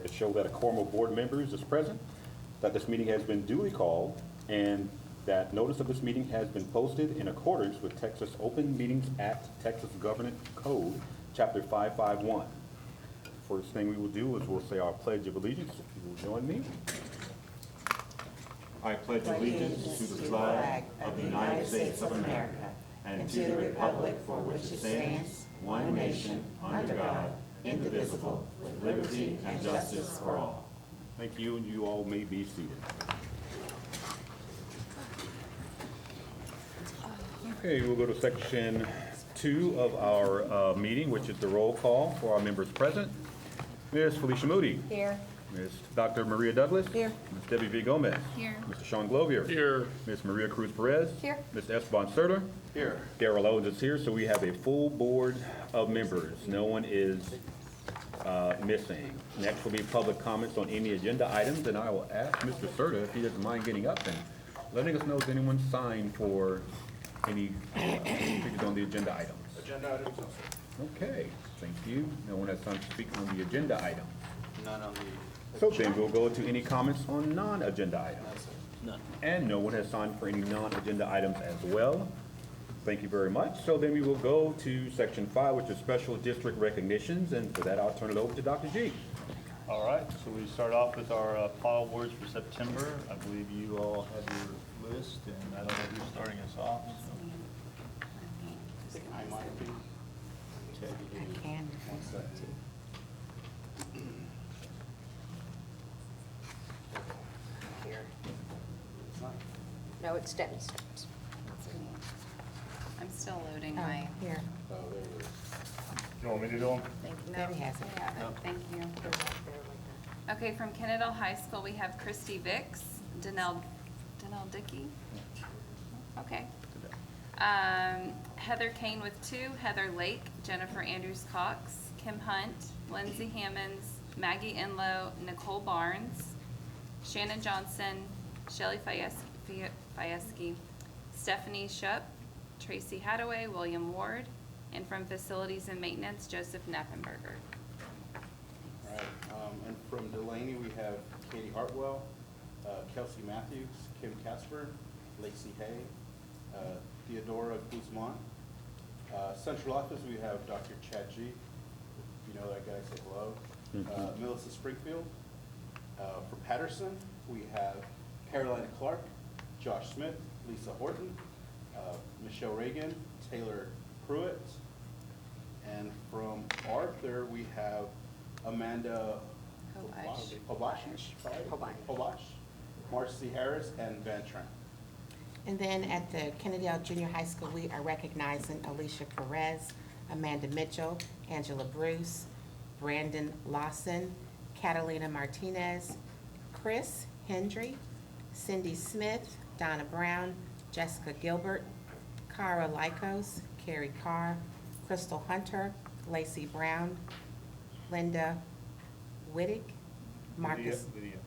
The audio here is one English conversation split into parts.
To show that a quorum of board members is present, that this meeting has been duly called, and that notice of this meeting has been posted in accordance with Texas Open Meetings Act, Texas Government Code, Chapter 551. First thing we will do is we'll say our Pledge of Allegiance. If you will join me. I pledge allegiance to the flag of the United States of America and to the republic for which it stands, one nation, under God, indivisible, with liberty and justice for all. Thank you, and you all may be seated. Okay, we'll go to section 2 of our meeting, which is the roll call for our members present. Ms. Felicia Moody. Here. Ms. Dr. Maria Douglas. Here. Ms. Debbie V. Gomez. Here. Mr. Sean Glovier. Here. Ms. Maria Cruz Perez. Here. Ms. Esteban Serta. Here. Darrell Owens is here, so we have a full board of members. No one is missing. Next will be public comments on any agenda items, and I will ask Mr. Serta if he doesn't mind getting up and letting us know if anyone signed for any speakers on the agenda items. Agenda items, no, sir. Okay, thank you. No one has signed to speak on the agenda item. None on the. So then we'll go to any comments on non-agenda items. None. And no one has signed for any non-agenda items as well. Thank you very much. So then we will go to section 5, which is special district recognitions, and for that I'll turn it over to Dr. G. All right, so we start off with our PAW awards for September. I believe you all have your list, and I don't know who's starting us off. So. I might be. I can. Here. No, it's Debbie starts. I'm still loading my, Here. Oh, there it is. You want me to do them? no, Debbie has it. I have it. Thank you. Okay, from Kennedale High School, we have Christy Vicks, Danelle Dickey. Okay. Heather Kane with 2, Heather Lake, Jennifer Andrews Cox, Kim Hunt, Lindsay Hammonds, Maggie Enlow, Nicole Barnes, Shannon Johnson, Shelley Fieski, Stephanie Shupp, Tracy Hadaway, William Ward, and from Facilities and Maintenance, Joseph Knappenberger. All right, and from Delaney, we have Katie Hartwell, Kelsey Matthews, Kim Casper, Lacey Hay, Theodora Guzman. Central office, we have Dr. Chad G. If you know that guy, say hello. Melissa Springfield. For Patterson, we have Carolina Clark, Josh Smith, Lisa Horton, Michelle Reagan, Taylor Pruitt. And from Arthur, we have Amanda Kovash, Marcy Harris, and Van Trent. And then at the Kennedale Junior High School, we are recognizing Alicia Perez, Amanda Mitchell, Angela Bruce, Brandon Lawson, Catalina Martinez, Chris Hendry, Cindy Smith, Donna Brown, Jessica Gilbert, Cara Lycos, Carrie Carr, Crystal Hunter, Lacey Brown, Linda Wittig, Marcus Lydia.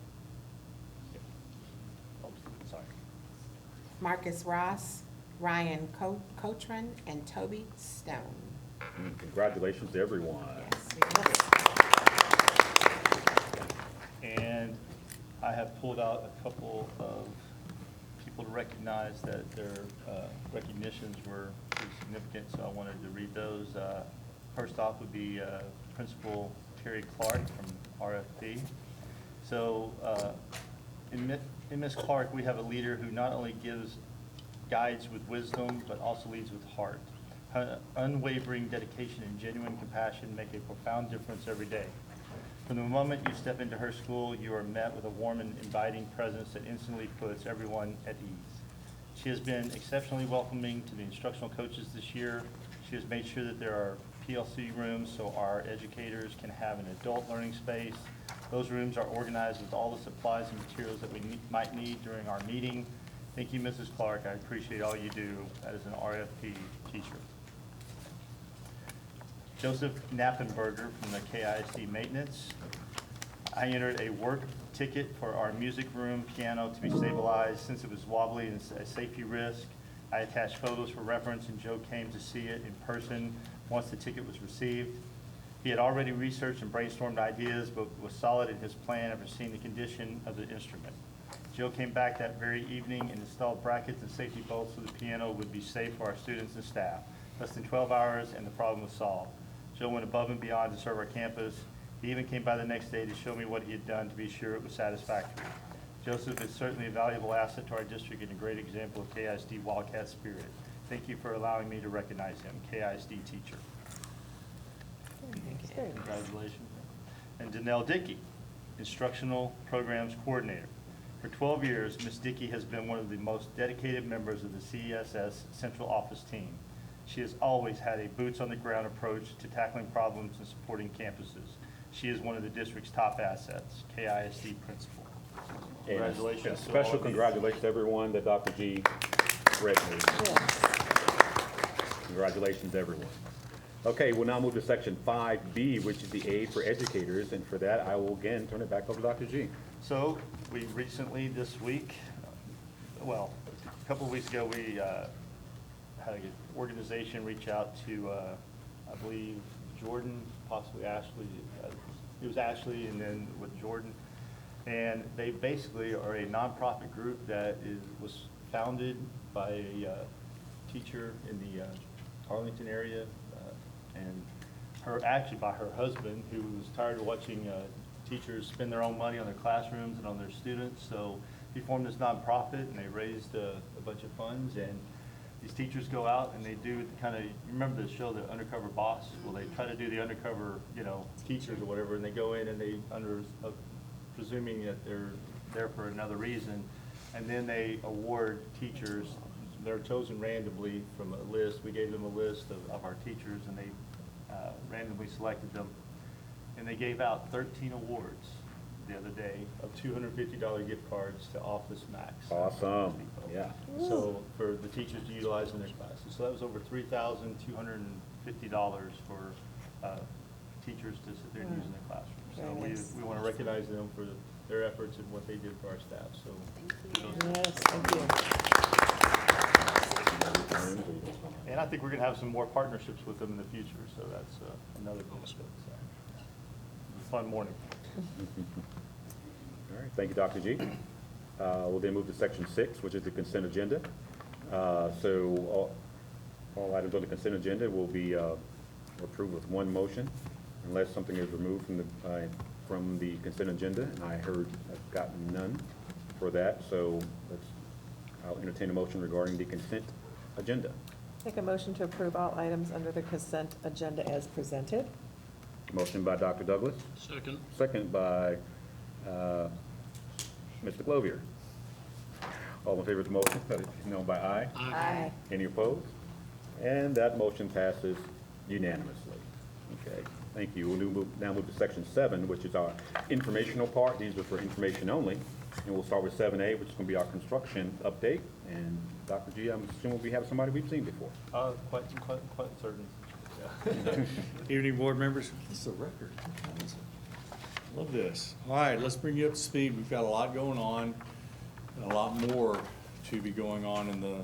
Oh, sorry. Marcus Ross, Ryan Cochran, and Toby Stone. Congratulations to everyone. Yes, And I have pulled out a couple of people to recognize that their recognitions were pretty significant, so I wanted to read those. First off would be Principal Terry Clark from RFP. So in Ms. Clark, we have a leader who not only guides with wisdom, but also leads with heart. Her unwavering dedication and genuine compassion make a profound difference every day. From the moment you step into her school, you are met with a warm and inviting presence that instantly puts everyone at ease. She has been exceptionally welcoming to the instructional coaches this year. She has made sure that there are PLC rooms so our educators can have an adult learning space. Those rooms are organized with all the supplies and materials that we might need during our meeting. Thank you, Mrs. Clark. I appreciate all you do as an RFP teacher. Joseph Knappenberger from the KISD Maintenance. I entered a work ticket for our music room piano to be stabilized since it was wobbly and a safety risk. I attached photos for reference, and Joe came to see it in person once the ticket was received. He had already researched and brainstormed ideas, but was solid in his plan after seeing the condition of the instrument. Joe came back that very evening and installed brackets and safety bolts so the piano would be safe for our students and staff. Less than 12 hours and the problem was solved. Joe went above and beyond to serve our campus. He even came by the next day to show me what he had done to be sure it was satisfactory. Joseph is certainly a valuable asset to our district and a great example of KISD Wildcat spirit. Thank you for allowing me to recognize him, KISD teacher. Congratulations. And Danelle Dickey, Instructional Programs Coordinator. For 12 years, Ms. Dickey has been one of the most dedicated members of the CESS Central Office team. She has always had a boots-on-the-ground approach to tackling problems and supporting campuses. She is one of the district's top assets, KISD principal. And Congratulations. a to all special of you. congratulations to everyone that Dr. G recognized. Congratulations, everyone. Okay, we'll now move to section 5B, which is the aid for educators, and for that, I will again turn it back over to Dr. G. So, we recently, this week, well, a couple of weeks ago, we had an organization reach out to, I believe, Jordan, possibly Ashley. It was Ashley and then with Jordan. And they basically are a nonprofit group that was founded by a teacher in the Arlington area, and actually by her husband, who was tired of watching teachers spend their own money on their classrooms and on their students. So he formed this nonprofit, and they raised a bunch of funds, and these teachers go out and they do kind of, you remember the show, The Undercover Boss? Well, they try to do the undercover, teachers or whatever, and they go in and they, presuming that they're there for another reason, and then they award teachers. They're chosen randomly from a list. We gave them a list of our teachers, and they randomly selected them. And they gave out 13 awards the other day of $250 gift cards to Office Max. Awesome, yeah. So for the teachers to utilize in their classes. So that was over $3,250 for teachers to sit there and use in their classrooms. So we want to recognize them for their efforts and what they did for our staff. So Yes, thank you. And I think we're going to have some more partnerships with them in the future, so that's another benefit. So, fun morning. All right, thank you, Dr. G. We'll then move to section 6, which is the consent agenda. So all items on the consent agenda will be approved with one motion, unless something is removed from the consent agenda, and I've gotten none for that. So I'll entertain a motion regarding the consent agenda. Make a motion to approve all items under the consent agenda as presented. Motion by Dr. Douglas. Second. Second by Mr. Clovier. All in favor of the motion, let it be known by aye. Aye. Any opposed? And that motion passes unanimously. Okay, thank you. We'll now move to section 7, which is our informational part. These are for information only. And we'll start with 7A, which is going to be our construction update. And Dr. G, I'm assuming we have somebody we've seen before. Quite certain. Yeah. Evening, board members. This is a record. Love this. All right, let's bring you up to speed. We've got a lot going on, and a lot more to be going on in the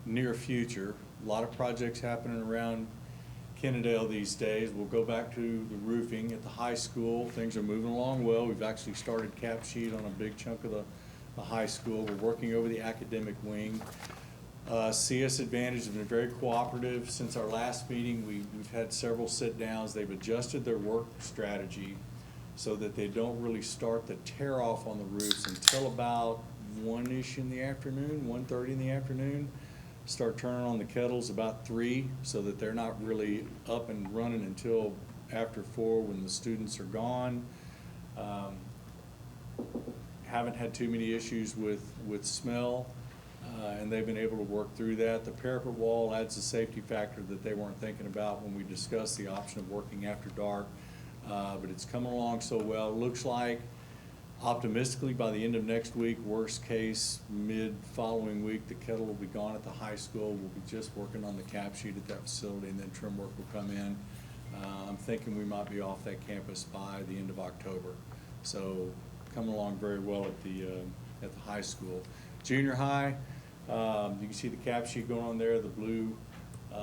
near future. A lot of projects happening around Kennedale these days. We'll go back to the roofing at the high school. Things are moving along well. We've actually started cap sheet on a big chunk of the high school. We're working over the academic wing. CS Advantage has been very cooperative. Since our last meeting, we've had several sit-downs. They've adjusted their work strategy so that they don't really start the tear-off on the roofs until about 1-ish in the afternoon, 1:30 in the afternoon. Start turning on the kettles about 3, so that they're not really up and running until after 4 when the students are gone. Haven't had too many issues with smell, and they've been able to work through that. The parapet wall adds a safety factor that they weren't thinking about when we discussed the option of working after dark, but it's coming along so well. Looks like, optimistically, by the end of next week, worst case, mid-following week, the kettle will be gone at the high school. We'll be just working on the cap sheet at that facility, and then trim work will come in. I'm thinking we might be off that campus by the end of October. So coming along very well at the high school. Junior high, you can see the cap sheet going on there, the blue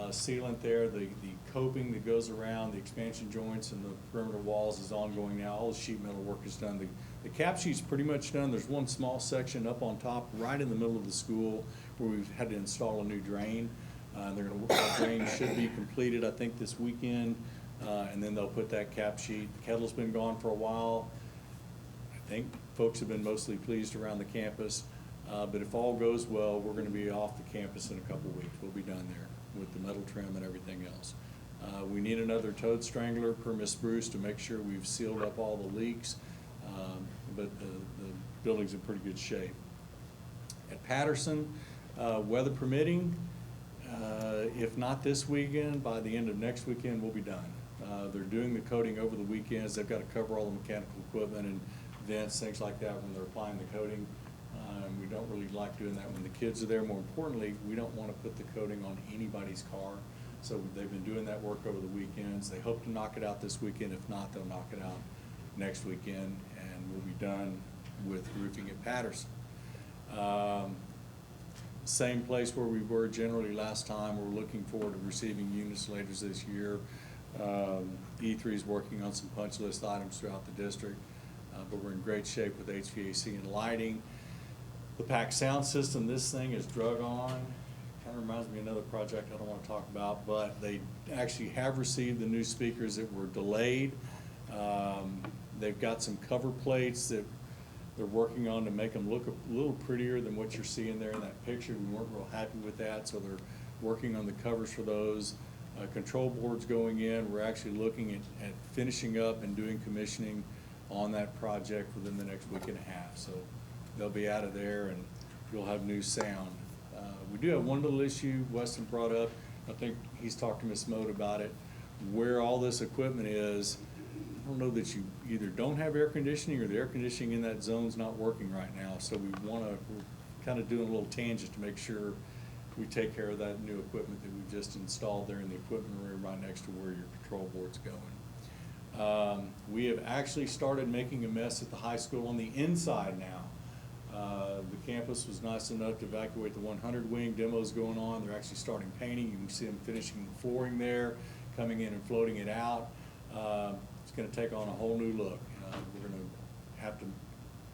sealant there. The coping that goes around the expansion joints and the perimeter walls is ongoing now. All the sheet metal work is done. The cap sheet's pretty much done. There's one small section up on top, right in the middle of the school, where we've had to install a new drain. That drain should be completed, I think, this weekend, and then they'll put that cap sheet. The kettle's been gone for a while. I think folks have been mostly pleased around the campus, but if all goes well, we're gonna be off the campus in a couple weeks. We'll be done there with the metal trim and everything else. We need another toad strangler per Miss Bruce to make sure we've sealed up all the leaks, but the building's in pretty good shape. At Patterson, weather permitting, if not this weekend, by the end of next weekend, we'll be done. They're doing the coating over the weekends. They've got to cover all the mechanical equipment and vents, things like that when they're applying the coating. We don't really like doing that when the kids are there. More importantly, we don't want to put the coating on anybody's car. So they've been doing that work over the weekends. They hope to knock it out this weekend. If not, they'll knock it out next weekend, and we'll be done with roofing at Patterson. Same place where we were generally last time. We're looking forward to receiving units later this year. E3 is working on some punch list items throughout the district, but we're in great shape with HVAC and lighting. The PAC sound system, this thing is drug on. Kind of reminds me of another project I don't want to talk about, but they actually have received the new speakers that were delayed. They've got some cover plates that they're working on to make them look a little prettier than what you're seeing there in that picture. We weren't real happy with that, so they're working on the covers for those. Control boards going in. We're actually looking at finishing up and doing commissioning on that project within the next week and a half. So they'll be out of there and you'll have new sound. We do have one little issue Weston brought up. I think he's talked to Ms. Mode about it. Where all this equipment is, I don't know that you either don't have air conditioning or the air conditioning in that zone's not working right now. So we're kind of doing a little tangent to make sure we take care of that new equipment that we've just installed there in the equipment room right next to where your control board's going. We have actually started making a mess at the high school on the inside now. The campus was nice enough to evacuate the 100 wing. Demos going on. They're actually starting painting. You can see them finishing the flooring there, coming in and floating it out. It's going to take on a whole new look. We're going to have to,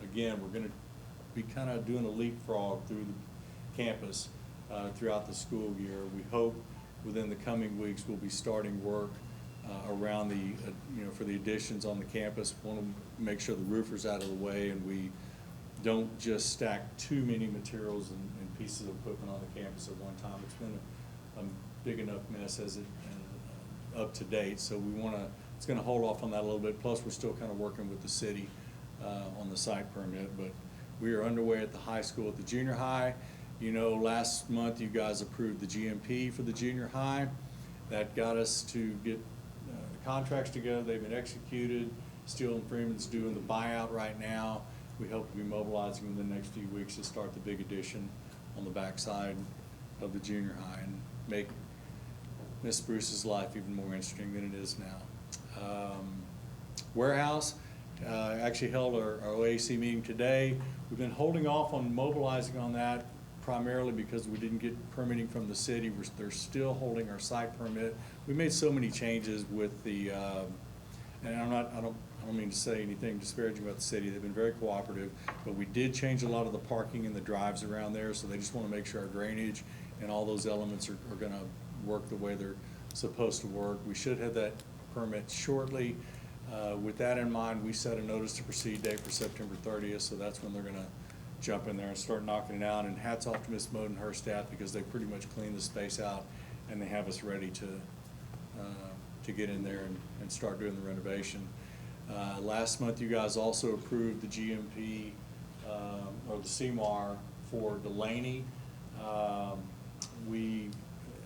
again, we're going to be kind of doing a leapfrog through the campus throughout the school year. We hope within the coming weeks we'll be starting work around the, for the additions on the campus. Want to make sure the roof is out of the way and we don't just stack too many materials and pieces of equipment on the campus at one time. It's been a big enough mess as it up to date, so we want to. It's going to hold off on that a little bit. Plus, we're still kind of working with the city on the site permit, but we are underway at the high school. At the junior high, last month you guys approved the GMP for the junior high. That got us to get the contracts together. They've been executed. Steele and Freeman's doing the buyout right now. We hope to be mobilizing in the next few weeks to start the big addition on the backside of the junior high and make Miss Bruce's life even more interesting than it is now. Warehouse, actually held our OAC meeting today. We've been holding off on mobilizing on that primarily because we didn't get permitting from the city. They're still holding our site permit. We made so many changes with the, and I don't mean to say anything disparaging about the city. They've been very cooperative, but we did change a lot of the parking and the drives around there, so they just want to make sure our drainage and all those elements are going to work the way they're supposed to work. We should have that permit shortly. With that in mind, we set a notice to proceed date for September 30th, so that's when they're going to jump in there and start knocking it out. And hats off to Ms. Mode and her staff because they pretty much cleaned the space out and they have us ready to get in there and start doing the renovation. Last month, you guys also approved the GMP or the CMAR for Delaney. We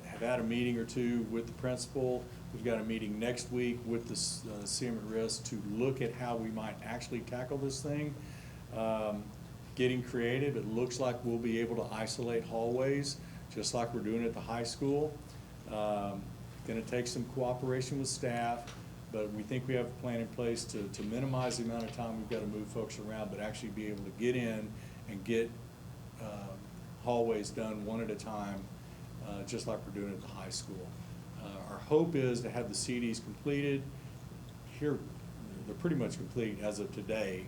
have had a meeting or two with the principal. We've got a meeting next week with the CM at risk to look at how we might actually tackle this thing. Getting creative, it looks like we'll be able to isolate hallways just like we're doing at the high school. Going to take some cooperation with staff, but we think we have a plan in place to minimize the amount of time we've got to move folks around, but actually be able to get in and get hallways done one at a time just like we're doing at the high school. Our hope is to have the CDs completed. Here, they're pretty much complete as of today,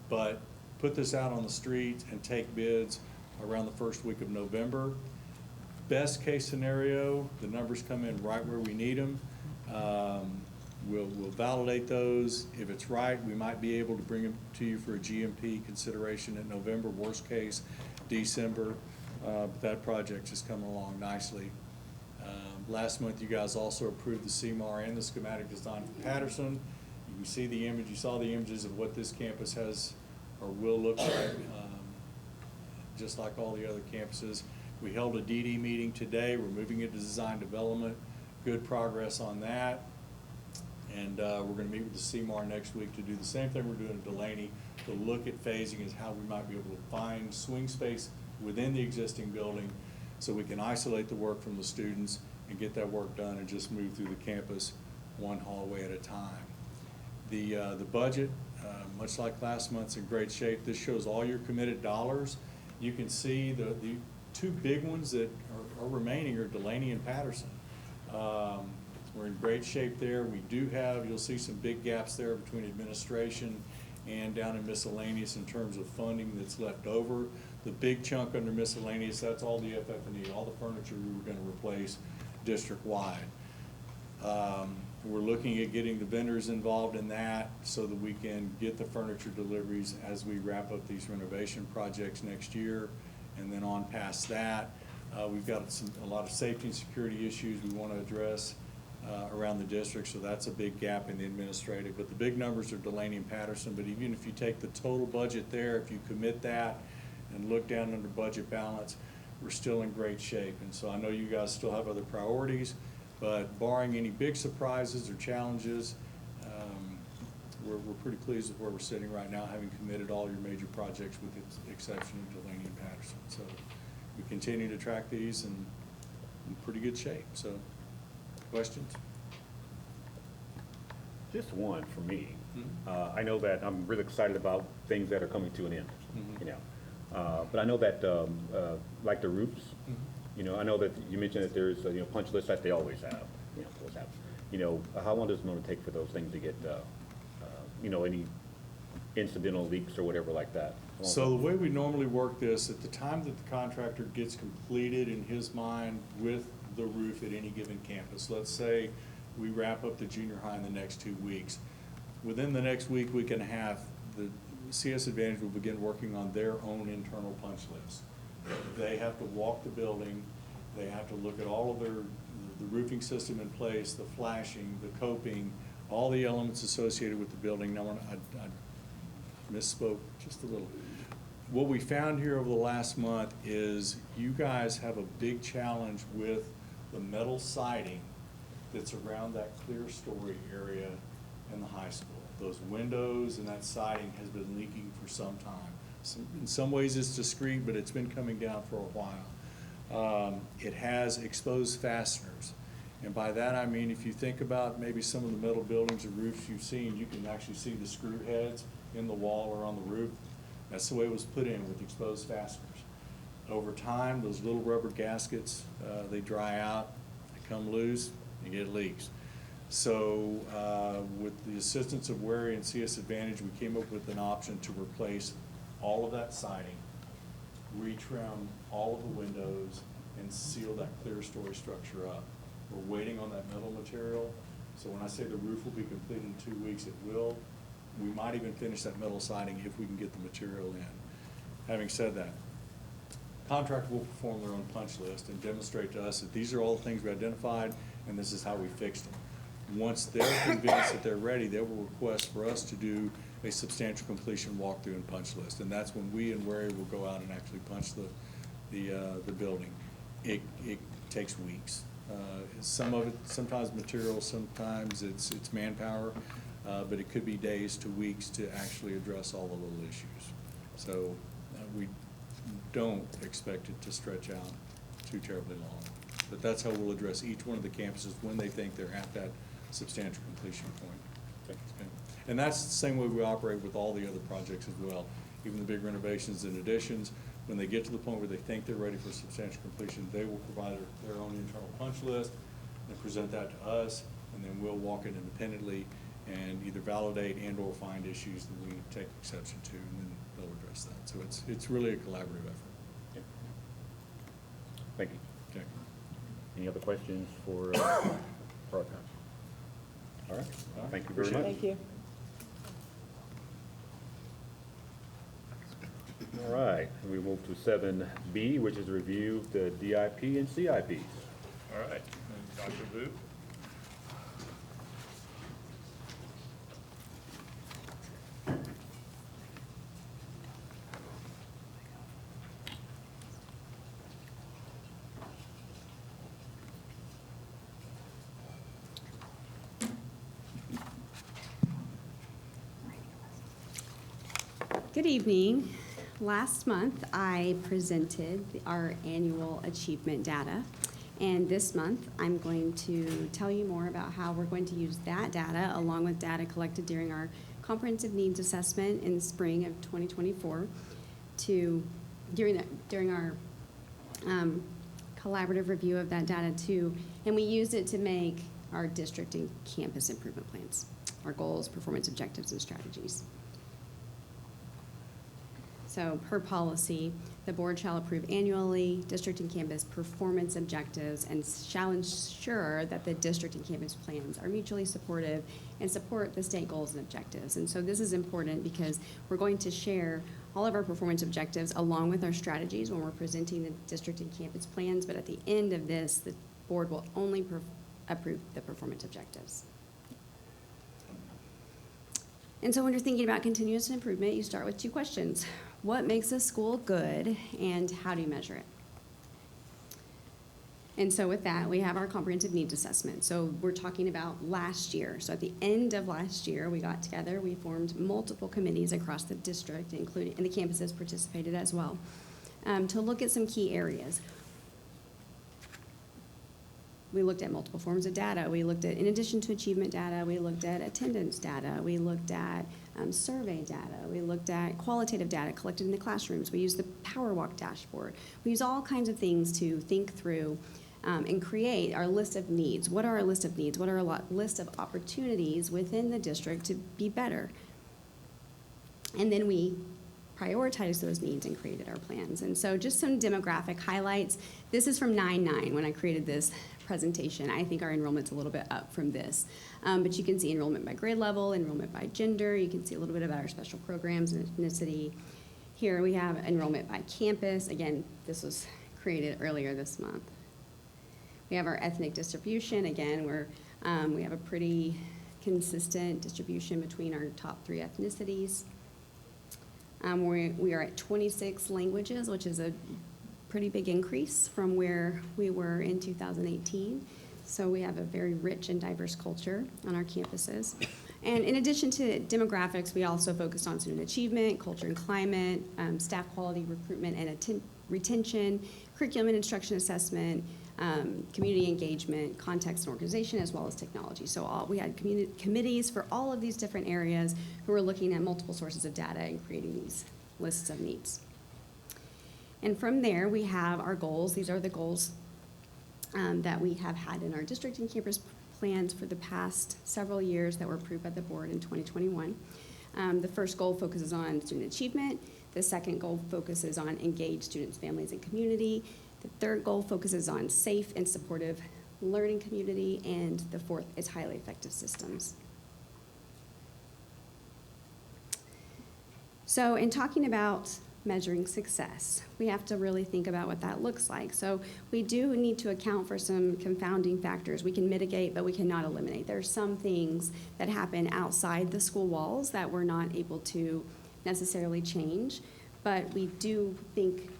but put this out on the street and take bids around the first week of November. Best case scenario, the numbers come in right where we need them. We'll validate those. If it's right, we might be able to bring them to you for a GMP consideration in November, worst case, December. But that project is coming along nicely. Last month, you guys also approved the CMAR and the schematic design for Patterson. You can see the image, you saw the images of what this campus has or will look like, just like all the other campuses. We held a DD meeting today. We're moving into design development. Good progress on that. And we're going to meet with the CMAR next week to do the same thing we're doing at Delaney, to look at phasing as how we might be able to find swing space within the existing building so we can isolate the work from the students and get that work done and just move through the campus one hallway at a time. The budget, much like last month's, in great shape. This shows all your committed dollars. You can see the two big ones that are remaining are Delaney and Patterson. We're in great shape there. We do have, you'll see some big gaps there between administration and down in miscellaneous in terms of funding that's left over. The big chunk under miscellaneous, that's all the FF&E, all the furniture we were gonna replace district-wide. We're looking at getting the vendors involved in that so that we can get the furniture deliveries as we wrap up these renovation projects next year. And then on past that, we've got a lot of safety and security issues we want to address around the district, so that's a big gap in the administrative. But the big numbers are Delaney and Patterson, but even if you take the total budget there, if you commit that and look down under budget balance, we're still in great shape. And so I know you guys still have other priorities, but barring any big surprises or challenges, we're pretty pleased with where we're sitting right now, having committed all your major projects with the exception of Delaney and Patterson. So we continue to track these and in pretty good shape. So questions? Just one for me. Mhm. I know that I'm really excited about things that are coming to an end, Mhm. you know. But I know that, like the roofs, Mhm. you know, I know that you mentioned that there's, you know, punch lists that they always have, you know, always have. You know, how long does it normally take for those things to get, you know, any incidental leaks or whatever like that? So the way we normally work this, at the time that the contractor gets completed in his mind with the roof at any given campus, let's say we wrap up the junior high in the next 2 weeks. Within the next week and a half, the CS Advantage will begin working on their own internal punch list. They have to walk the building, they have to look at all of the roofing system in place, the flashing, the coping, all the elements associated with the building. Now, I misspoke just a little. What we found here over the last month is you guys have a big challenge with the metal siding that's around that clear story area in the high school. Those windows and that siding has been leaking for some time. In some ways it's discreet, but it's been coming down for a while. It has exposed fasteners. And by that I mean, if you think about maybe some of the metal buildings or roofs you've seen, you can actually see the screw heads in the wall or on the roof. That's the way it was put in, with exposed fasteners. Over time, those little rubber gaskets, they dry out, they come loose, you get leaks. So with the assistance of Wary and CS Advantage, we came up with an option to replace all of that siding, retrim all of the windows, and seal that clear story structure up. We're waiting on that metal material. So when I say the roof will be completed in 2 weeks, it will. We might even finish that metal siding if we can get the material in. Having said that, contractor will perform their own punch list and demonstrate to us that these are all the things we identified and this is how we fixed them. Once they're convinced that they're ready, they will request for us to do a substantial completion walkthrough and punch list. And that's when we and Wary will go out and actually punch the building. It takes weeks. Some of it, sometimes material, sometimes it's manpower, but it could be days to weeks to actually address all the little issues. So we don't expect it to stretch out too terribly long. But that's how we'll address each one of the campuses when they think they're at that substantial completion point. Okay. And that's the same way we operate with all the other projects as well. Even the big renovations and additions, when they get to the point where they think they're ready for substantial completion, they will provide their own internal punch list and present that to us, and then we'll walk it independently and either validate and/or find issues that we take exception to, and then they'll address that. So it's really a collaborative effort. Yeah. Thank you. Okay. Any other questions for our council? All right, thank you very Appreciate much. it. Thank you. All right, and we move to 7B, which is review the DIP and CIPs. All right, and Dr. Vu? Good evening. Last month, I presented our annual achievement data. And this month, I'm going to tell you more about how we're going to use that data along with data collected during our comprehensive needs assessment in the spring of 2024 during our collaborative review of that data too. And we used it to make our district and campus improvement plans, our goals, performance objectives, and strategies. So per policy, the board shall approve annually district and campus performance objectives and shall ensure that the district and campus plans are mutually supportive and support the state goals and objectives. And so this is important because we're going to share all of our performance objectives along with our strategies when we're presenting the district and campus plans. But at the end of this, the board will only approve the performance objectives. And so when you're thinking about continuous improvement, you start with two questions. What makes a school good, and how do you measure it? And so with that, we have our comprehensive needs assessment. So we're talking about last year. So at the end of last year, we got together, we formed multiple committees across the district, including, and the campuses participated as well, to look at some key areas. We looked at multiple forms of data. We looked at, in addition to achievement data, we looked at attendance data. We looked at survey data. We looked at qualitative data collected in the classrooms. We used the Power Walk dashboard. We use all kinds of things to think through and create our list of needs. What are our list of needs? What are our list of opportunities within the district to be better? And then we prioritized those needs and created our plans. And so just some demographic highlights. This is from 9/9 when I created this presentation. I think our enrollment's a little bit up from this. But you can see enrollment by grade level, enrollment by gender. You can see a little bit about our special programs and ethnicity. Here we have enrollment by campus. Again, this was created earlier this month. We have our ethnic distribution. Again, we have a pretty consistent distribution between our top 3 ethnicities. We are at 26 languages, which is a pretty big increase from where we were in 2018. So we have a very rich and diverse culture on our campuses. And in addition to demographics, we also focused on student achievement, culture and climate, staff quality, recruitment and retention, curriculum and instruction assessment, community engagement, context and organization, as well as technology. So we had committees for all of these different areas who were looking at multiple sources of data and creating these lists of needs. And from there, we have our goals. These are the goals that we have had in our district and campus plans for the past several years that were approved by the board in 2021. The first goal focuses on student achievement. The second goal focuses on engaged students, families, and community. The third goal focuses on safe and supportive learning community. And the fourth is highly effective systems. So in talking about measuring success, we have to really think about what that looks like. So we do need to account for some confounding factors. We can mitigate, but we cannot eliminate. There are some things that happen outside the school walls that we're not able to necessarily change, but we do think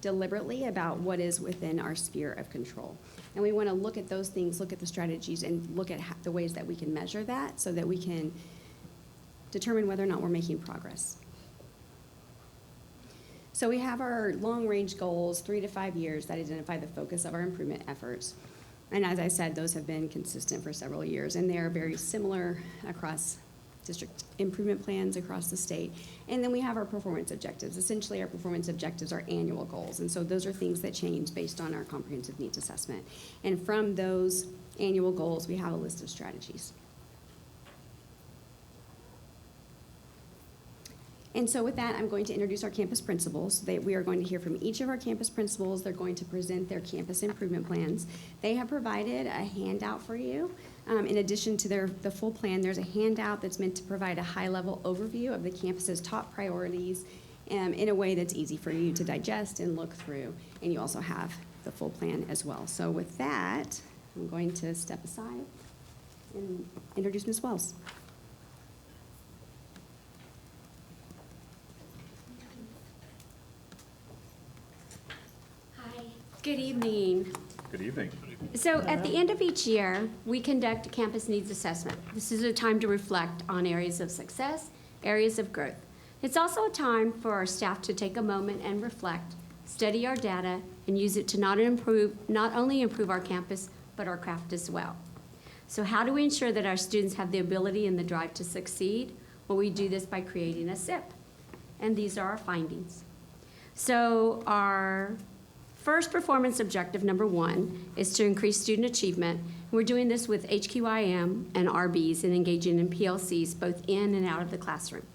deliberately about what is within our sphere of control. And we want to look at those things, look at the strategies, and look at the ways that we can measure that so that we can determine whether or not we're making progress. So we have our long-range goals, 3 to 5 years, that identify the focus of our improvement efforts. And as I said, those have been consistent for several years, and they are very similar across district improvement plans across the state. And then we have our performance objectives. Essentially, our performance objectives are annual goals. And so those are things that change based on our comprehensive needs assessment. And from those annual goals, we have a list of strategies. And so with that, I'm going to introduce our campus principals. We are going to hear from each of our campus principals. They're going to present their campus improvement plans. They have provided a handout for you. In addition to the full plan, there's a handout that's meant to provide a high-level overview of the campus's top priorities in a way that's easy for you to digest and look through. And you also have the full plan as well. So with that, I'm going to step aside and introduce Ms. Wells. Good evening. Good evening. So at the end of each year, we conduct a campus needs assessment. This is a time to reflect on areas of success, areas of growth. It's also a time for our staff to take a moment and reflect, study our data, and use it to not only improve our campus, but our craft as well. So how do we ensure that our students have the ability and the drive to succeed? Well, we do this by creating a SIP. And these are our findings. So our first performance objective, number 1, is to increase student achievement. We're doing this with HQIM and RBs and engaging in PLCs both in and out of the classroom.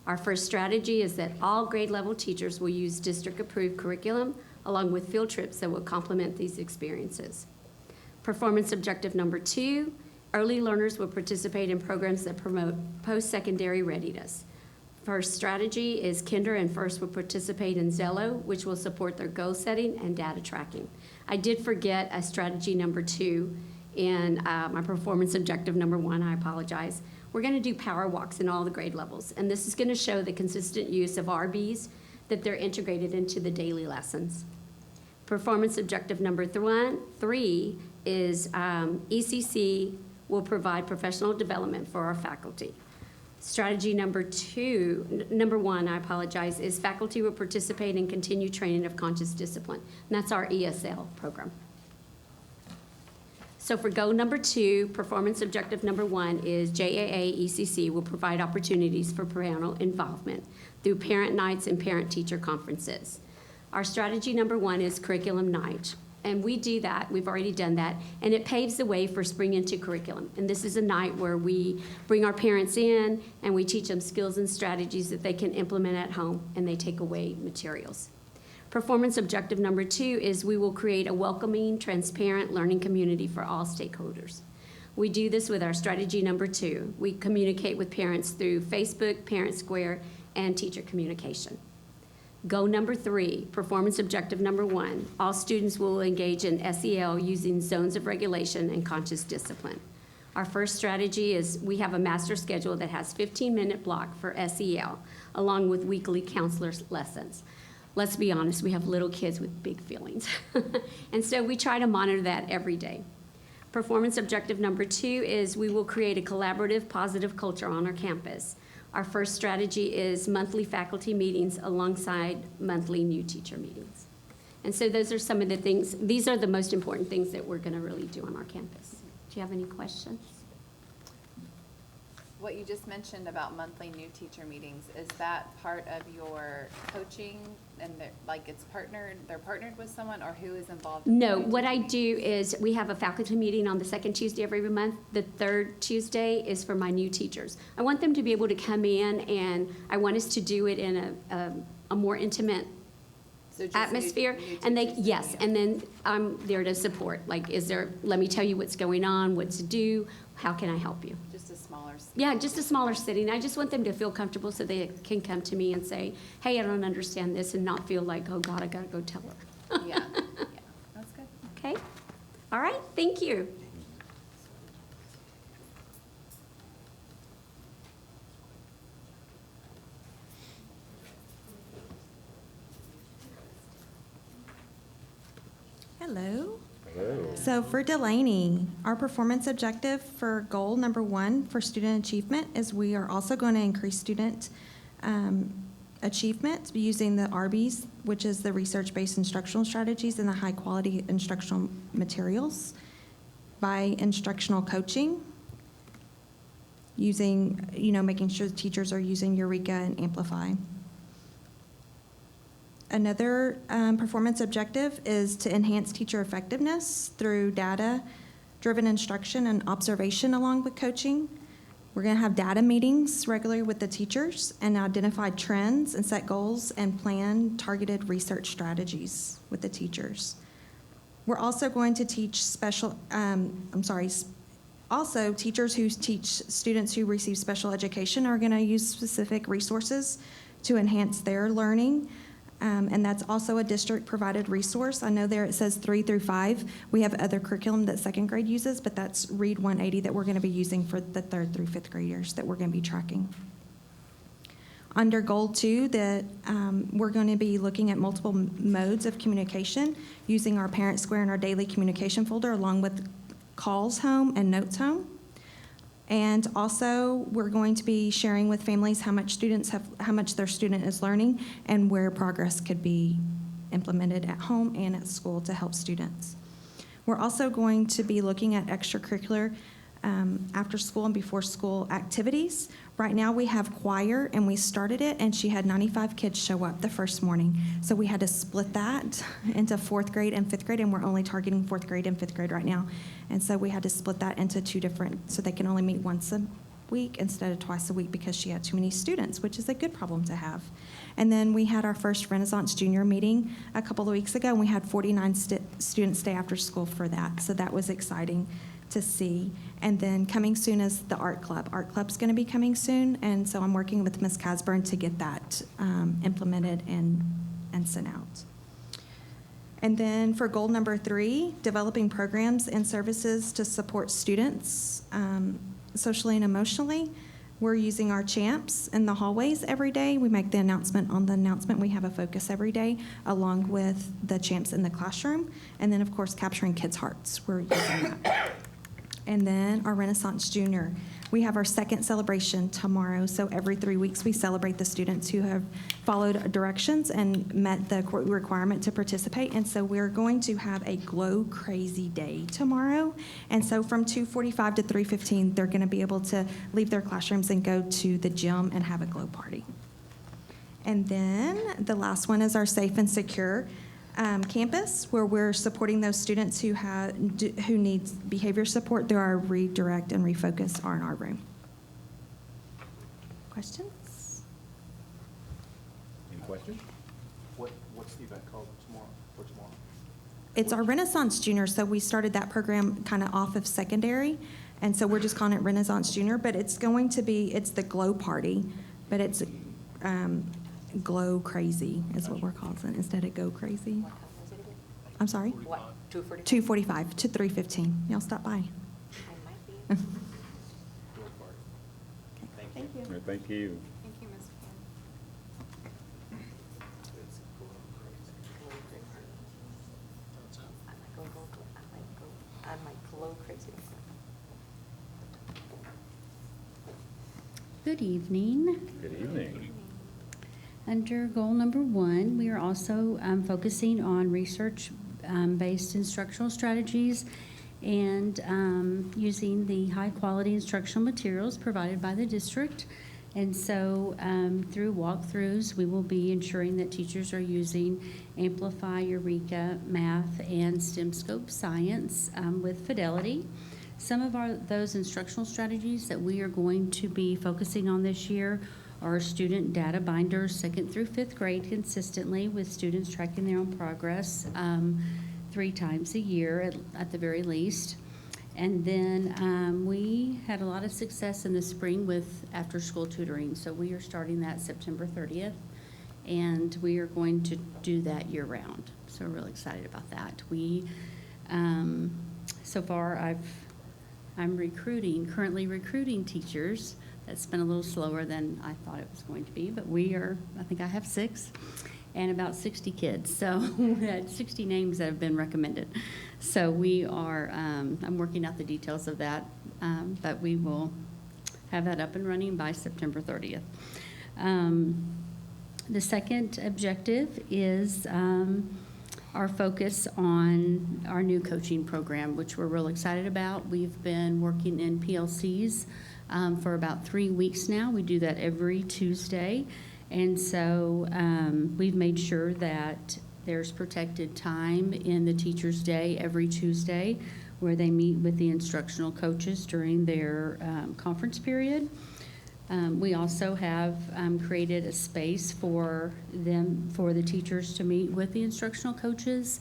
Our first strategy is that all grade level teachers will use district-approved curriculum along with field trips that will complement these experiences. Performance objective number 2, early learners will participate in programs that promote post-secondary readiness. First strategy is Kinder and First will participate in Zello, which will support their goal setting and data tracking. I did forget a strategy number 2 in my performance objective number 1, I apologize. We're gonna do power walks in all the grade levels, and this is gonna show the consistent use of RBs, that they're integrated into the daily lessons. Performance objective number 3 is ECC will provide professional development for our faculty. Strategy number 1, I apologize, is faculty will participate in continued training of conscious discipline. And that's our ESL program. So for goal number 2, performance objective number 1 is JAA ECC will provide opportunities for parental involvement through parent nights and parent-teacher conferences. Our strategy number 1 is curriculum night. And we do that, we've already done that, and it paves the way for Spring Into Curriculum. And this is a night where we bring our parents in and we teach them skills and strategies that they can implement at home, and they take away materials. Performance objective number 2 is we will create a welcoming, transparent learning community for all stakeholders. We do this with our strategy number 2. We communicate with parents through Facebook, Parent Square, and teacher communication. Goal number 3, performance objective number 1, all students will engage in SEL using zones of regulation and conscious discipline. Our first strategy is we have a master schedule that has 15-minute block for SEL, along with weekly counselor's lessons. Let's be honest, we have little kids with big feelings. And so we try to monitor that every day. Performance objective number 2 is we will create a collaborative, positive culture on our campus. Our first strategy is monthly faculty meetings alongside monthly new teacher meetings. And so those are some of the things, these are the most important things that we're gonna really do on our campus. Do you have any questions? What you just mentioned about monthly new teacher meetings, is that part of your coaching and they're partnered with someone, or who is involved? No, what I do is we have a faculty meeting on the second Tuesday of every month. The third Tuesday is for my new teachers. I want them to be able to come in, and I want us to do it in a more intimate So just atmosphere. new And they, teachers yes, coming in. and then I'm there to support. Like, let me tell you what's going on, what to do, how can I help you? Just a smaller. Yeah, just a smaller setting. I just want them to feel comfortable so they can come to me and say, hey, I don't understand this, and not feel like, oh God, I gotta go tell her. Yeah, yeah, that's good. Okay? All right, thank you. Hello. Hello. So for Delaney, our performance objective for goal number 1 for student achievement is we are also going to increase student achievement using the RBs, which is the research-based instructional strategies and the high-quality instructional materials by instructional coaching, using, making sure the teachers are using Eureka and Amplify. Another performance objective is to enhance teacher effectiveness through data-driven instruction and observation along with coaching. We're going to have data meetings regularly with the teachers and identify trends and set goals and plan targeted research strategies with the teachers. We're also going to teach also teachers who teach students who receive special education are going to use specific resources to enhance their learning. And that's also a district-provided resource. I know there it says 3 through 5. We have other curriculum that second grade uses, but that's Read 180 that we're going to be using for the 3rd through 5th graders that we're going to be tracking. Under Goal 2, we're going to be looking at multiple modes of communication using our Parent Square and our daily communication folder along with calls home and notes home. And also, we're going to be sharing with families how much their student is learning and where progress could be implemented at home and at school to help students. We're also going to be looking at extracurricular after school and before school activities. Right now we have choir, and we started it, and she had 95 kids show up the first morning. So we had to split that into 4th grade and 5th grade, and we're only targeting 4th grade and 5th grade right now. And so we had to split that into 2 different, so they can only meet once a week instead of twice a week because she had too many students, which is a good problem to have. And then we had our first Renaissance Junior meeting a couple of weeks ago, and we had 49 students stay after school for that. So that was exciting to see. And then coming soon is the Art Club. Art Club's going to be coming soon, and so I'm working with Ms. Casburn to get that implemented and sent out. And then for goal number 3, developing programs and services to support students socially and emotionally. We're using our champs in the hallways every day. We make the announcement on the announcement. We have a focus every day along with the champs in the classroom. And then, of course, capturing kids' hearts. We're using that. And then our Renaissance Junior. We have our 2nd celebration tomorrow. So every 3 weeks we celebrate the students who have followed directions and met the requirement to participate. And so we're going to have a Glow Crazy Day tomorrow. And so from 2:45 to 3:15, they're going to be able to leave their classrooms and go to the gym and have a glow party. And then the last one is our Safe and Secure campus, where we're supporting those students who need behavior support through our Redirect and Refocus R&R room. Questions? Any questions? What's the event called tomorrow, for tomorrow? It's our Renaissance Junior, so we started that program kind of off of secondary, and so we're just calling it Renaissance Junior, but it's the Glow Party, but it's Glow Crazy is what we're calling it instead of Go Crazy. What time was it again? I'm sorry? What, 2:45? 2:45 to 3:15. Y'all stop by. I might be. Okay, thank you. All right, thank you. Thank you, Ms. Pam. I might glow crazy. Good evening. Good evening. Under goal number 1, we are also focusing on research-based instructional strategies and using the high-quality instructional materials provided by the district. And so through walkthroughs, we will be ensuring that teachers are using Amplify, Eureka, Math, and STEM Scope Science with fidelity. Some of those instructional strategies that we are going to be focusing on this year are student data binders, 2nd through 5th grade consistently, with students tracking their own progress 3 times a year at the very least. And then we had a lot of success in the spring with after-school tutoring, so we are starting that September 30th, and we are going to do that year-round. So we're really excited about that. So far I'm currently recruiting teachers. That's been a little slower than I thought it was going to be, but I think I have 6 and about 60 kids. So we had 60 names that have been recommended. So we are, I'm working out the details of that, but we will have that up and running by September 30th. The second objective is our focus on our new coaching program, which we're real excited about. We've been working in PLCs for about 3 weeks now. We do that every Tuesday. And so we've made sure that there's protected time in the teacher's day every Tuesday where they meet with the instructional coaches during their conference period. We also have created a space for the teachers to meet with the instructional coaches,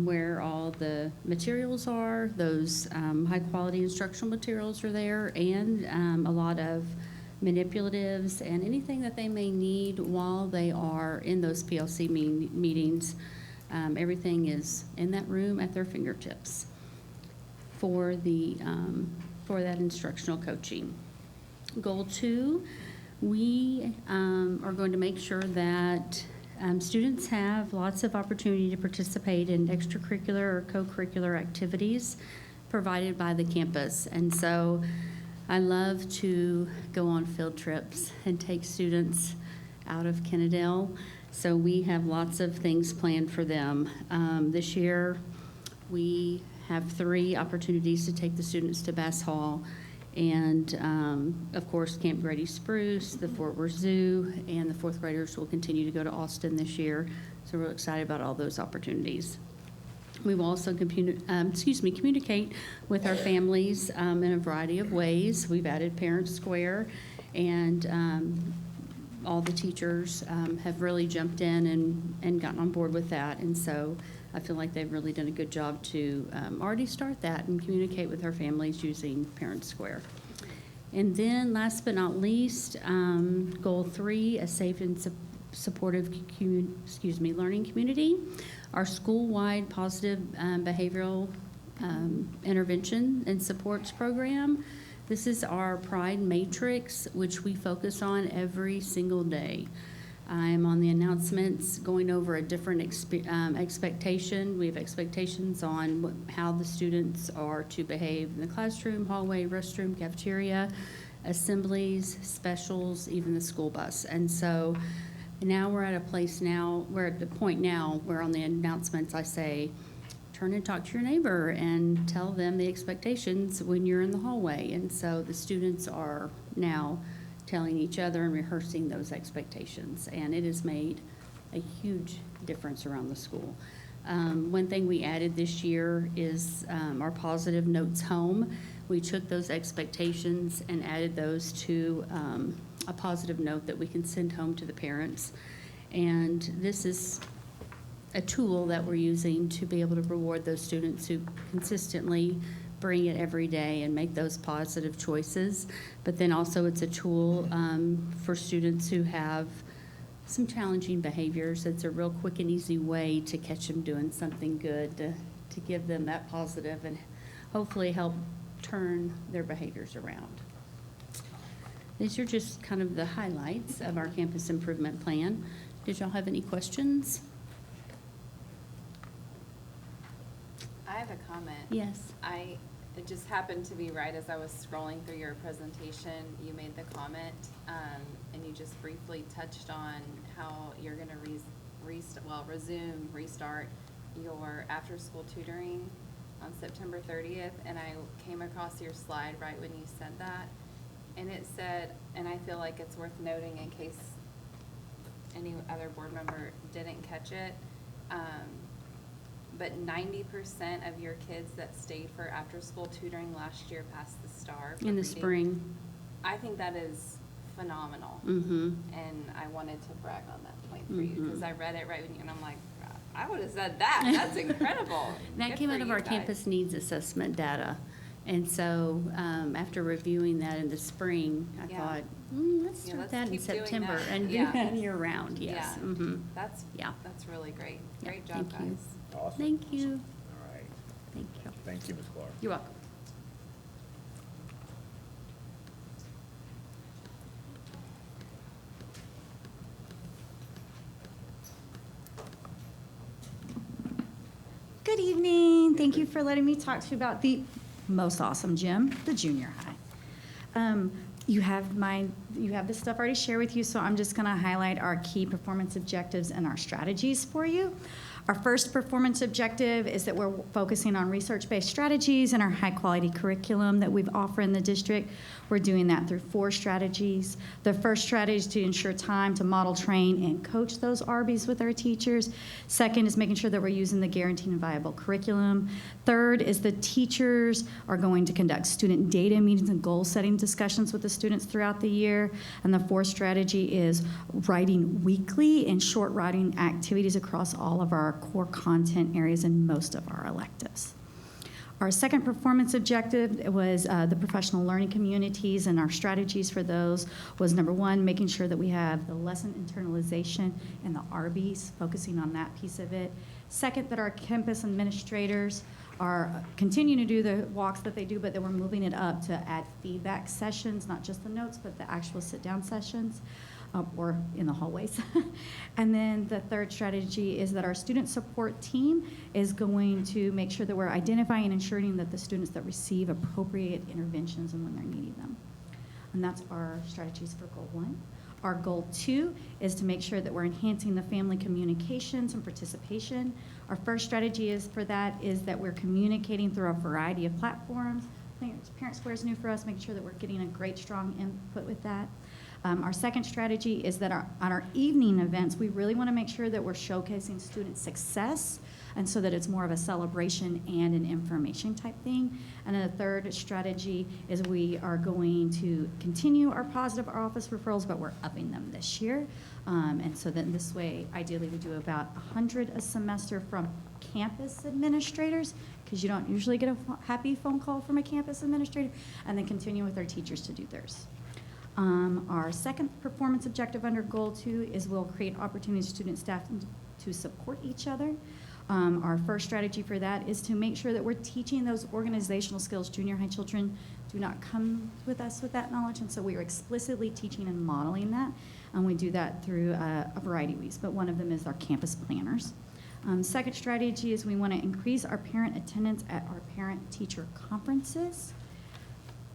where all the materials are. Those high-quality instructional materials are there, and a lot of manipulatives and anything that they may need while they are in those PLC meetings. Everything is in that room at their fingertips for that instructional coaching. Goal 2, we are going to make sure that students have lots of opportunity to participate in extracurricular or co-curricular activities provided by the campus. And so I love to go on field trips and take students out of Kennedale. So we have lots of things planned for them. This year, we have 3 opportunities to take the students to Bass Hall. And, of course, Camp Grady Spruce, the Fort Worth Zoo, and the 4th graders will continue to go to Austin this year. So we're excited about all those opportunities. We will also communicate with our families in a variety of ways. We've added Parent Square, and all the teachers have really jumped in and gotten on board with that. And so I feel like they've really done a good job to already start that and communicate with our families using Parent Square. And then last but not least, goal 3, a safe and supportive learning community. Our school-wide positive behavioral intervention and supports program. This is our Pride Matrix, which we focus on every single day. I'm on the announcements going over a different expectation. We have expectations on how the students are to behave in the classroom, hallway, restroom, cafeteria, assemblies, specials, even the school bus. And so now we're at the point now where on the announcements I say, turn and talk to your neighbor and tell them the expectations when you're in the hallway. And so the students are now telling each other and rehearsing those expectations. And it has made a huge difference around the school. One thing we added this year is our positive notes home. We took those expectations and added those to a positive note that we can send home to the parents. And this is a tool that we're using to be able to reward those students who consistently bring it every day and make those positive choices. But then also it's a tool for students who have some challenging behaviors. It's a real quick and easy way to catch them doing something good, to give them that positive and hopefully help turn their behaviors around. These are just kind of the highlights of our campus improvement plan. Did y'all have any questions? I have a comment. Yes. It just happened to be right as I was scrolling through your presentation, you made the comment, and you just briefly touched on how you're gonna restart your after-school tutoring on September 30th, and I came across your slide right when you said that, and it said, and I feel like it's worth noting in case any other board member didn't catch it, but 90% of your kids that stayed for after-school tutoring last year passed the STAR. In the reading. spring. I think that is phenomenal. Mm-hmm. And I wanted to brag on that point for you, because I read it right when you, and I'm like, I would have said that. That's incredible. That Good came for out of you our guys. campus needs assessment data. And so, after reviewing that in the spring, I Yeah. thought, let's Yeah, start let's that in keep doing September that. and do Yeah. that year round, yes. Yeah. Mhm. That's really great. Yeah, Great job, thank you. guys. Awesome. Thank you. All right. Thank you. Thank you, Ms. Clark. You're welcome. Good evening. Thank you for letting me talk to you about the most awesome gym, the junior high. You have this stuff already shared with you, so I'm just going to highlight our key performance objectives and our strategies for you. Our first performance objective is that we're focusing on research-based strategies and our high-quality curriculum that we've offered in the district. We're doing that through 4 strategies. The first strategy is to ensure time to model, train, and coach those RBs with our teachers. Second is making sure that we're using the guaranteed and viable curriculum. Third is the teachers are going to conduct student data meetings and goal-setting discussions with the students throughout the year. And the fourth strategy is writing weekly and short writing activities across all of our core content areas in most of our electives. Our second performance objective was the professional learning communities, and our strategies for those was number 1, making sure that we have the lesson internalization and the RBs, focusing on that piece of it. Second, that our campus administrators are continuing to do the walks that they do, but that we're moving it up to add feedback sessions, not just the notes, but the actual sit-down sessions. Or in the hallways. And then the third strategy is that our student support team is going to make sure that we're identifying and ensuring that the students that receive appropriate interventions and when they're needing them. And that's our strategies for goal 1. Our goal 2 is to make sure that we're enhancing the family communications and participation. Our first strategy is for that is that we're communicating through a variety of platforms. I think Parent Square is new for us, making sure that we're getting a great, strong input with that. Our second strategy is that on our evening events, we really want to make sure that we're showcasing student success, and so that it's more of a celebration and an information type thing. And then the third strategy is we are going to continue our positive office referrals, but we're upping them this year. And so then this way, ideally, we do about 100 a semester from campus administrators, because you don't usually get a happy phone call from a campus administrator, and then continue with our teachers to do theirs. Our second performance objective under goal 2 is we'll create opportunities for student staff to support each other. Our first strategy for that is to make sure that we're teaching those organizational skills. Junior high children do not come with us with that knowledge, and so we are explicitly teaching and modeling that, and we do that through a variety of ways, but one of them is our campus planners. Second strategy is we want to increase our parent attendance at our parent-teacher conferences,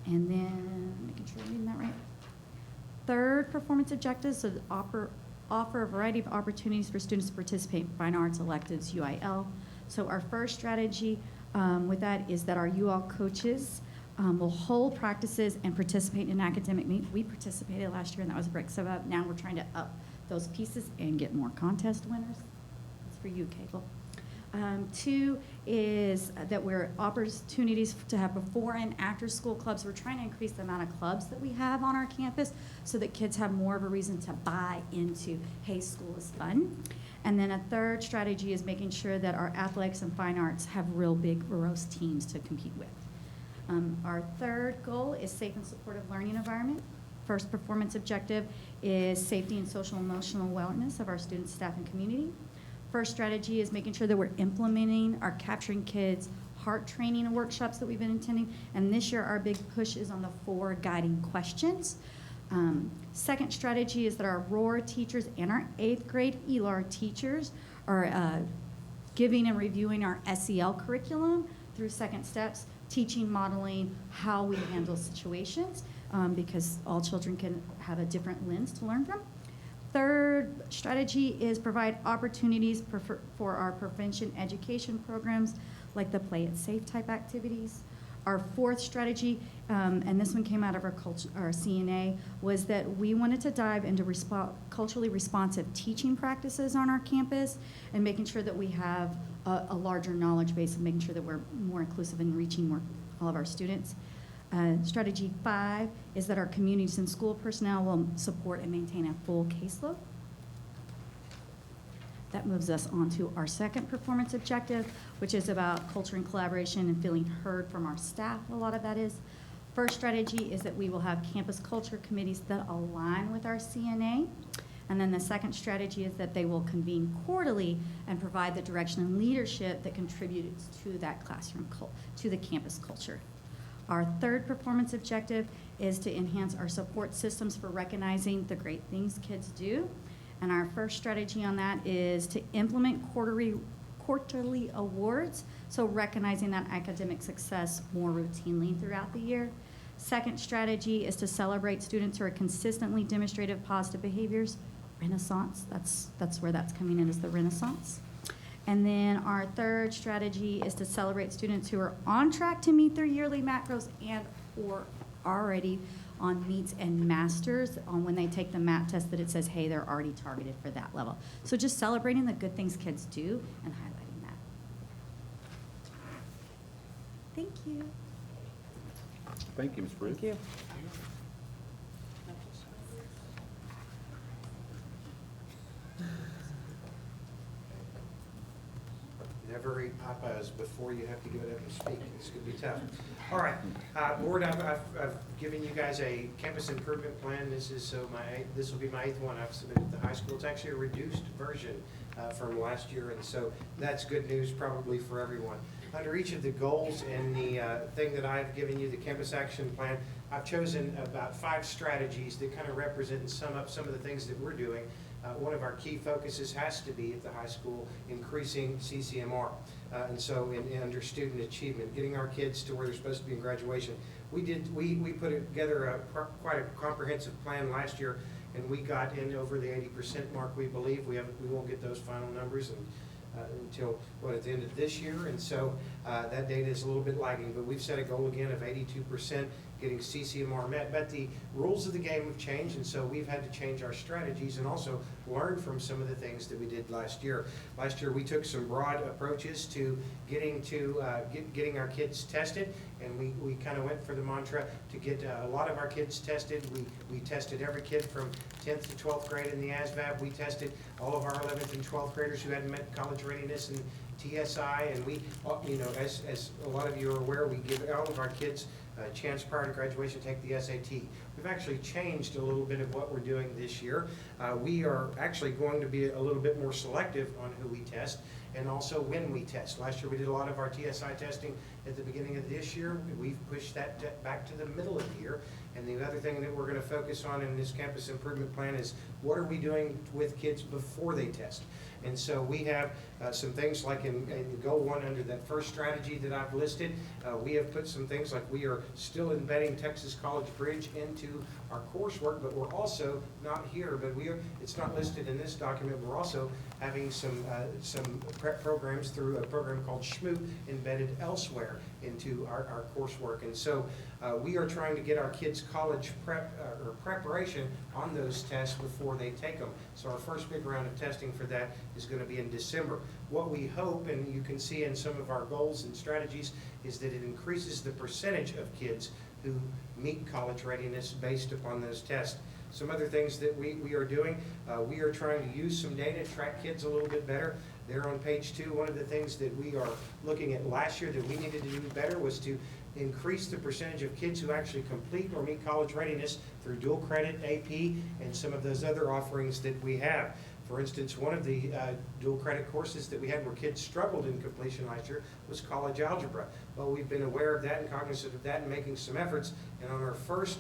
and then making sure I'm reading that right. Third performance objective is to offer a variety of opportunities for students to participate in fine arts electives, UIL. So our first strategy with that is that our UIL coaches will hold practices and participate in academic meet. We participated last year, and that was a break. So now we're trying to up those pieces and get more contest winners. That's for you, Cable. 2 is that we're opportunities to have before and after school clubs. We're trying to increase the amount of clubs that we have on our campus so that kids have more of a reason to buy into, hey, school is fun. And then a third strategy is making sure that our athletics and fine arts have real big, morose teams to compete with. Our third goal is safe and supportive learning environment. First performance objective is safety and social emotional wellness of our students, staff, and community. First strategy is making sure that we're implementing our Capturing Kids heart training workshops that we've been attending. And this year, our big push is on the 4 guiding questions. Second strategy is that our Aurora teachers and our 8th grade ELAR teachers are giving and reviewing our SEL curriculum through second steps, teaching, modeling how we handle situations, because all children can have a different lens to learn from. Third strategy is provide opportunities for our prevention education programs, like the Play It Safe type activities. Our fourth strategy, and this one came out of our CNA, was that we wanted to dive into culturally responsive teaching practices on our campus and making sure that we have a larger knowledge base and making sure that we're more inclusive and reaching all of our students. Strategy 5 is that our communities and school personnel will support and maintain a full caseload. That moves us on to our second performance objective, which is about culture and collaboration and feeling heard from our staff. A lot of that is. First strategy is that we will have campus culture committees that align with our CNA. And then the second strategy is that they will convene quarterly and provide the direction and leadership that contributes to that classroom, to the campus culture. Our third performance objective is to enhance our support systems for recognizing the great things kids do. And our first strategy on that is to implement quarterly awards, so recognizing that academic success more routinely throughout the year. Second strategy is to celebrate students who are consistently demonstrative positive behaviors. Renaissance, that's where that's coming in, is the Renaissance. And then our third strategy is to celebrate students who are on track to meet their yearly macros and or already on meets and masters on when they take the MAP test that it says, hey, they're already targeted for that level. So just celebrating the good things kids do and highlighting that. Thank you. Thank you, Ms. Briggs. Thank you. Never eat Popeyes before you have to get up and speak. It's going to be tough. All right, Board, I've given you guys a campus improvement plan. This will be my 8th one I've submitted to the high school. It's actually a reduced version from last year, and so that's good news probably for everyone. Under each of the goals and the thing that I've given you, the campus action plan, I've chosen about 5 strategies that kind of represent and sum up some of the things that we're doing. One of our key focuses has to be at the high school increasing CCMR. And so under student achievement, getting our kids to where they're supposed to be in graduation. We put together quite a comprehensive plan last year, and we got in over the 80% mark, we believe. We won't get those final numbers until at the end of this year, and so that data is a little bit lagging, but we've set a goal again of 82% getting CCMR met. But the rules of the game have changed, and so we've had to change our strategies and also learn from some of the things that we did last year. Last year we took some broad approaches to getting our kids tested, and we kind of went for the mantra to get a lot of our kids tested. We tested every kid from 10th to 12th grade in the ASVAB. We tested all of our 11th and 12th graders who hadn't met college readiness and TSI, and we, as a lot of you are aware, we give all of our kids a chance prior to graduation to take the SAT. We've actually changed a little bit of what we're doing this year. We are actually going to be a little bit more selective on who we test and also when we test. Last year we did a lot of our TSI testing at the beginning of this year. We've pushed that back to the middle of the year. And the other thing that we're going to focus on in this campus improvement plan is what are we doing with kids before they test? And so we have some things like in Goal 1 under that first strategy that I've listed, we have put some things like we are still embedding Texas College Bridge into our coursework, but we're also not here, but it's not listed in this document. We're also having some prep programs through a program called SHMOOP embedded elsewhere into our coursework. And so we are trying to get our kids college preparation on those tests before they take them. So our first big round of testing for that is going to be in December. What we hope, and you can see in some of our goals and strategies, is that it increases the percentage of kids who meet college readiness based upon those tests. Some other things that we are doing, we are trying to use some data to track kids a little bit better. There on page 2, one of the things that we are looking at last year that we needed to do better was to increase the percentage of kids who actually complete or meet college readiness through dual credit, AP, and some of those other offerings that we have. For instance, one of the dual credit courses that we had where kids struggled in completion last year was college algebra. Well, we've been aware of that and cognizant of that and making some efforts. And on our first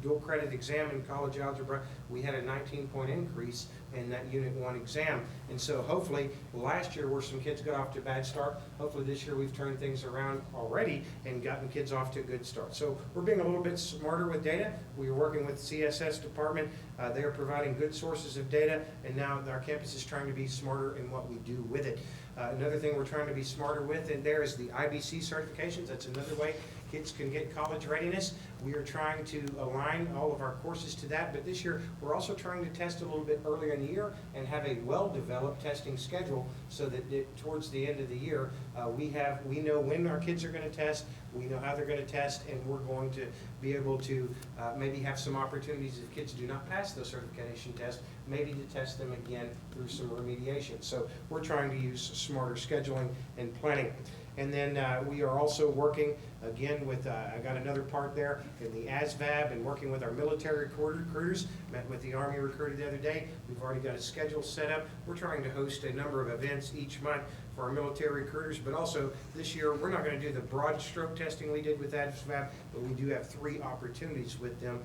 dual credit exam in college algebra, we had a 19-point increase in that Unit 1 exam. And so hopefully last year where some kids got off to a bad start, hopefully this year we've turned things around already and gotten kids off to a good start. So we're being a little bit smarter with data. We are working with the CSS department. They are providing good sources of data, and now our campus is trying to be smarter in what we do with it. Another thing we're trying to be smarter with, and there is the IBC certifications. That's another way kids can get college readiness. We are trying to align all of our courses to that, but this year we're also trying to test a little bit earlier in the year and have a well-developed testing schedule so that towards the end of the year we know when our kids are going to test, we know how they're going to test, and we're going to be able to maybe have some opportunities if kids do not pass those certification tests, maybe to test them again through some remediation. So we're trying to use smarter scheduling and planning. And then we are also working, again, with, I got another part there in the ASVAB and working with our military recruiters. Met with the Army recruiter the other day. We've already got a schedule set up. We're trying to host a number of events each month for our military recruiters, but also this year we're not going to do the broad stroke testing we did with ASVAB, but we do have 3 opportunities with them,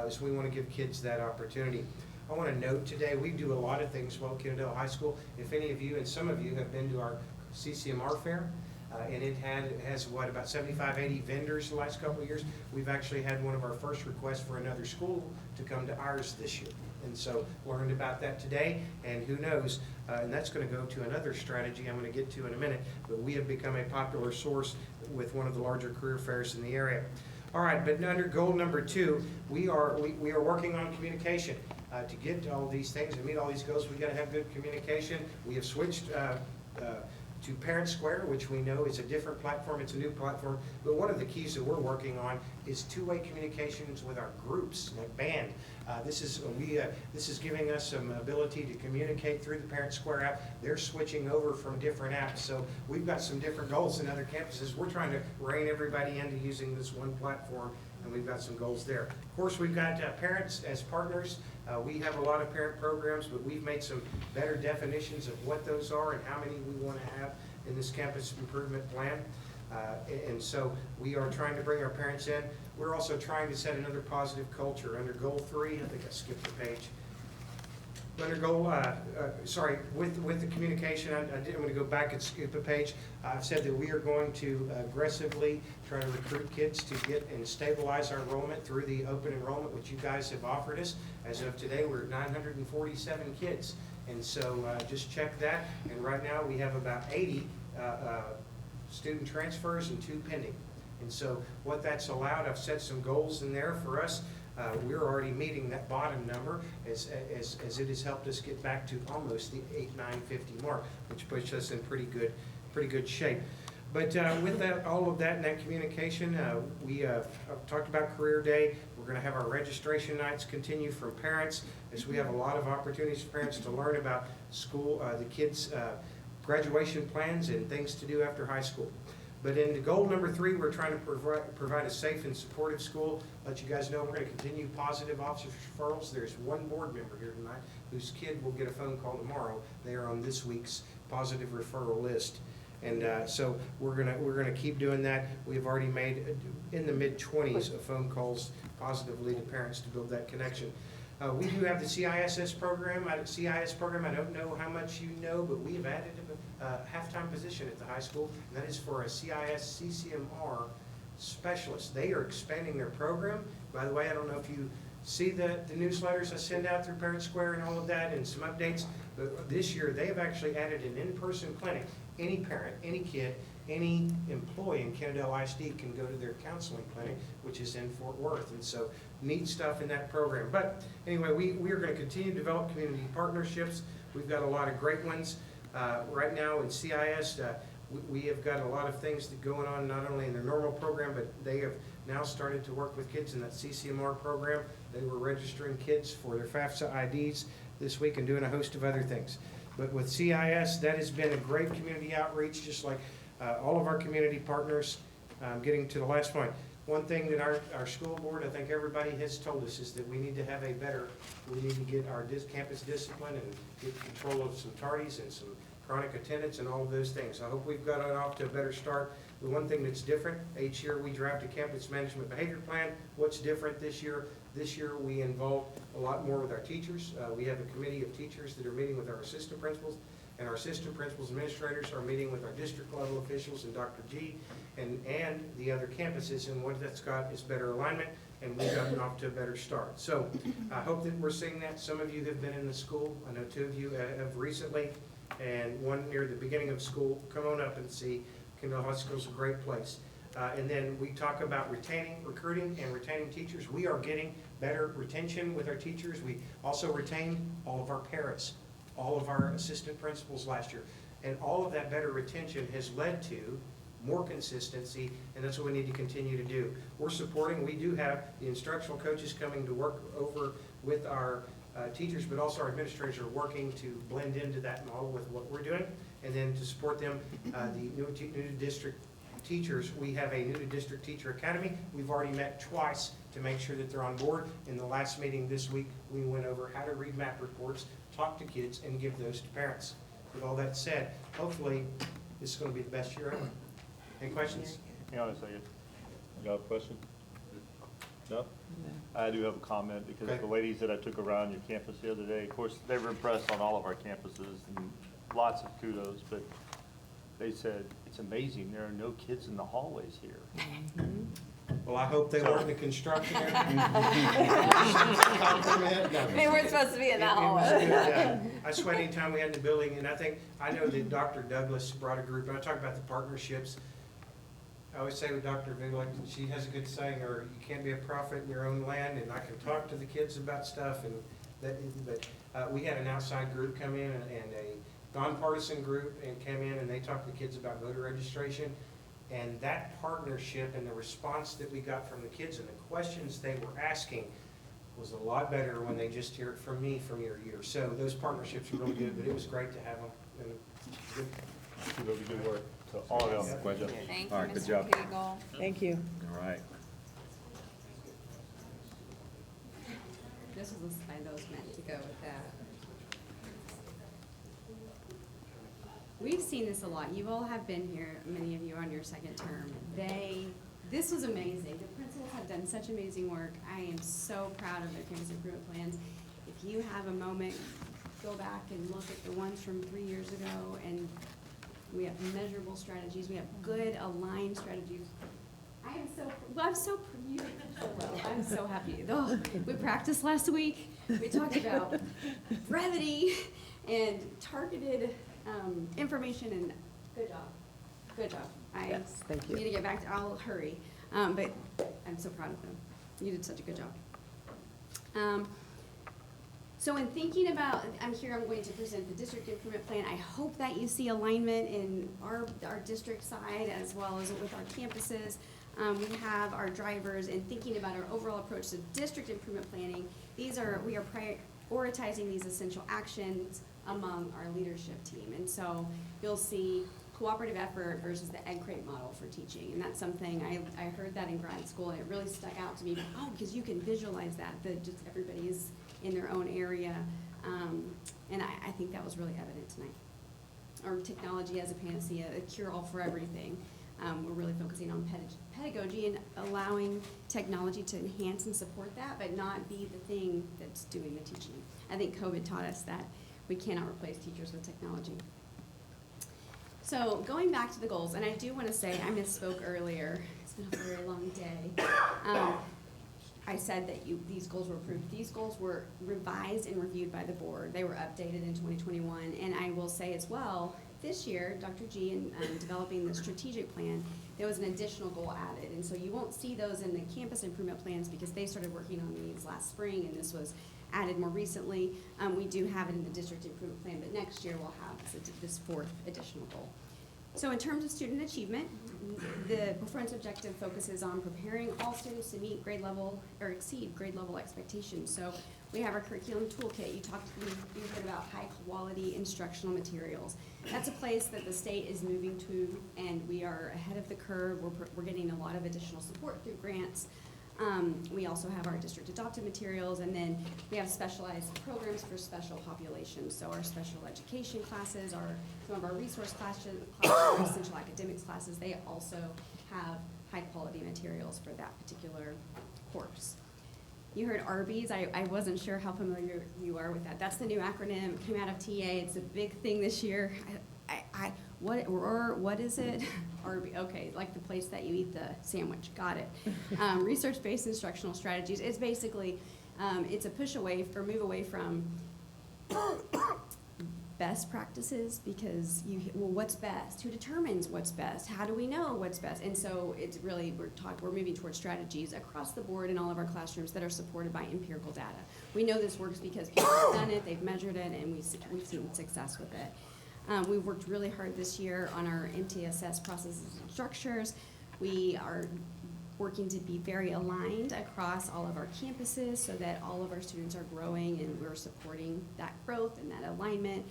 so we want to give kids that opportunity. I want to note today we do a lot of things well at Kennedale High School. If any of you, and some of you have been to our CCMR fair, and it has about 75, 80 vendors the last couple of years. We've actually had one of our first requests for another school to come to ours this year. And so learned about that today, and who knows, and that's going to go to another strategy I'm going to get to in a minute, but we have become a popular source with one of the larger career fairs in the area. All right, but under goal number 2, we are working on communication. To get to all these things and meet all these goals, we got to have good communication. We have switched to Parent Square, which we know is a different platform. It's a new platform. But one of the keys that we're working on is two-way communications with our groups, like band. This is giving us some ability to communicate through the Parent Square app. They're switching over from different apps. So we've got some different goals in other campuses. We're trying to rein everybody into using this one platform, and we've got some goals there. Of course, we've got parents as partners. We have a lot of parent programs, but we've made some better definitions of what those are and how many we want to have in this campus improvement plan. And so we are trying to bring our parents in. We're also trying to set another positive culture. Under goal 3, I think I skipped a page. Under goal, with the communication, I'm going to go back and skip a page. I've said that we are going to aggressively try to recruit kids to get and stabilize our enrollment through the open enrollment, which you guys have offered us. As of today, we're at 947 kids. And so just check that. And right now, we have about 80 student transfers and 2 pending. And so what that's allowed, I've set some goals in there for us. We're already meeting that bottom number as it has helped us get back to almost the 950 mark, which puts us in pretty good shape. But with that, all of that and that communication, we talked about Career Day. We're going to have our registration nights continue from parents, as we have a lot of opportunities for parents to learn about school, the kids' graduation plans and things to do after high school. But in goal number 3, we're trying to provide a safe and supportive school. Let you guys know we're going to continue positive officer referrals. There's one board member here tonight whose kid will get a phone call tomorrow. They are on this week's positive referral list. And so we're gonna keep doing that. We've already made in the mid-20s of phone calls positively to parents to build that connection. We do have the CISS program. I don't know how much you know, but we have added a half-time position at the high school, and that is for a CIS CCMR specialist. They are expanding their program. By the way, I don't know if you see the newsletters I send out through Parent Square and all of that and some updates, but this year they have actually added an in-person clinic. Any parent, any kid, any employee in Kennedale ISD can go to their counseling clinic, which is in Fort Worth. And so neat stuff in that program. But anyway, we are going to continue to develop community partnerships. We've got a lot of great ones. Right now in CIS, we have got a lot of things that going on, not only in their normal program, but they have now started to work with kids in that CCMR program. They were registering kids for their FAFSA IDs this week and doing a host of other things. But with CIS, that has been a great community outreach, just like all of our community partners. Getting to the last point, one thing that our school board, I think everybody has told us, is that we need to have we need to get our campus discipline and get control of some tardies and some chronic attendance and all of those things. I hope we've got it off to a better start. The one thing that's different, each year we draft a campus management behavior plan. What's different this year? This year we involved a lot more with our teachers. We have a committee of teachers that are meeting with our assistant principals, and our assistant principals administrators are meeting with our district level officials and Dr. G and the other campuses, and what that's got is better alignment, and we've gotten off to a better start. So I hope that we're seeing that. Some of you have been in the school. I know 2 of you have recently, and one near the beginning of school. Come on up and see. Kendall High School is a great place. And then we talk about recruiting and retaining teachers. We are getting better retention with our teachers. We also retained all of our parents, all of our assistant principals last year. And all of that better retention has led to more consistency, and that's what we need to continue to do. We do have the instructional coaches coming to work over with our teachers, but also our administrators are working to blend into that model with what we're doing. And then to support them, the new to district teachers, we have a new to district teacher academy. We've already met twice to make sure that they're on board. In the last meeting this week, we went over how to read map reports, talk to kids, and give those to parents. With all that said, hopefully this is going to be the best year ever. Any questions? Hang on a second. You got a question? No? I do have a comment, because Okay. the ladies that I took around your campus the other day, of course, they were impressed on all of our campuses, and lots of kudos, but they said, it's amazing, there are no kids in the hallways here. Well, I hope they weren't in the construction area. Compliment? No. They weren't supposed to be in that It was hallway. good. I sweat anytime we had in the building, and I know that Dr. Douglas brought a group, and I talk about the partnerships. I always say with Dr. Vigla, she has a good saying, or you can't be a prophet in your own land, and I can talk to the kids about stuff, and but we had an outside group come in, and a nonpartisan group, and came in, and they talked to the kids about voter registration. And that partnership and the response that we got from the kids and the questions they were asking was a lot better when they just hear it from me from year to year. So those partnerships are really good, but it was great to have them. And good. Keep up the good work. So all of them. Good job. Thank you, All right, good Mr. job. Kegel. Thank you. All right. This was the slide that was meant to go with that. We've seen this a lot. You all have been here, many of you on your second term. This was amazing. The principals have done such amazing work. I am so proud of their campus improvement plans. If you have a moment, go back and look at the ones from 3 years ago, and we have measurable strategies. We have good aligned strategies. I'm so happy. Oh, we practiced last week. We talked about brevity and targeted information, and good job. Good job. Yes, thank you. Need to get back to, I'll hurry. But I'm so proud of them. You did such a good job. So in thinking about, I'm going to present the district improvement plan. I hope that you see alignment in our district side as well as with our campuses. We have our drivers, and thinking about our overall approach to district improvement planning, we are prioritizing these essential actions among our leadership team. And so you'll see cooperative effort versus the egg crate model for teaching. And that's something, I heard that in grad school, and it really stuck out to me. Because you can visualize that just everybody is in their own area. And I think that was really evident tonight. Or technology as a panacea, a cure-all for everything. We're really focusing on pedagogy and allowing technology to enhance and support that, but not be the thing that's doing the teaching. I think COVID taught us that we cannot replace teachers with technology. So going back to the goals, and I do want to say, I misspoke earlier. It's been a very long day. I said that these goals were approved. These goals were revised and reviewed by the board. They were updated in 2021. And I will say as well, this year, Dr. G, in developing the strategic plan, there was an additional goal added. And so you won't see those in the campus improvement plans because they started working on these last spring, and this was added more recently. We do have it in the district improvement plan, but next year we'll have this fourth additional goal. So in terms of student achievement, the performance objective focuses on preparing all students to meet grade level or exceed grade level expectations. So we have our curriculum toolkit. You heard about high quality instructional materials. That's a place that the state is moving to, and we are ahead of the curve. We're getting a lot of additional support through grants. We also have our district adopted materials, and then we have specialized programs for special populations. So our special education classes, some of our resource classes, our essential academics classes, they also have high quality materials for that particular course. You heard ARBIES. I wasn't sure how familiar you are with that. That's the new acronym. It came out of TA. It's a big thing this year. What is it? Okay, like the place that you eat the sandwich. Got it. Research-based instructional strategies. It's basically, it's a push away or move away from best practices because what's best? Who determines what's best? How do we know what's best? And so it's really, we're moving towards strategies across the board in all of our classrooms that are supported by empirical data. We know this works because people have done it, they've measured it, and we've seen success with it. We've worked really hard this year on our MTSS processes and structures. We are working to be very aligned across all of our campuses so that all of our students are growing and we're supporting that growth and that alignment,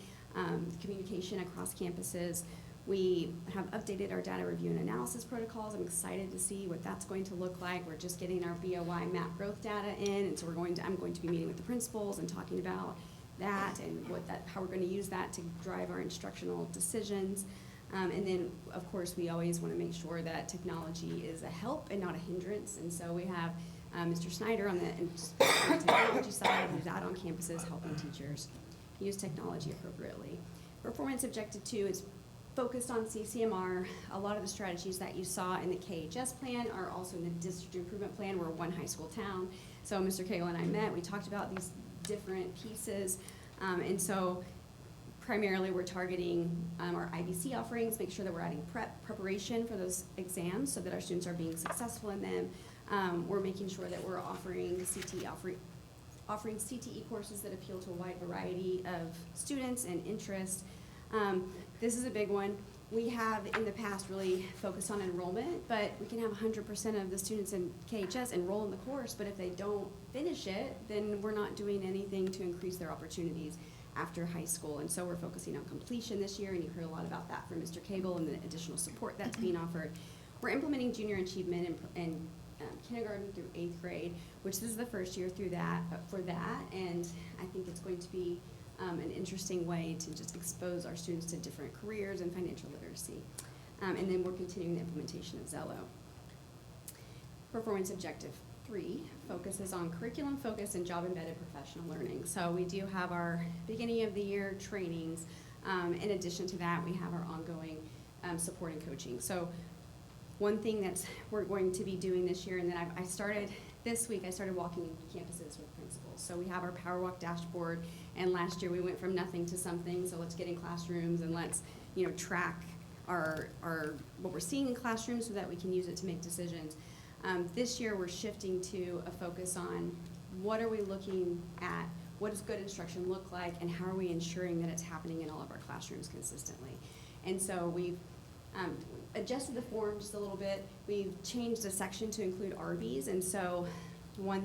communication across campuses. We have updated our data review and analysis protocols. I'm excited to see what that's going to look like. We're just getting our BOI map growth data in, and so I'm going to be meeting with the principals and talking about that and how we're going to use that to drive our instructional decisions. And then, of course, we always want to make sure that technology is a help and not a hindrance. And so we have Mr. Snyder on the technology side, who's out on campuses helping teachers use technology appropriately. Performance objective 2 is focused on CCMR. A lot of the strategies that you saw in the KHS plan are also in the district improvement plan. We're one high school town. So Mr. Cagle and I met, we talked about these different pieces. And so primarily we're targeting our IBC offerings, make sure that we're adding preparation for those exams so that our students are being successful in them. We're making sure that we're offering CTE courses that appeal to a wide variety of students and interests. This is a big one. We have in the past really focused on enrollment, but we can have 100% of the students in KHS enroll in the course, but if they don't finish it, then we're not doing anything to increase their opportunities after high school. And so we're focusing on completion this year, and you heard a lot about that from Mr. Cagle and the additional support that's being offered. We're implementing junior achievement in kindergarten through 8th grade, which this is the first year through that, for that, and I think it's going to be an interesting way to just expose our students to different careers and financial literacy. And then we're continuing the implementation of Zello. Performance objective 3 focuses on curriculum focus and job embedded professional learning. So we do have our beginning of the year trainings. In addition to that, we have our ongoing support and coaching. So one thing that we're going to be doing this year, and then I started this week, I started walking campuses with principals. So we have our Power Walk dashboard, and last year we went from nothing to something. So let's get in classrooms and let's track our what we're seeing in classrooms so that we can use it to make decisions. This year we're shifting to a focus on what are we looking at, what does good instruction look like, and how are we ensuring that it's happening in all of our classrooms consistently. And so we've adjusted the form just a little bit. We've changed a section to include RBs, and so one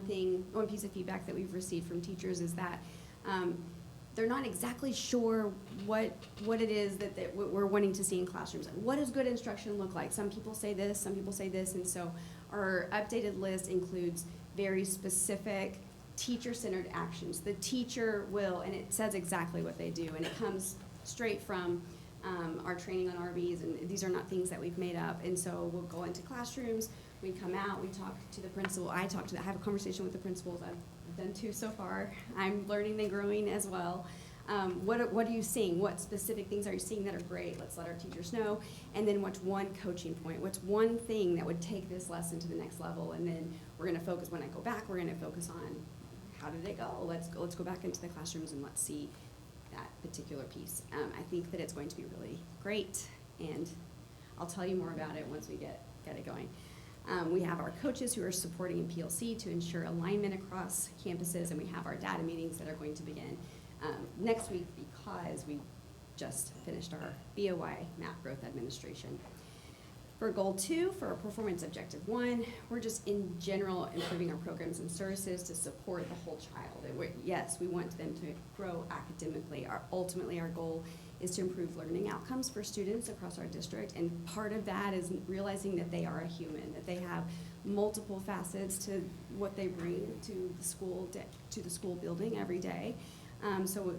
piece of feedback that we've received from teachers is that they're not exactly sure what it is that we're wanting to see in classrooms. What does good instruction look like? Some people say this, some people say this, and so our updated list includes very specific teacher-centered actions. The teacher will, and it says exactly what they do, and it comes straight from our training on RBs, and these are not things that we've made up. And so we'll go into classrooms, we come out, we talk to the principal, I have a conversation with the principals. I've done 2 so far. I'm learning and growing as well. What are you seeing? What specific things are you seeing that are great? Let's let our teachers know. And then what's one coaching point? What's one thing that would take this lesson to the next level? And then we're gonna focus, when I go back, we're gonna focus on how did it go? Let's go back into the classrooms and let's see that particular piece. I think that it's going to be really great, and I'll tell you more about it once we get it going. We have our coaches who are supporting in PLC to ensure alignment across campuses, and we have our data meetings that are going to begin next week because we just finished our BOY, Map Growth Administration. For goal 2, for our performance objective 1, we're just in general improving our programs and services to support the whole child. And yes, we want them to grow academically. Ultimately, our goal is to improve learning outcomes for students across our district, and part of that is realizing that they are a human, that they have multiple facets to what they bring to the school building every day. So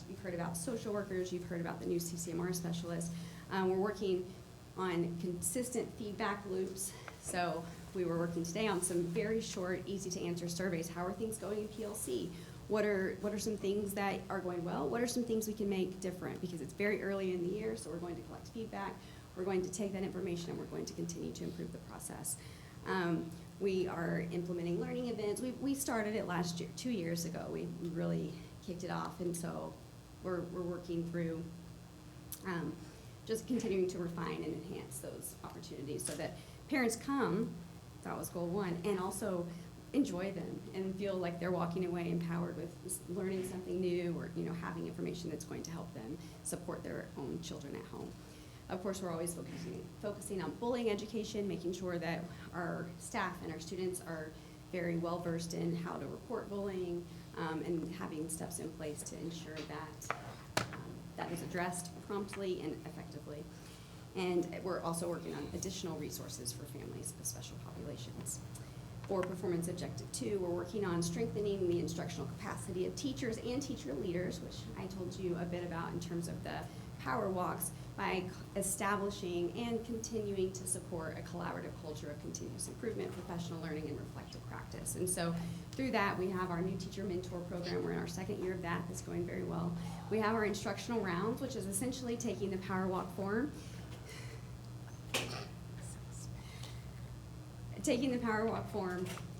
you've heard about social workers, you've heard about the new CCMR specialist. We're working on consistent feedback loops. So we were working today on some very short, easy to answer surveys. How are things going in PLC? What are some things that are going well? What are some things we can make different? Because it's very early in the year, so we're going to collect feedback. We're going to take that information and we're going to continue to improve the process. We are implementing learning events. We started it last year, 2 years ago. We really kicked it off, and so we're working through just continuing to refine and enhance those opportunities so that parents come, that was goal 1, and also enjoy them and feel like they're walking away empowered with learning something new, or having information that's going to help them support their own children at home. Of course, we're always focusing on bullying education, making sure that our staff and our students are very well versed in how to report bullying, and having steps in place to ensure that that is addressed promptly and effectively. And we're also working on additional resources for families with special populations. For performance objective 2, we're working on strengthening the instructional capacity of teachers and teacher leaders, which I told you a bit about in terms of the power walks, by establishing and continuing to support a collaborative culture of continuous improvement, professional learning, and reflective practice. And so through that, we have our new teacher mentor program. We're in our second year of that. That's going very well. We have our instructional rounds, which is essentially taking the power walk form,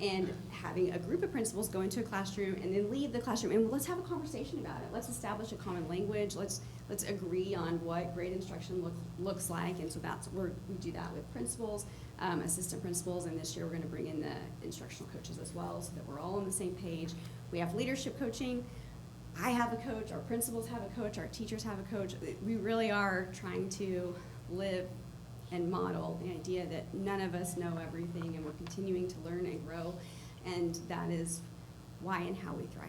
and having a group of principals go into a classroom and then leave the classroom and let's have a conversation about it. Let's establish a common language. Let's agree on what great instruction looks like. And so that's where we do that with principals, assistant principals, and this year we're going to bring in the instructional coaches as well so that we're all on the same page. We have leadership coaching. I have a coach, our principals have a coach, our teachers have a coach. We really are trying to live and model the idea that none of us know everything and we're continuing to learn and grow, and that is why and how we thrive.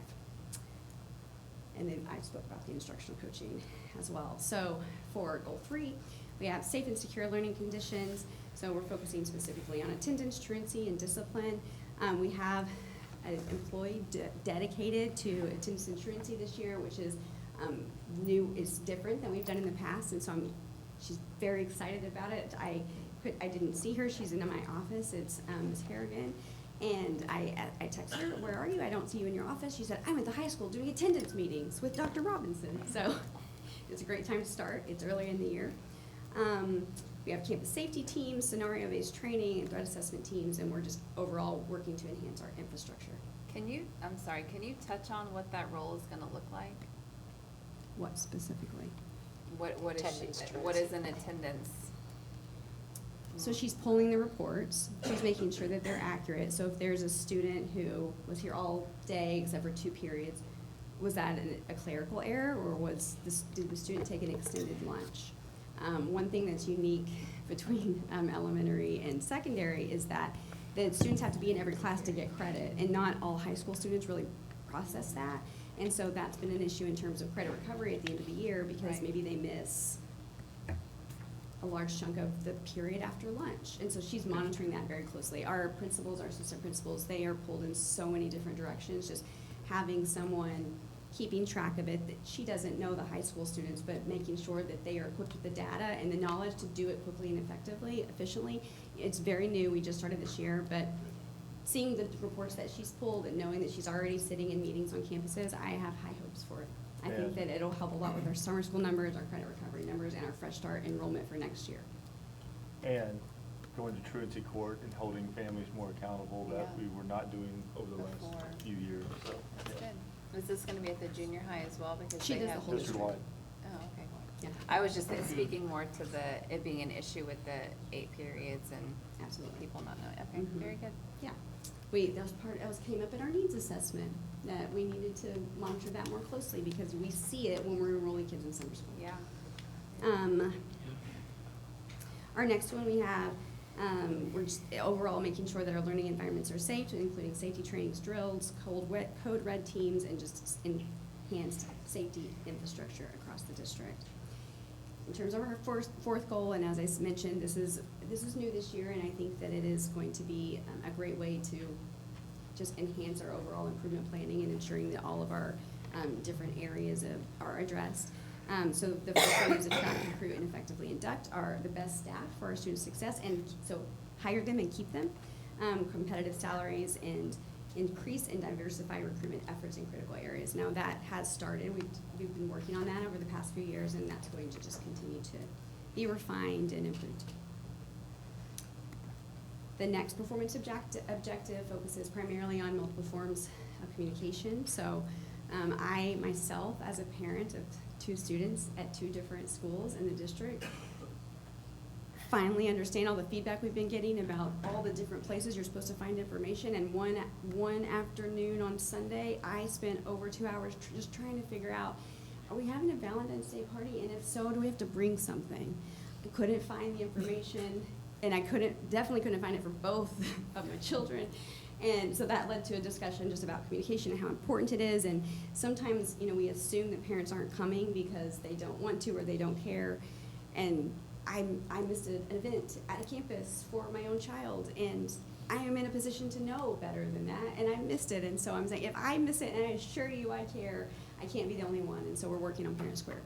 And then I spoke about the instructional coaching as well. So for goal 3, we have safe and secure learning conditions. So we're focusing specifically on attendance, truancy, and discipline. We have an employee dedicated to attendance and truancy this year, which is new, is different than we've done in the past, and so she's very excited about it. I didn't see her. She's in my office. It's Ms. Harrigan. And I texted her, where are you? I don't see you in your office. She said, I'm at the high school doing attendance meetings with Dr. Robinson. So it's a great time to start. It's early in the year. We have campus safety teams, scenario-based training, and threat assessment teams, and we're just overall working to enhance our infrastructure. Can you touch on what that role is gonna look like? What specifically? What is Attendance she, trends. what is an attendance? So she's pulling the reports, she's making sure that they're accurate. So if there's a student who was here all day except for 2 periods, was that a clerical error, or did the student take an extended lunch? One thing that's unique between elementary and secondary is that the students have to be in every class to get credit, and not all high school students really process that. And so that's been an issue in terms of credit recovery at the end of the year, because Right. maybe they miss a large chunk of the period after lunch. And so she's monitoring that very closely. Our principals, our assistant principals, they are pulled in so many different directions. Just having someone keeping track of it, that she doesn't know the high school students, but making sure that they are equipped with the data and the knowledge to do it quickly and efficiently. It's very new. We just started this year, but seeing the reports that she's pulled and knowing that she's already sitting in meetings on campuses, I have high hopes for it. I think that it'll help a lot with our summer school numbers, our credit recovery numbers, and our Fresh Start enrollment for next year. And going to truancy court and holding families more accountable that Yeah. we were not doing over the Before. last few years, so. That's yeah. good. Is this gonna be at the junior high as well? Because She they does the have. whole district. District-wide. Oh, okay. Yeah, I was just speaking more to it being an issue with the 8 periods and absolutely. people not knowing. Okay, Mhm. very good. Yeah, that came up in our needs assessment, that we needed to monitor that more closely because we see it when we're enrolling kids in summer school. Yeah. Our next one we have, we're just overall making sure that our learning environments are safe, including safety trainings, drills, code red teams, and just enhanced safety infrastructure across the district. In terms of our fourth goal, and as I mentioned, this is new this year, and I think that it is going to be a great way to just enhance our overall improvement planning and ensuring that all of our different areas are addressed. So the first one is attract, recruit, and effectively induct the best staff for our student success, and so hire them and keep them, competitive salaries, and increase and diversify recruitment efforts in critical areas. Now that has started. We've been working on that over the past few years, and that's going to just continue to be refined and improved. The next performance objective focuses primarily on multiple forms of communication. So I myself, as a parent of 2 students at 2 different schools in the district, finally understand all the feedback we've been getting about all the different places you're supposed to find information. And one afternoon on Sunday, I spent over 2 hours just trying to figure out, are we having a Valentine's Day party? And if so, do we have to bring something? I couldn't find the information, and I definitely couldn't find it for both of my children. And so that led to a discussion just about communication and how important it is. And sometimes, we assume that parents aren't coming because they don't want to or they don't care. And I missed an event at a campus for my own child, and I am in a position to know better than that, and I missed it. And so I'm saying, if I miss it, and I assure you I care, I can't be the only one. And so we're working on Parent Square.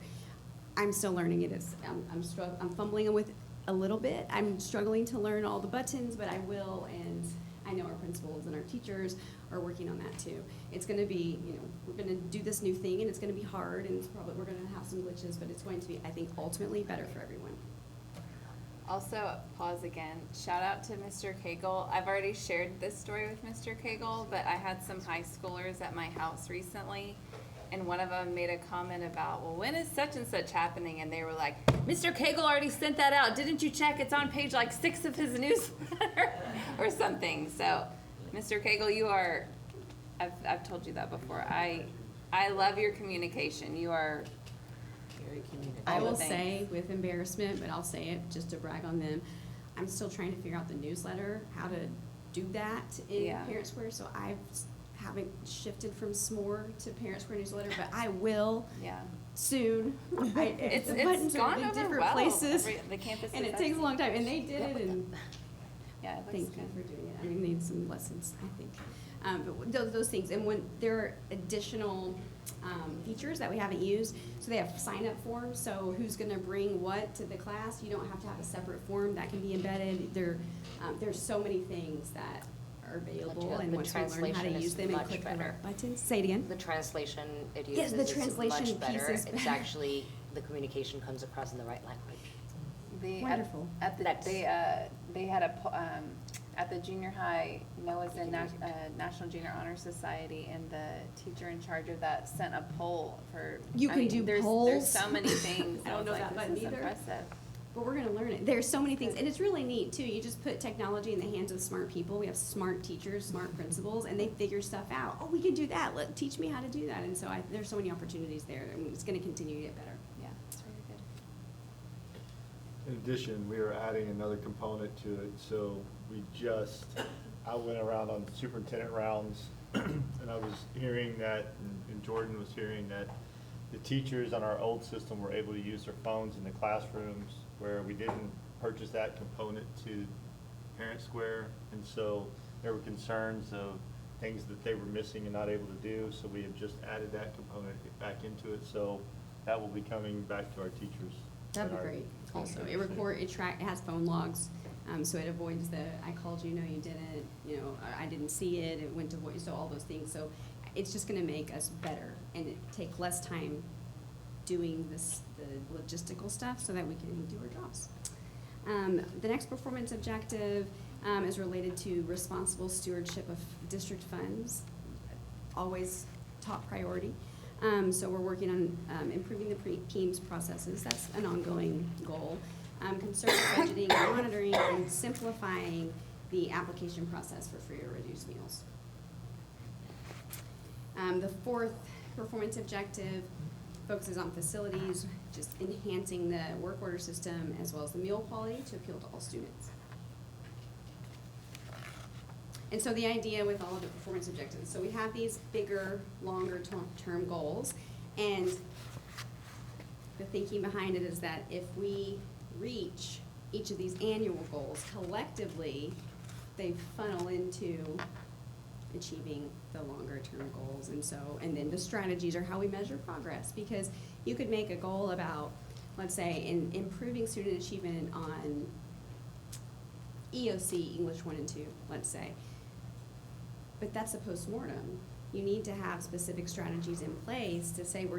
I'm still learning it. I'm fumbling with a little bit. I'm struggling to learn all the buttons, but I will, and I know our principals and our teachers are working on that too. It's gonna be, we're gonna do this new thing, and it's gonna be hard, and we're gonna have some glitches, but it's going to be, I think, ultimately better for everyone. Also, pause again. Shout out to Mr. Cagle. I've already shared this story with Mr. Cagle, but I had some high schoolers at my house recently, and one of them made a comment about, well, when is such and such happening? And they were like, Mr. Cagle already sent that out. Didn't you check? It's on page like 6 of his newsletter or something. So, Mr. Cagle, you are, I've told you that before. I love your communication. You are very communicative. I will say with embarrassment, but I'll say it just to brag on them, I'm still trying to figure out the newsletter, how to do that in Yeah. Parent Square. So I haven't shifted from SMORE to Parent Square newsletter, but I will Yeah. soon. It's The buttons are gone in over different well. places, The campus and is it takes a long time. And they did it, and Yeah, it looks thank good. you for doing it. I mean, need some lessons, I think. But those things, and when there are additional features that we haven't used, so they have sign-up forms, so who's gonna bring what to the class, you don't have to have a separate form that can be embedded. There's so many things that are available, and The once we learn how to translation is use them and much click the better. right buttons. Say it again. The translation it Yes, uses the is translation much better. piece is It's better. actually, the communication comes across in the right language. Wonderful. At the, they had at the junior high, Noah's in National Junior Honor Society, and the teacher in charge of that sent a poll for. You can do there's polls. so many things. I don't know was that like, button this is either. impressive. But we're gonna learn it. There's so many things, and it's really neat too. You just put technology in the hands of smart people. We have smart teachers, smart principals, and they figure stuff out. Oh, we can do that. Teach me how to do that. And so there's so many opportunities there, and it's gonna continue to get better. Yeah, it's really good. In addition, we are adding another component to it, so I went around on superintendent rounds, and I was hearing that, and Jordan was hearing that the teachers on our old system were able to use their phones in the classrooms, where we didn't purchase that component to Parent Square, and so there were concerns of things that they were missing and not able to do, so we have just added that component back into it, so that will be coming back to our teachers. That'd be great. Also, it has phone logs, so it avoids I called you, no, you didn't, I didn't see it, it went to voice, so all those things. So it's just gonna make us better and take less time doing the logistical stuff so that we can do our jobs. The next performance objective is related to responsible stewardship of district funds, always top priority. So we're working on improving the PEMS processes. That's an ongoing goal. Conservative budgeting, and monitoring, and simplifying the application process for free or reduced meals. The fourth performance objective focuses on facilities, just enhancing the work order system as well as the meal quality to appeal to all students. And so the idea with all of the performance objectives, so we have these bigger, longer term goals, and the thinking behind it is that if we reach each of these annual goals collectively, they funnel into achieving the longer term goals. And then the strategies are how we measure progress, because you could make a goal about, let's say, in improving student achievement on EOC, English 1 and 2, let's say. But that's a postmortem. You need to have specific strategies in place to say we're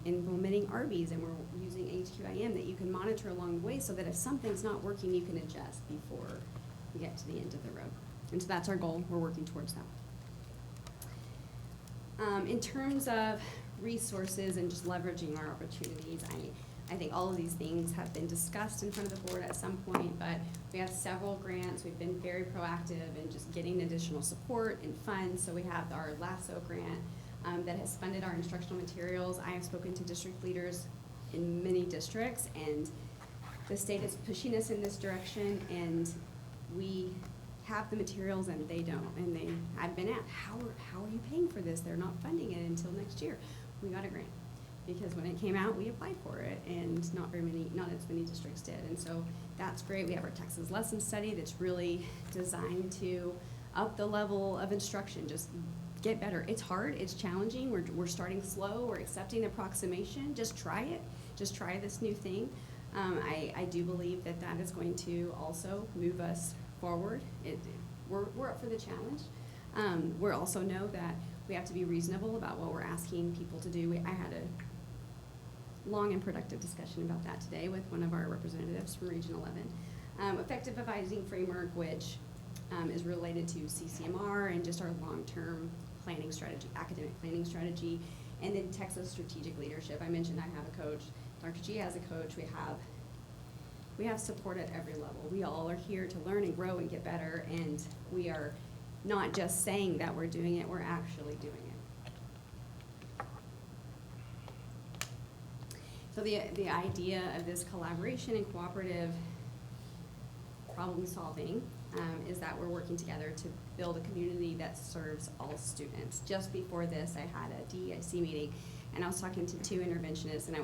implementing ARBIs and we're using HQIM that you can monitor along the way, so that if something's not working, you can adjust before we get to the end of the road. And so that's our goal. We're working towards that. In terms of resources and just leveraging our opportunities, I think all of these things have been discussed in front of the board at some point, but we have several grants. We've been very proactive in just getting additional support and funds. So we have our LASSO grant that has funded our instructional materials. I have spoken to district leaders in many districts, and the state is pushing us in this direction, and we have the materials and they don't. And I've been asked, how are you paying for this? They're not funding it until next year. We got a grant, because when it came out, we applied for it, and not as many districts did. And so that's great. We have our Texas lesson study that's really designed to up the level of instruction, just get better. It's hard, it's challenging. We're starting slow, we're accepting approximation. Just try it. just try this new thing. I do believe that that is going to also move us forward. We're up for the challenge. We also know that we have to be reasonable about what we're asking people to do. I had a long and productive discussion about that today with one of our representatives from Region 11. Effective advising framework, which is related to CCMR and just our long-term planning strategy, academic planning strategy, and then Texas strategic leadership. I mentioned I have a coach. Dr. G has a coach. We have support at every level. We all are here to learn and grow and get better, and we are not just saying that we're doing it, we're actually doing it. So the idea of this collaboration and cooperative problem solving is that we're working together to build a community that serves all students. Just before this, I had a DEIC meeting, and I was talking to 2 interventionists, and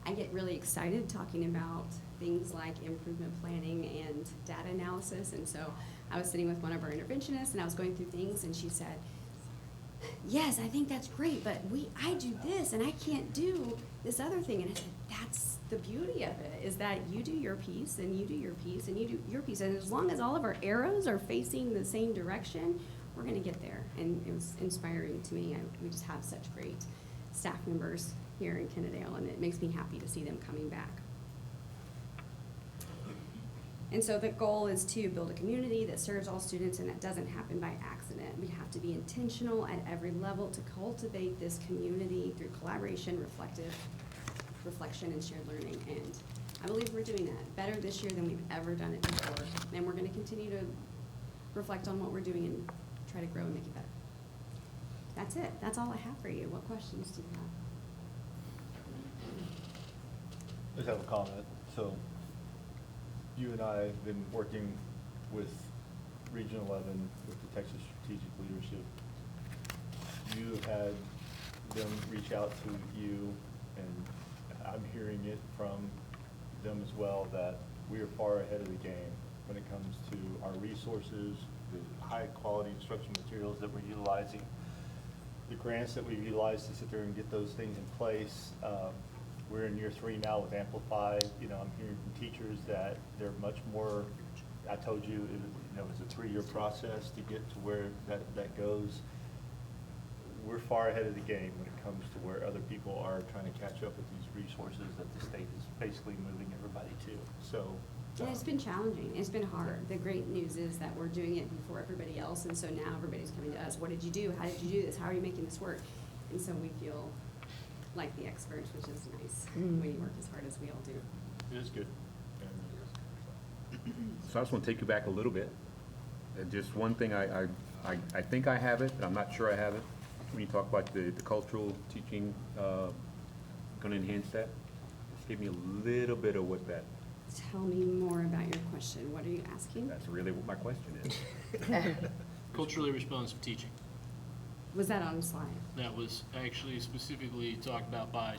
I get really excited talking about things like improvement planning and data analysis. And so I was sitting with one of our interventionists, and I was going through things, and she said, yes, I think that's great, but I do this, and I can't do this other thing. And I said, that's the beauty of it, is that you do your piece, and you do your piece, and you do your piece. And as long as all of our arrows are facing the same direction, we're going to get there. And it was inspiring to me. We just have such great staff members here in Kennedale, and it makes me happy to see them coming back. And so the goal is to build a community that serves all students, and that doesn't happen by accident. We have to be intentional at every level to cultivate this community through collaboration, reflection, and shared learning. And I believe we're doing that better this year than we've ever done it before. And we're going to continue to reflect on what we're doing and try to grow and make it better. That's it. That's all I have for you. What questions do you have? I just have a comment. So you and I have been working with Region 11, with the Texas Strategic Leadership. You have had them reach out to you, and I'm hearing it from them as well, that we are far ahead of the game when it comes to our resources, the high-quality instructional materials that we're utilizing, the grants that we've utilized to sit there and get those things in place. We're in year 3 now with Amplify. You know, I'm hearing from teachers that they're much more, I told you, it was a 3-year process to get to where that goes. We're far ahead of the game when it comes to where other people are trying to catch up with these resources that the state is basically moving everybody to. So. And it's been challenging. It's been hard. The great news is that we're doing it before everybody else, and so now everybody's coming to us. What did you do? How did you do this? How are you making this work? And so we feel like the experts, which is nice when you work as hard as we all do. It is good. So I just want to take you back a little bit. Just one thing, I think I have it, but I'm not sure I have it. When you talk about the cultural teaching, going to enhance that, just give me a little bit of what that. Tell me more about your question. What are you asking? That's really what my question is. Culturally responsive teaching. Was that on the slide? That was actually specifically talked about by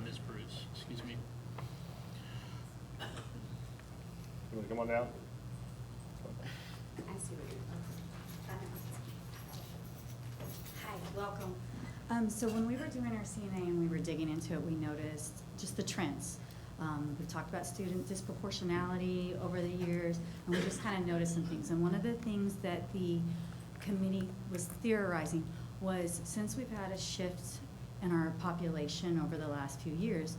Ms. Bruce, excuse me. You want to come on down? I see what you're Hi, welcome. So when we were doing our CNA and we were digging into it, we noticed just the trends. We've talked about student disproportionality over the years, and we just kind of noticed some things. And one of the things that the committee was theorizing was, since we've had a shift in our population over the last few years,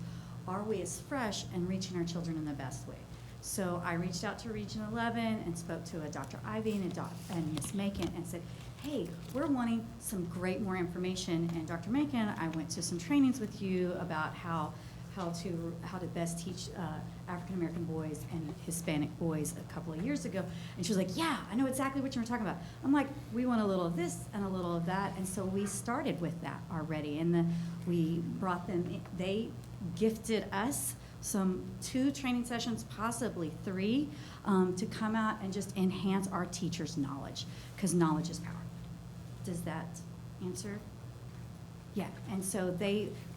are we as fresh and reaching our children in the best way? So I reached out to Region 11 and spoke to a Dr. Ivy and Ms. Macon and said, hey, we're wanting some more information. And Dr. Macon, I went to some trainings with you about how to best teach African American boys and Hispanic boys a couple of years ago. And she was like, yeah, I know exactly what you were talking about. I'm like, we want a little of this and a little of that. And so we started with that already. And we brought them in. They gifted us 2 training sessions, possibly 3, to come out and just enhance our teachers' knowledge, because knowledge is power. Does that answer? Yeah, and so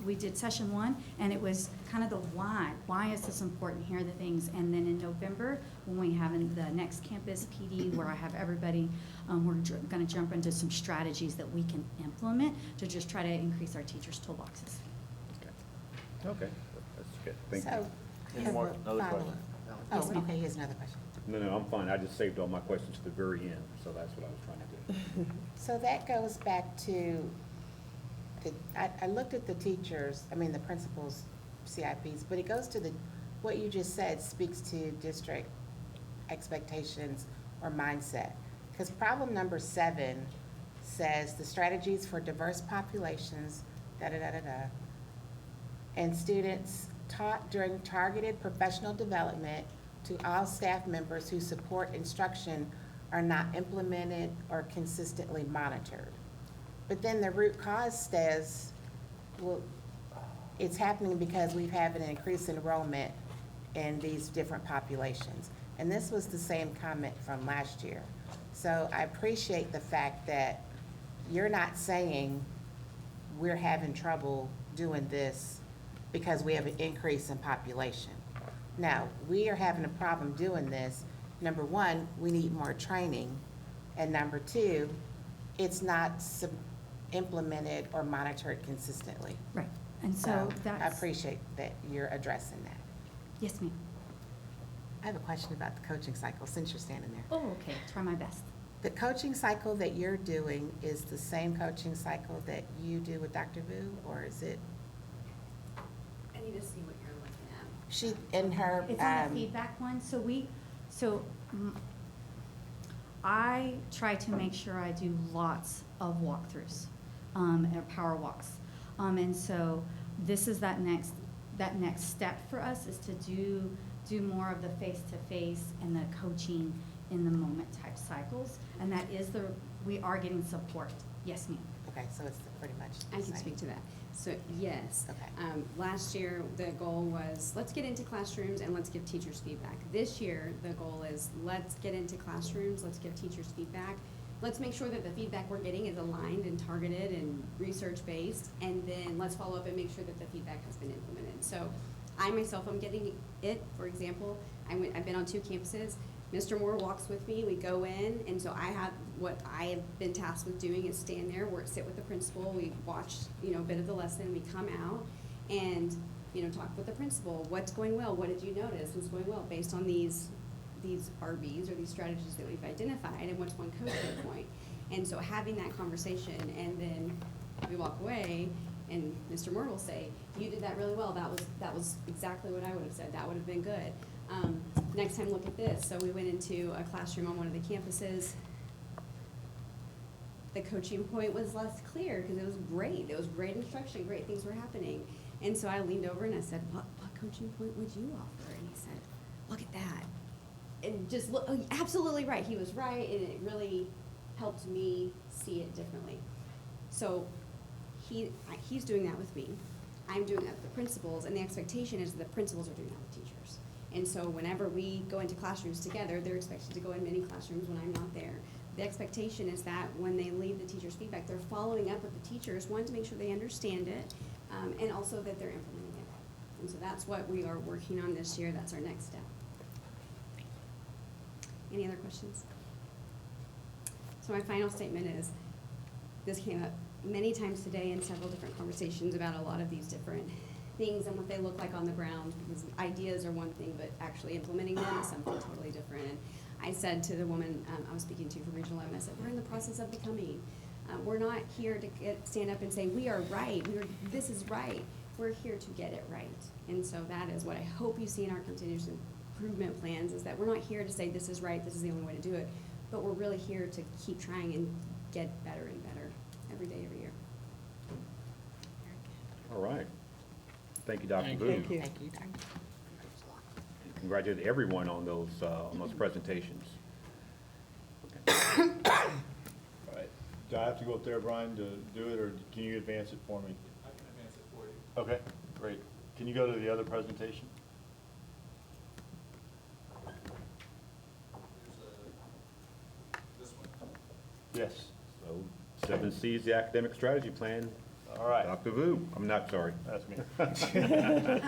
we did session 1, and it was kind of the why. Why is this important? Here are the things. And then in November, when we have the next campus PD, where I have everybody, we're going to jump into some strategies that we can implement to just try to increase our teachers' toolboxes. Okay. That's good, thank you. So. Any more? Another follow-up. question? Oh, okay, here's another question. No, I'm fine. I just saved all my questions to the very end, so that's what I was trying to do. So that goes back to, I looked at the teachers, the principals' CIPs, but it goes to what you just said speaks to district expectations or mindset. Because problem number 7 says the strategies for diverse populations, da-da-da-da-da, and students taught during targeted professional development to all staff members who support instruction are not implemented or consistently monitored. But then the root cause says, well, it's happening because we've had an increased enrollment in these different populations. And this was the same comment from last year. So I appreciate the fact that you're not saying we're having trouble doing this because we have an increase in population. Now, we are having a problem doing this. Number 1, we need more training. And number 2, it's not implemented or monitored consistently. Right, and so that's. I appreciate that you're addressing that. Yes, ma'am. I have a question about the coaching cycle, since you're standing there. Oh, okay, try my best. The coaching cycle that you're doing is the same coaching cycle that you do with Dr. Vu, or is it? I need to see what you're looking at. She, in her. It's on the feedback one, I try to make sure I do lots of walkthroughs, or power walks. And so this is that next step for us is to do more of the face-to-face and the coaching in the moment type cycles. And that is we are getting support. Yes, ma'am. Okay, so it's pretty much the I can same. speak to that. So, yes. Okay. Last year, the goal was, let's get into classrooms and let's give teachers feedback. This year, the goal is, let's get into classrooms, let's give teachers feedback. Let's make sure that the feedback we're getting is aligned and targeted and research-based, and then let's follow up and make sure that the feedback has been implemented. So, I myself am getting it. For example, I've been on 2 campuses. Mr. Moore walks with me, we go in, and so what I have been tasked with doing is stand there, sit with the principal, we watch, a bit of the lesson, we come out and, talk with the principal, what's going well, what did you notice, what's going well, based on these RBs or these strategies that we've identified, and what's one coaching point. And so having that conversation, and then we walk away, and Mr. Moore will say, you did that really well, that was exactly what I would have said, that would have been good. Next time, look at this. So we went into a classroom on one of the campuses. The coaching point was less clear because it was great. It was great instruction, great things were happening. And so I leaned over and I said, what coaching point would you offer? And he said, look at that. And just look, oh, absolutely right. He was right, and it really helped me see it differently. So he's doing that with me. I'm doing that with the principals, and the expectation is that the principals are doing that with teachers. And so whenever we go into classrooms together, they're expected to go in many classrooms when I'm not there. The expectation is that when they leave the teacher's feedback, they're following up with the teachers, one, to make sure they understand it, and also that they're implementing it. And so that's what we are working on this year. That's our next step. Any other questions? So my final statement is, this came up many times today in several different conversations about a lot of these different things and what they look like on the ground, because ideas are one thing, but actually implementing them is something totally different. And I said to the woman I was speaking to from Regional 11, I said, we're in the process of becoming. We're not here to stand up and say, we are right, this is right. We're here to get it right. And so that is what I hope you see in our continuous improvement plans, is that we're not here to say this is right, this is the only way to do it, but we're really here to keep trying and get better and better every day, every year. All right. Thank you, Dr. Vu. Thank you. Thank you, Dr. Congratulate everyone on those presentations. All right. Do I have to go up there, Brian, to do it, or can you advance it for me? I can advance it for you. Okay, great. Can you go to the other presentation? This one? Yes. So 7C is the academic strategy plan. All right. Dr. Vu, I'm not sorry. That's me. No.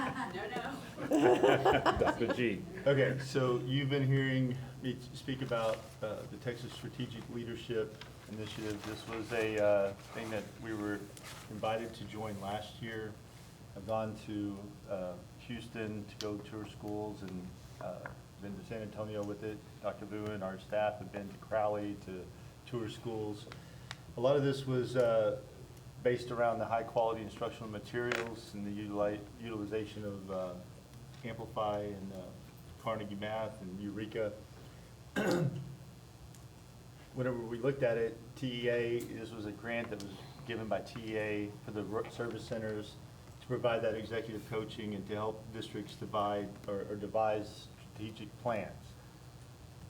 Dr. G. Okay, so you've been hearing me speak about the Texas Strategic Leadership Initiative. This was a thing that we were invited to join last year. I've gone to a Houston to go tour schools and been to San Antonio with it. Dr. Vu and our staff have been to Crowley to tour schools. A lot of this was based around the high-quality instructional materials and the utilization of Amplify and Carnegie Math and Eureka. Whenever we looked at it, TEA, this was a grant that was given by TEA for the service centers to provide that executive coaching and to help districts divide or devise strategic plans.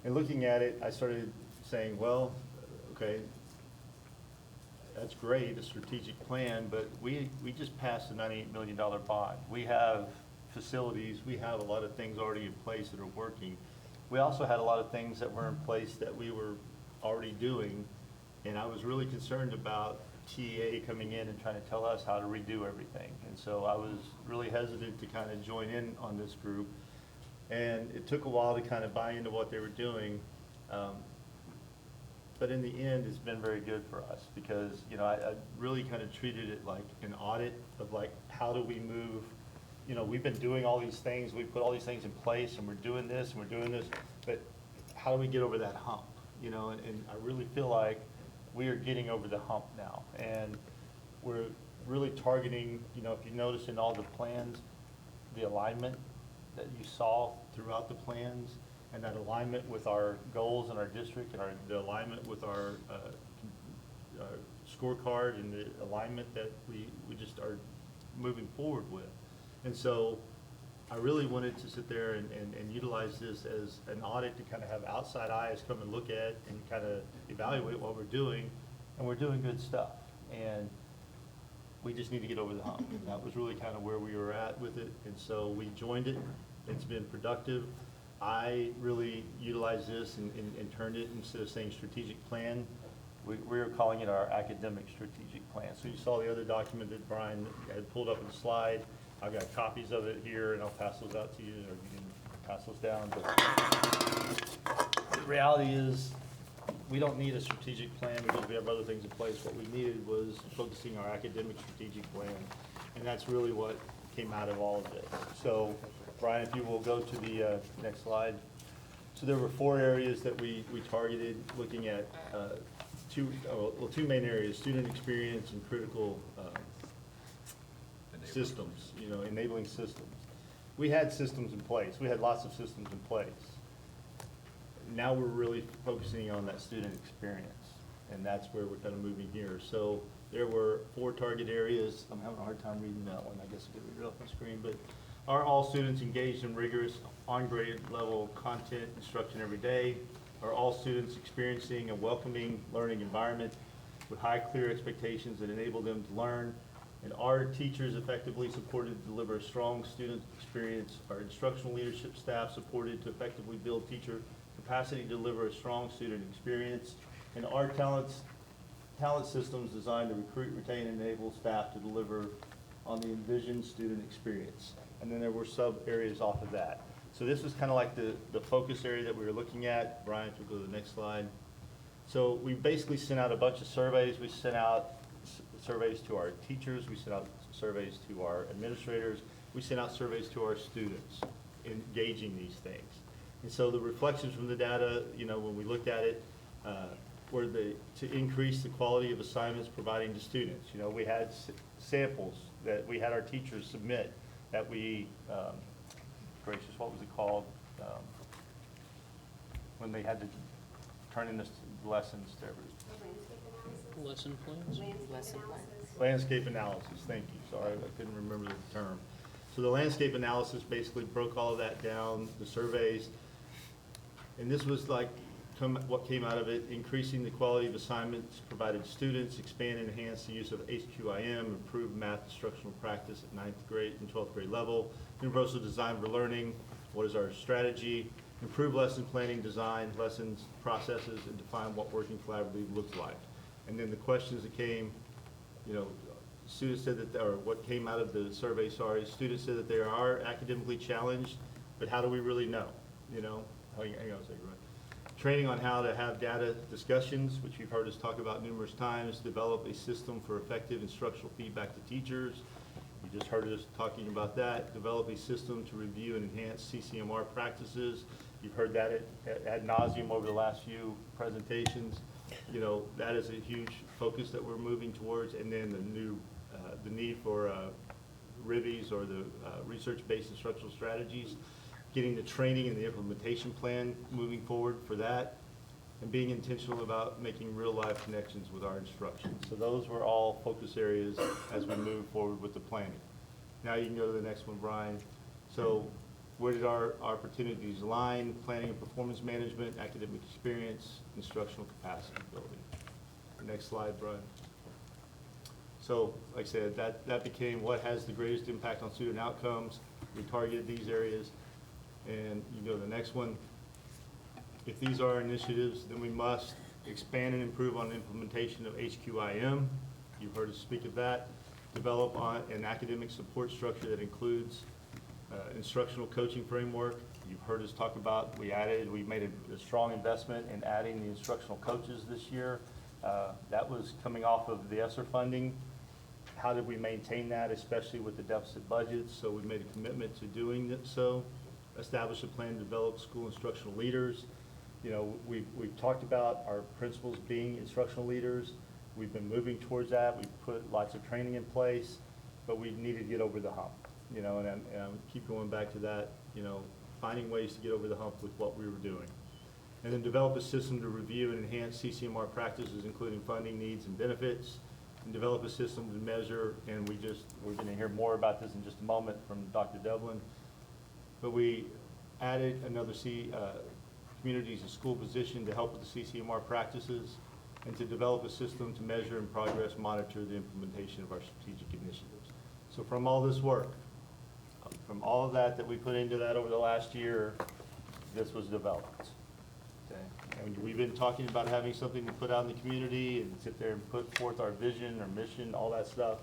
And looking at it, I started saying, well, okay, that's great, a strategic plan, but we just passed a $98 million bond. We have facilities, we have a lot of things already in place that are working. We also had a lot of things that were in place that we were already doing, and I was really concerned about TEA coming in and trying to tell us how to redo everything. And so I was really hesitant to kind of join in on this group, and it took a while to kind of buy into what they were doing. But in the end, it's been very good for us because, you know, I really kind of treated it like an audit of like, how do we move? You know, we've been doing all these things, we put all these things in place, and we're doing this, and we're doing this, but how do we get over that hump? You know, and I really feel like we are getting over the hump now, and we're really targeting, you know, if you notice in all the plans, the alignment that you saw throughout the plans, and that alignment with our goals in our district, and the alignment with our scorecard, and the alignment that we just are moving forward with. And so I really wanted to sit there and utilize this as an audit to kind of have outside eyes come and look at and kind of evaluate what we're doing, and we're doing good stuff. And we just need to get over the hump. And that was really kind of where we were at with it. And so we joined it. It's been productive. I really utilized this and turned it, instead of saying strategic plan, we are calling it our academic strategic plan. So you saw the other document that Brian had pulled up on the slide. I've got copies of it here, and I'll pass those out to you, or you can pass those down. But the reality is, we don't need a strategic plan because we have other things in place. What we needed was focusing our academic strategic plan, and that's really what came out of all of this. So, Brian, if you will go to the next slide. So there were 4 areas that we targeted, looking at two main areas: student experience and critical systems, you know, enabling systems. We had systems in place. We had lots of systems in place. Now we're really focusing on that student experience, and that's where we're kind of moving here. So there were 4 target areas. I'm having a hard time reading that one. I guess I'll get it up on the screen. But are all students engaged in rigorous on-grade level content instruction every day? Are all students experiencing a welcoming learning environment with high, clear expectations that enable them to learn? And are teachers effectively supported to deliver a strong student experience? Are instructional leadership staff supported to effectively build teacher capacity to deliver a strong student experience? And are talent systems designed to recruit, retain, and enable staff to deliver on the envisioned student experience? And then there were sub areas off of that. So this was kind of like the focus area that we were looking at. Brian, if we go to the next slide. So we basically sent out a bunch of surveys. We sent out surveys to our teachers. We sent out surveys to our administrators. We sent out surveys to our students, engaging these things. And so the reflections from the data, you know, when we looked at it, were to increase the quality of assignments providing to students. You know, we had samples that we had our teachers submit that we, gracious, what was it called? When they had to turn in this lessons to everybody. Lesson plans? Lesson plan. Landscape analysis, thank you, sorry, I couldn't remember the term. So the landscape analysis basically broke all of that down, the surveys, and this was like what came out of it: increasing the quality of assignments provided to students, expand and enhance the use of HQIM, improve math instructional practice at 9th grade and 12th grade level, universal design for learning, what is our strategy, improve lesson planning, design lessons, processes, and define what working collaboratively looks like. And then the questions that came, you know, students said that, or what came out of the survey, sorry, students said that they are academically challenged, but how do we really know? You know, hang on a second, right? Training on how to have data discussions, which you've heard us talk about numerous times, develop a system for effective instructional feedback to teachers, You just heard us talking about that. Develop a system to review and enhance CCMR practices. You've heard that ad nauseum over the last few presentations. You know, that is a huge focus that we're moving towards. And then the need for RIVIs, or the research-based instructional strategies, getting the training and the implementation plan moving forward for that, and being intentional about making real-life connections with our instruction. So those were all focus areas as we move forward with the planning. Now you can go to the next one, Brian. So where did our opportunities align? Planning and performance management, academic experience, instructional capacity building. Next slide, Brian. So, like I said, that became what has the greatest impact on student outcomes. We targeted these areas. And you go to the next one. If these are initiatives, then we must expand and improve on implementation of HQIM. You've heard us speak of that. Develop on an academic support structure that includes instructional coaching framework. You've heard us talk about, we made a strong investment in adding the instructional coaches this year. That was coming off of the ESSER funding. How did we maintain that, especially with the deficit budgets? So we made a commitment to doing it so. Establish a plan to develop school instructional leaders. You know, we've talked about our principals being instructional leaders. We've been moving towards that. We've put lots of training in place, but we need to get over the hump. You know, and I keep going back to that, you know, finding ways to get over the hump with what we were doing. And then develop a system to review and enhance CCMR practices, including funding, needs, and benefits. And develop a system to measure, and we're going to hear more about this in just a moment from Dr. Devlin. But we added another communities and school position to help with the CCMR practices, and to develop a system to measure and progress monitor the implementation of our strategic initiatives. So from all this work, from all of that we put into that over the last year, this was developed. Okay? And we've been talking about having something to put out in the community and sit there and put forth our vision, our mission, all that stuff.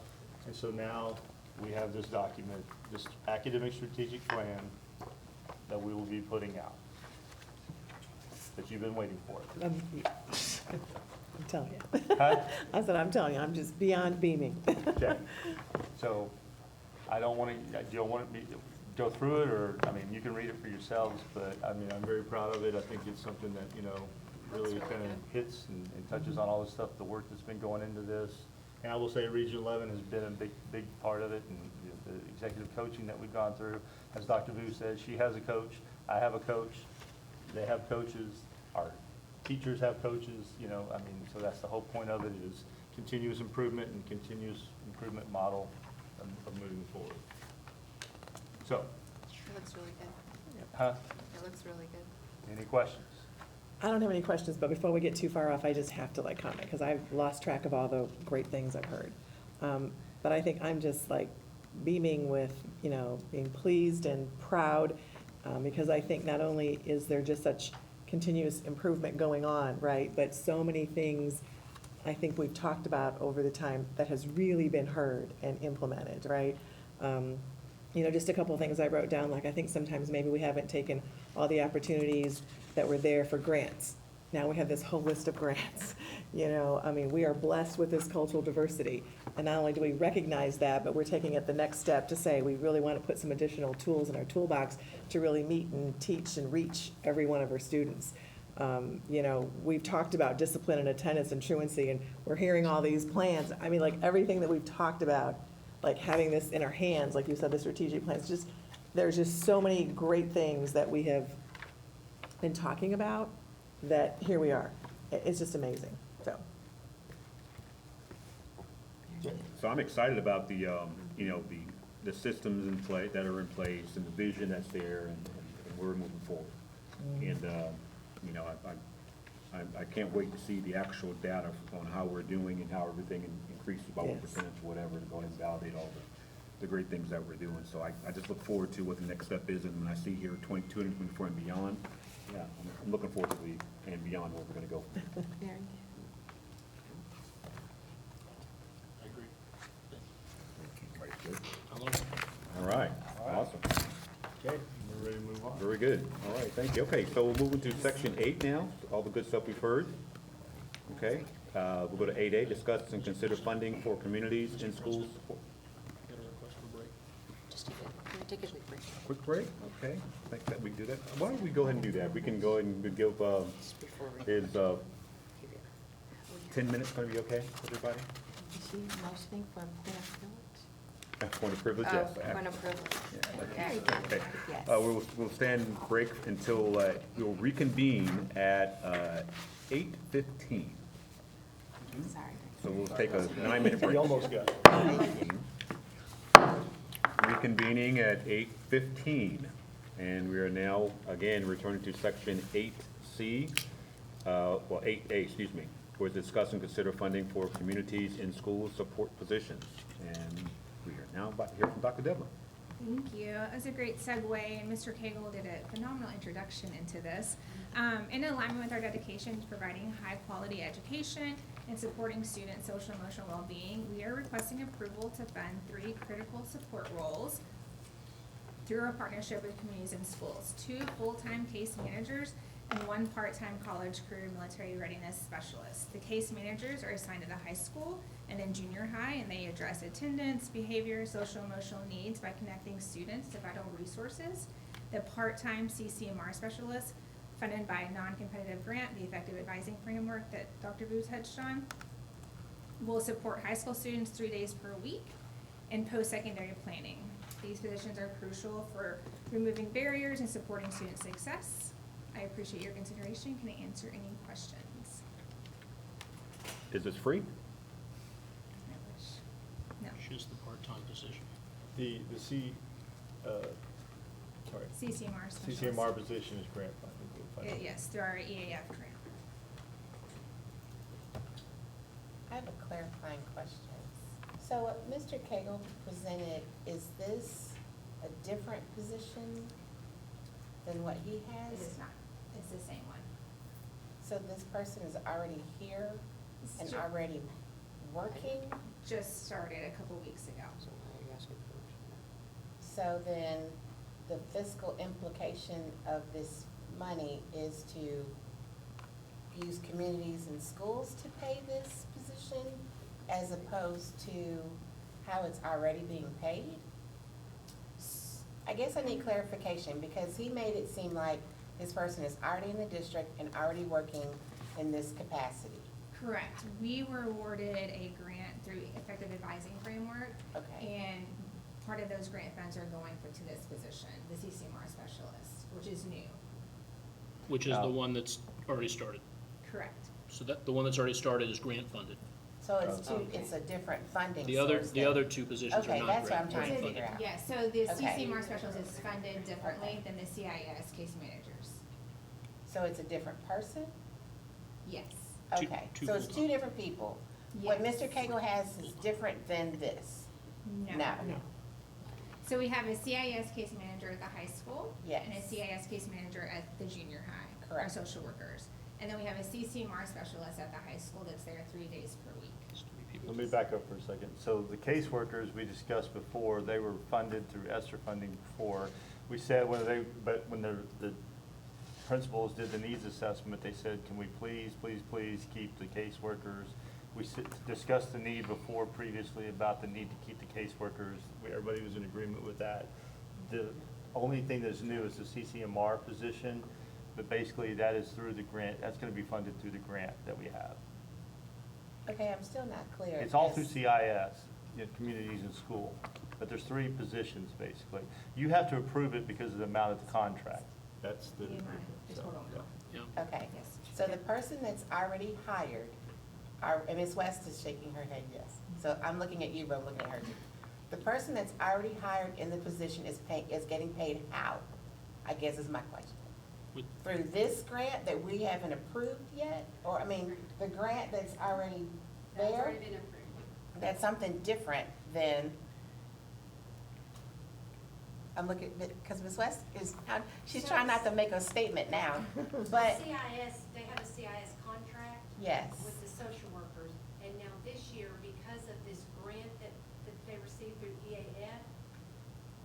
And so now we have this document, this academic strategic plan that we will be putting out, that you've been waiting for. I'm telling you. Huh? I said, I'm telling you, I'm just beyond beaming. Okay. So I don't want to, do you want me to go through it, or, I mean, you can read it for yourselves, but I mean, I'm very proud of it. I think it's something that, you know, really kind of hits and touches on all this stuff, the work that's been going into this. And I will say Region 11 has been a big part of it, and the executive coaching that we've gone through. As Dr. Vu said, she has a coach, I have a coach, they have coaches, our teachers have coaches, you know, I mean, so that's the whole point of it, is continuous improvement and continuous improvement model of moving forward. So. It looks really good. Huh? It looks really good. Any questions? I don't have any questions, but before we get too far off, I just have to comment, because I've lost track of all the great things I've heard. But I think I'm just like beaming with, you know, being pleased and proud, because I think not only is there just such continuous improvement going on, right, but so many things I think we've talked about over the time that has really been heard and implemented, right? You know, just a couple of things I wrote down, like I think sometimes maybe we haven't taken all the opportunities that were there for grants. Now we have this whole list of grants, you know, I mean, we are blessed with this cultural diversity. And not only do we recognize that, but we're taking it the next step to say we really want to put some additional tools in our toolbox to really meet and teach and reach every one of our students. You know, we've talked about discipline and attendance and truancy, and we're hearing all these plans. I mean, like everything that we've talked about, like having this in our hands, like you said, the strategic plans, just, there's just so many great things that we have been talking about that here we are. It's just amazing, so. So I'm excited about the, you know, the systems in play, that are in place, and the vision that's there, and we're moving forward. And, you know, I can't wait to see the actual data on how we're doing and how everything increases by 1% or whatever, to go ahead and validate all the great things that we're doing. So I just look forward to what the next step is, and when I see here 2024 and beyond, yeah, I'm looking forward to the, and beyond where we're gonna go. Very I agree. All right, awesome. Okay, we're ready to move on. Very good. All right, thank you. Okay, so we'll move into section 8 now, all the good stuff we've heard. Okay, we'll go to 8A, discuss and consider funding for communities in schools. take a quick break. Quick break, okay. I think that we can do that. Why don't we go ahead and do that? We can go ahead and give, Before we is, give you- 10 minutes gonna be okay, everybody? Is she motioning for a point of privilege? Point of privilege, Oh, yes. point of privilege. Yeah. Okay. Okay. Yes. We'll stand break until, we'll reconvene at 8:15. Sorry. So we'll take a 9-minute break. You almost got it. Reconvening at 8:15. And we are now, again, returning to section 8C, 8A, excuse me, for discuss and consider funding for communities in school support positions. And we are now about to hear from Dr. Devlin. Thank you. That was a great segue, and Mr. Cagle did a phenomenal introduction into this. In alignment with our dedication to providing high-quality education and supporting student social and emotional well-being, we are requesting approval to fund 3 critical support roles through our partnership with communities and schools: 2 full-time case managers and 1 part-time college career military readiness specialist. The case managers are assigned to the high school and then junior high, and they address attendance, behavior, social, emotional needs by connecting students to vital resources. The part-time CCMR specialist, funded by a non-competitive grant, the effective advising framework that Dr. Booth touched on, will support high school students 3 days per week in post-secondary planning. These positions are crucial for removing barriers and supporting student success. I appreciate your consideration. Can I answer any questions? Is this free? No. It's just the part-time position. The CCMR specialist. CCMR position is grant funded. Yes, through our EAF grant. I have a clarifying question. So what Mr. Cagle presented, is this a different position than what he has? It is not. It's the same one. So this person is already here and Ju- already working? Just started a couple weeks ago. So why are you asking for permission? So then the fiscal implication of this money is to use communities and schools to pay this position as opposed to how it's already being paid? I guess I need clarification because he made it seem like this person is already in the district and already working in this capacity. Correct. We were awarded a grant through Effective Advising Framework. Okay. And part of those grant funds are going to this position, the CCMR specialist, which is new. Which is the one that's already started. Correct. So that, the one that's already started is grant funded. So it's it's a different funding The other, source the then. other 2 positions are Okay, not that's what I'm grant trying to funded. figure out. Yeah, so the Okay. CCMR specialist is funded differently than the CIS case managers. So it's a different person? Yes. Two- Okay, two so it's full-time. 2 different people. What Yes. Mr. Cagle has is different than this? No. So we have a CIS case manager at the high school. Yes. And a CIS case manager at the junior high. Our Correct. social workers. And then we have a CCMR specialist at the high school that's there 3 days per week. It's 3 people. Let me back up for a second. So the caseworkers we discussed before, they were funded through ESSER funding before. We said when the principals did the needs assessment, they said, can we please keep the caseworkers? We discussed the need before previously about the need to keep the caseworkers. Everybody was in agreement with that. The only thing that's new is the CCMR position, but basically that is through the grant, that's gonna be funded through the grant that we have. Okay, I'm still not clear. It's all through This- CIS, communities and school, but there's 3 positions basically. You have to approve it because of the amount of the contract. That's the. The total amount. Yeah. Okay, Yes. so the person that's already hired, and Ms. West is shaking her head yes. So I'm looking at you, but I'm looking at her too. The person that's already hired in the position is getting paid how? I guess is my question. With- Through this grant that we haven't approved yet? Or, I mean, the grant that's already there? That's something different than, I'm looking, because Ms. West she's trying not to make a statement now, but, CIS, they have a CIS contract. yes. With the social workers, and now this year, because of this grant that they received through EAF,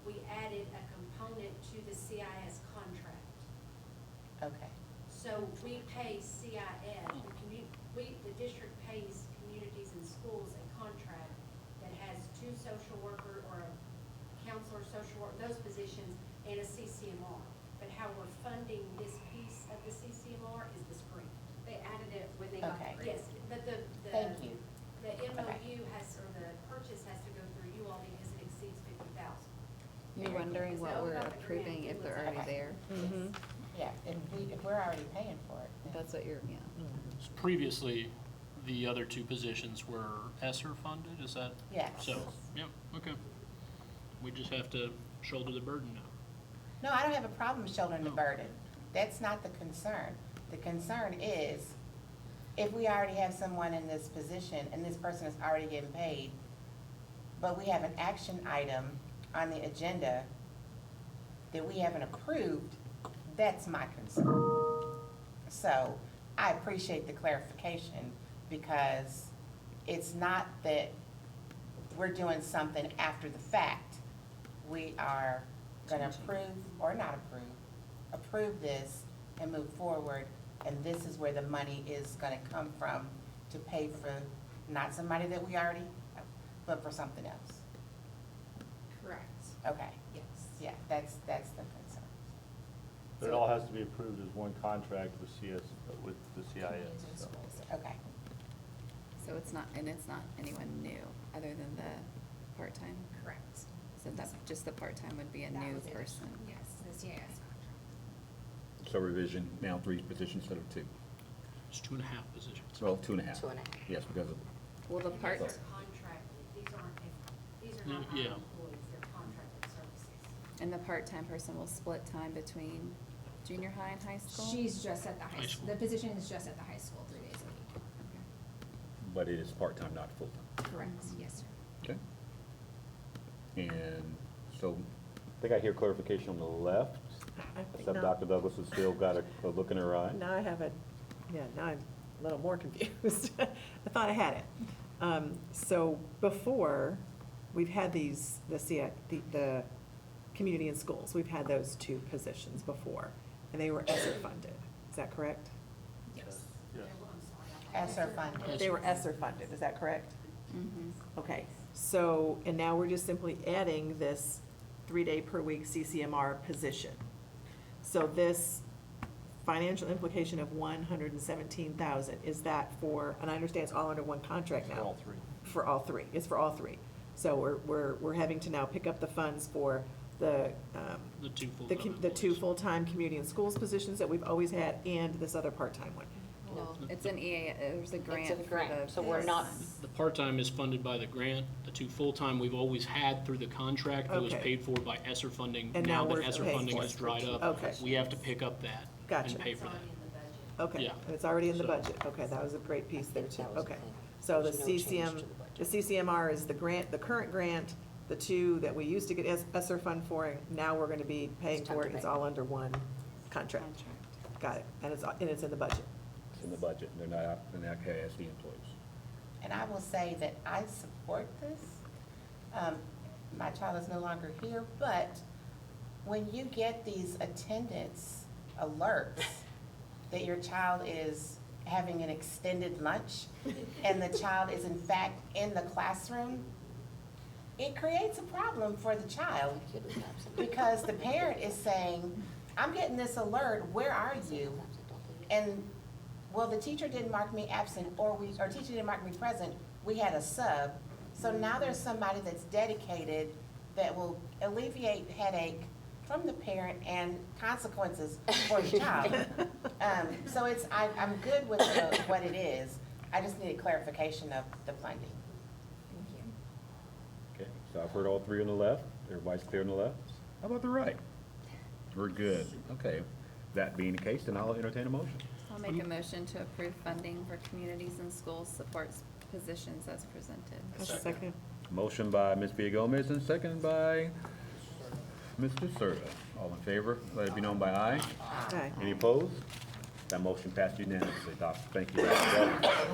we added a component to the CIS contract. Okay, So we pay CIS, the district pays communities and schools a contract that has 2 social worker or a counselor, social worker, those positions positions and a CCMR. But how we're funding this piece of the CCMR is this grant. They added it when they got Okay. the grant. Yes, but the Thank you. The Okay. MOU has, or the purchase has to go through you all because it exceeds 50,000. You're wondering what So, we're without the grant, approving if it they're looks already like- there? Mhm. Yeah, if we're already paying for it. then- That's what you're, yeah. Previously, the other two positions were ESSER funded, is that? Yes. So, yep, okay. We just have to shoulder the burden now. No, I don't have a problem shouldering the No. burden. That's not the concern. The concern is if we already have someone in this position and this person is already getting paid, but we have an action item on the agenda that we haven't approved, that's my concern. So I appreciate the clarification because it's not that we're doing something after the fact. We are gonna approve or not approve this and move forward, and this is where the money is gonna come from to pay for not somebody that we already have, but for something else. Correct. Okay, Yes. yeah, that's the concern. But it all has to be approved as one contract with with the CIS, so. Okay, So it's not anyone new, other than the part-time? Correct. So that's, just the part-time would be a That new was it. person? Yes, the CIS contract. So revision, now 3 positions instead of 2. It's 2.5 positions. Well, 2.5. 2.5. Yes, because of, Well, the And part, these are contracted, these are not our Yeah. employees, they're contracted services. and the part-time person will split time between junior high and high school? She's just at the high High school. school. The position is just at the high school 3 days a week. but it is part-time, not full-time. Correct, yes, sir. Okay. And so, I think I hear clarification on the left, I think except not. Dr. Douglas has still got a look in her eye. Now I have now I'm a little more confused. I thought I had it. So before, we've had the community and schools, we've had those 2 positions before, and they were ESSER funded. Is that correct? Yes. Yes. ESSER funded. They were ESSER funded, is that correct? Mhm. Okay, so, and now we're just simply adding this 3-day per week CCMR position. So this financial implication of 117,000, is that for, and I understand it's all under one contract now. For all 3. For all 3, it's for all 3. So we're having to now pick up the funds for the, The 2 the full-time the 2 employees. full-time community and schools positions that we've always had, and this other part-time one. Well, it's an EA, there's a grant for grant, the. so we're not- The part-time is funded by the grant. The 2 full-time we've always had through the contract. That was Okay. paid for by ESSER funding. And Now now that we're ESSER paying funding for has it. dried up. Okay. We have to pick up that Gotcha. and pay for that. Okay, Yeah. and it's already in the So- budget, okay, that was a great piece there too, that was the okay. thing. So the There's no change CCM, to the budget. the CCMR is the grant, the current grant, the 2 that we used to get ESSER fund for, and now we're gonna be paying It's time for to it, it's pay. all under one contract. Got it, and it's in the budget. It's in the budget, they're not KISD employees. And I will say that I support this. My child is no longer here, but when you get these attendance alerts that your child is having an extended lunch and the child is in fact in the classroom, it creates a problem for the child Kid was absent. because the parent is saying, I'm getting this alert, where are you? And, well, the teacher didn't mark me absent, or teacher didn't mark me present, we had a sub. So now there's somebody that's dedicated that will alleviate headache from the parent and consequences for the child. So I'm good with what it is. I just needed clarification of the funding. Thank you. Okay, so I've heard all 3 on the left. Everybody's clear on the left? How about the right? We're good. Okay. That being the case, then I'll entertain a motion. I'll make a motion to approve funding for communities and schools supports positions as presented. Second. Motion by Ms. Villagomez and second by Mr. Serta. All in favor, let it be known by aye. Aye. Any opposed? That motion passed unanimously, Doctor. Thank you. Dr. Douglas.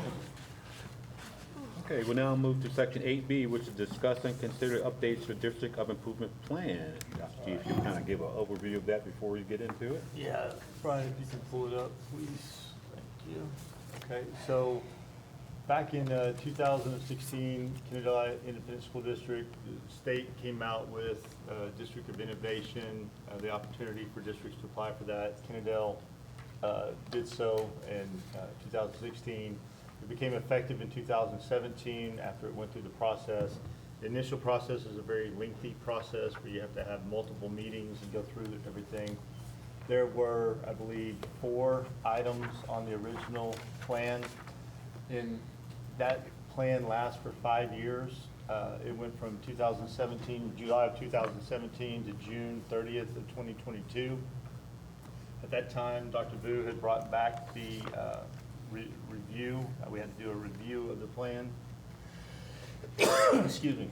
Okay, we'll now move to section 8B, which is discuss and consider updates to District of Improvement Plan. Dr. G, if you kind of give an overview of that before we get into it. Yeah, Brian, if you can pull it up, please. Thank you. Okay, so Back in 2016, Canada Independent School District, the state came out with District of Innovation, the opportunity for districts to apply for that. Kennedale did so in 2016. It became effective in 2017 after it went through the process. The initial process is a very lengthy process where you have to have multiple meetings and go through everything. There were, I believe, 4 items on the original plan. And that plan lasts for 5 years. It went from 2017, July of 2017 to June 30th of 2022. At that time, Dr. Vu had brought back the review. We had to do a review of the plan. Excuse me.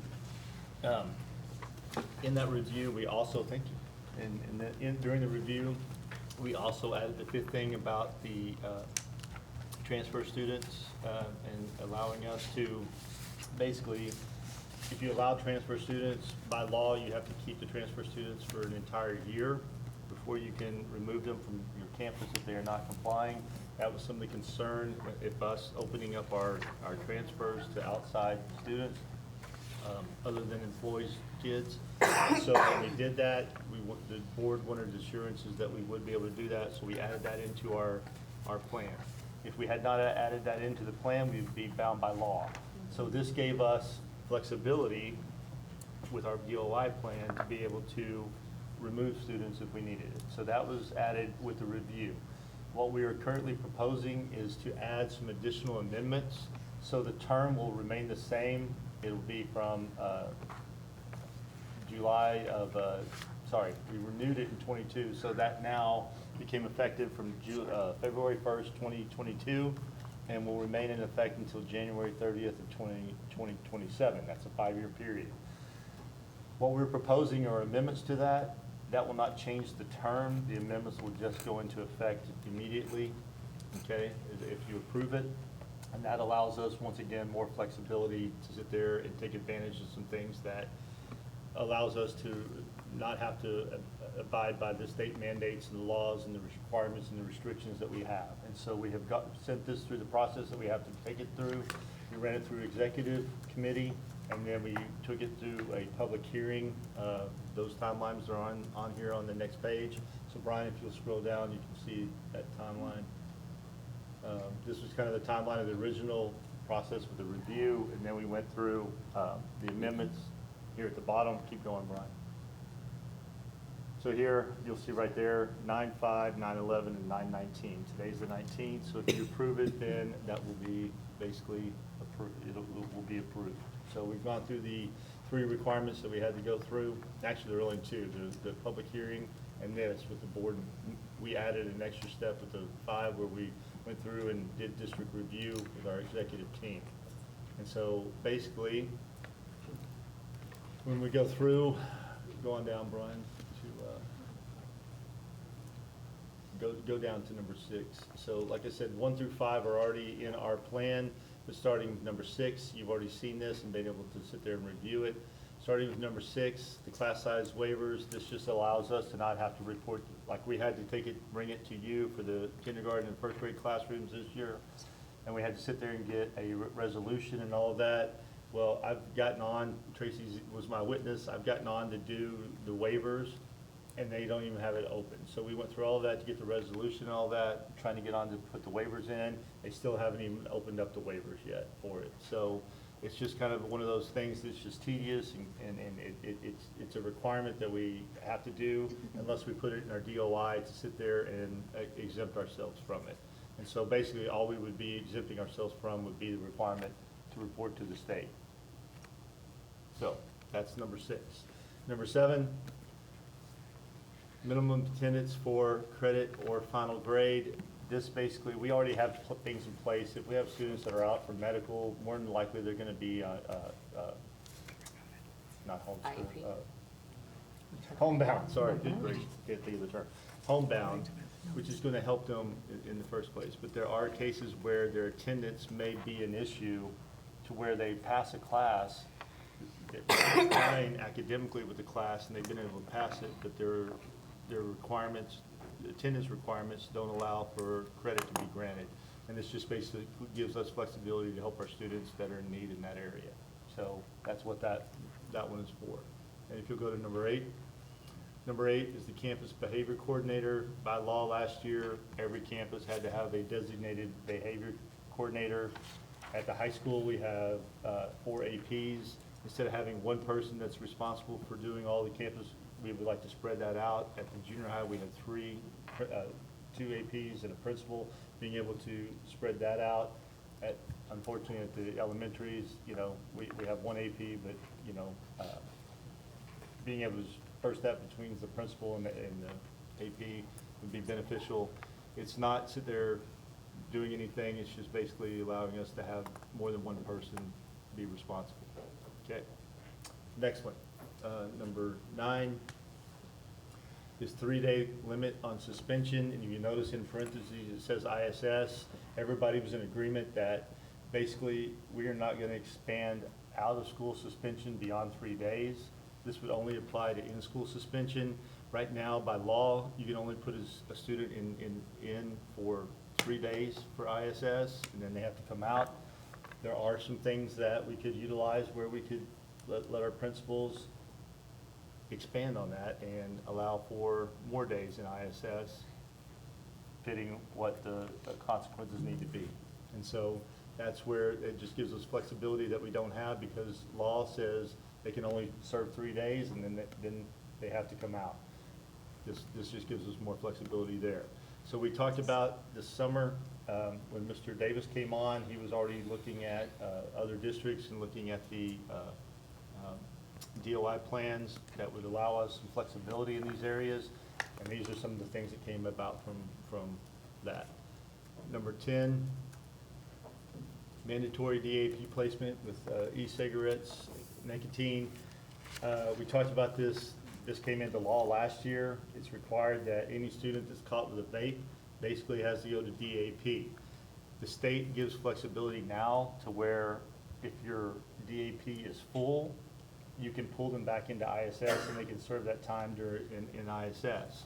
In that review, we also, thank you, during the review, we also added the 5th thing about the transfer students and allowing us to, basically, if you allow transfer students, by law, you have to keep the transfer students for an entire year before you can remove them from your campus if they are not complying. That was some of the concern if us opening up our transfers to outside students, other than employees' kids. So when we did that, the board wanted assurances that we would be able to do that, so we added that into our plan. If we had not added that into the plan, we'd be bound by law. So this gave us flexibility with our DOI plan to be able to remove students if we needed it. So that was added with the review. What we are currently proposing is to add some additional amendments. So the term will remain the same. It'll be from July of, we renewed it in 22, so that now became effective from February 1st, 2022, and will remain in effect until January 30th of 2027. That's a 5-year period. What we're proposing are amendments to that. That will not change the term. The amendments will just go into effect immediately, okay, if you approve it. And that allows us, once again, more flexibility to sit there and take advantage of some things that allows us to not have to abide by the state mandates and the laws and the requirements and the restrictions that we have. And so we have sent this through the process that we have to take it through. We ran it through executive committee, and then we took it through a public hearing. Those timelines are on here on the next page. So Brian, if you'll scroll down, you can see that timeline. This was kind of the timeline of the original process with the review, and then we went through the amendments here at the bottom. Keep going, Brian. So here, you'll see right there, 9/5, 9/11, and 9/19. Today's the 19th, so if you approve it, then that will be basically approved. It will be approved. So we've gone through the 3 requirements that we had to go through. Actually, there are only 2, the public hearing and this with the board. We added an extra step with the 5 where we went through and did district review with our executive team. And so basically, when we go through, go on down, Brian, to go down to number 6. So like I said, 1 through 5 are already in our plan, but starting with number 6, you've already seen this and been able to sit there and review it. Starting with number 6, the class size waivers, this just allows us to not have to report, like we had to bring it to you for the kindergarten and 1st grade classrooms this year, and we had to sit there and get a resolution and all of that. Well, I've gotten on, Tracy was my witness, I've gotten on to do the waivers, and they don't even have it open. So we went through all of that to get the resolution and all that, trying to get on to put the waivers in. They still haven't even opened up the waivers yet for it. So it's just kind of one of those things that's just tedious, and it's a requirement that we have to do unless we put it in our DOI to sit there and exempt ourselves from it. And so basically all we would be exempting ourselves from would be the requirement to report to the state. So that's number 6. Number 7, minimum attendance for credit or final grade. This basically, we already have things in place. If we have students that are out for medical, more than likely they're going to be not homeschool, homebound, sorry, can't think of the term, homebound, which is going to help them in the first place. But there are cases where their attendance may be an issue to where they pass a class, they're fine academically with the class and they've been able to pass it, but their requirements, attendance requirements don't allow for credit to be granted. And this just basically gives us flexibility to help our students that are in need in that area. So that's what that one is for. And if you'll go to number 8. Number 8 is the campus behavior coordinator. By law last year, every campus had to have a designated behavior coordinator. At the high school, we have 4 APs. Instead of having one person that's responsible for doing all the campus, we would like to spread that out. At the junior high, we had 2 APs and a principal, being able to spread that out. Unfortunately, at the elementaries, we have 1 AP, but, being able to disperse that between the principal and the AP would be beneficial. It's not sit there doing anything, it's just basically allowing us to have more than one person be responsible. Okay. Next one, number 9 is 3-day limit on suspension. And if you notice in parentheses, it says ISS. Everybody was in agreement that basically we are not going to expand out of school suspension beyond 3 days. This would only apply to in-school suspension. Right now, by law, you can only put a student in for 3 days for ISS, and then they have to come out. There are some things that we could utilize where we could let our principals expand on that and allow for more days in ISS, fitting what the consequences need to be. And so that's where it just gives us flexibility that we don't have, because law says they can only serve 3 days and then they have to come out. This just gives us more flexibility there. So we talked about this summer, when Mr. Davis came on, he was already looking at other districts and looking at the DOI plans that would allow us some flexibility in these areas. And these are some of the things that came about from that. Number 10, mandatory DAP placement with e-cigarettes, nicotine. We talked about this. This came into law last year. It's required that any student that's caught with a vape basically has to go to DAP. The state gives flexibility now to where if your DAP is full, you can pull them back into ISS and they can serve that time in ISS.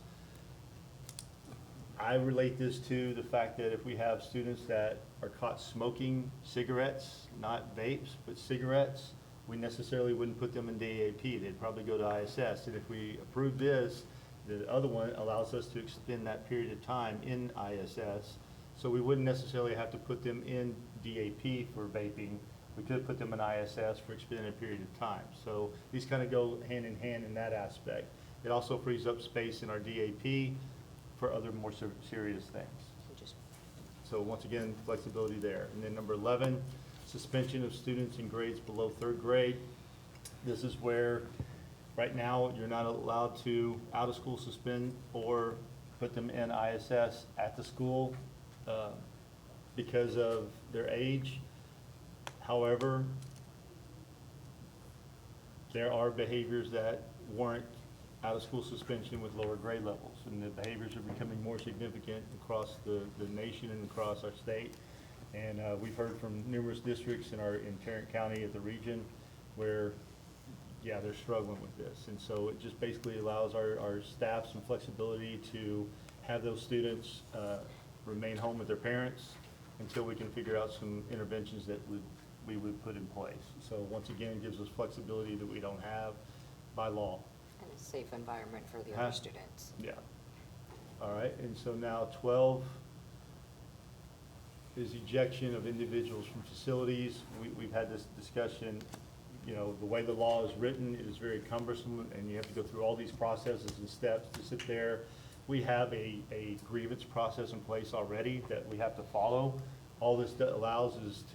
I relate this to the fact that if we have students that are caught smoking cigarettes, not vapes, but cigarettes, we necessarily wouldn't put them in DAP. They'd probably go to ISS. And if we approve this, the other one allows us to extend that period of time in ISS. So we wouldn't necessarily have to put them in DAP for vaping. We could put them in ISS for extended period of time. So these kind of go hand in hand in that aspect. It also frees up space in our DAP for other more serious things. So once again, flexibility there. And then number 11, suspension of students in grades below 3rd grade. This is where right now you're not allowed to out of school suspend or put them in ISS at the school because of their age. However, there are behaviors that warrant out of school suspension with lower grade levels, and the behaviors are becoming more significant across the nation and across our state. And we've heard from numerous districts in Tarrant County at the region where, yeah, they're struggling with this. And so it just basically allows our staff some flexibility to have those students remain home with their parents until we can figure out some interventions that we would put in place. So once again, it gives us flexibility that we don't have by law. And a safe environment for the other students. Yeah. All right, and so now 12 is ejection of individuals from facilities. We've had this discussion. The way the law is written, it is very cumbersome, and you have to go through all these processes and steps to sit there. We have a grievance process in place already that we have to follow. All this allows is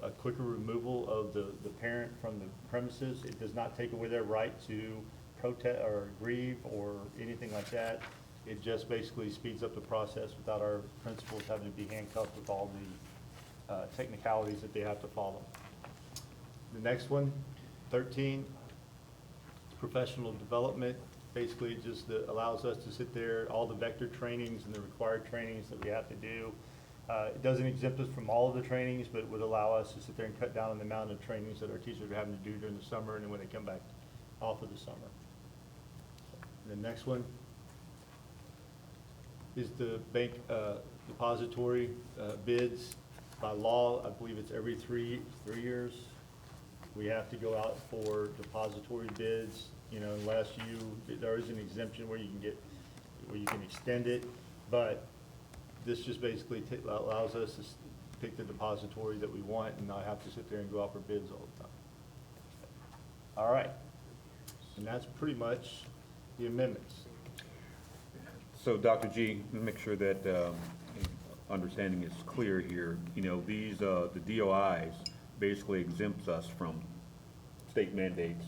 a quicker removal of the parent from the premises. It does not take away their right to protest or grieve or anything like that. It just basically speeds up the process without our principals having to be handcuffed with all the technicalities that they have to follow. The next one, 13, is professional development. Basically, it just allows us to sit there, all the vector trainings and the required trainings that we have to do. It doesn't exempt us from all of the trainings, but it would allow us to sit there and cut down on the amount of trainings that our teachers are having to do during the summer and then when they come back off of the summer. The next one is the bank depository bids. By law, I believe it's every three years. We have to go out for depository bids, you know, unless there is an exemption where you can extend it. But this just basically allows us to pick the depository that we want and not have to sit there and go out for bids all the time. All right. And that's pretty much the amendments. So, Dr. G, let me make sure that understanding is clear here. You know, these, the DOIs basically exempts us from state mandates.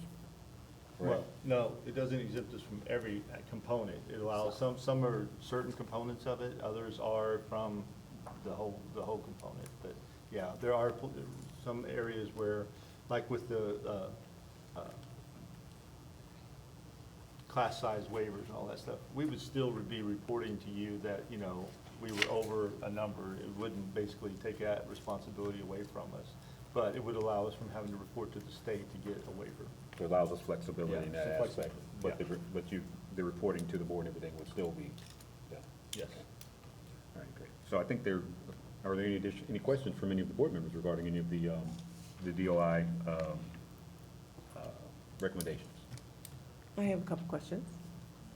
Well, no, it doesn't exempt us from every component. It allows, some are certain components of it, others are from the whole component. But, yeah, there are some areas where, like with the class size waivers and all that stuff, we would still be reporting to you that, you know, we were over a number. It wouldn't basically take that responsibility away from us, but it would allow us from having to report to the state to get a waiver. It allows us flexibility in Yeah, that some aspect. flexibility. But the reporting to the board and everything would still be done. Yes. All right, great. So I think are there any questions from any of the board members regarding any of the DOI recommendations? I have a couple questions.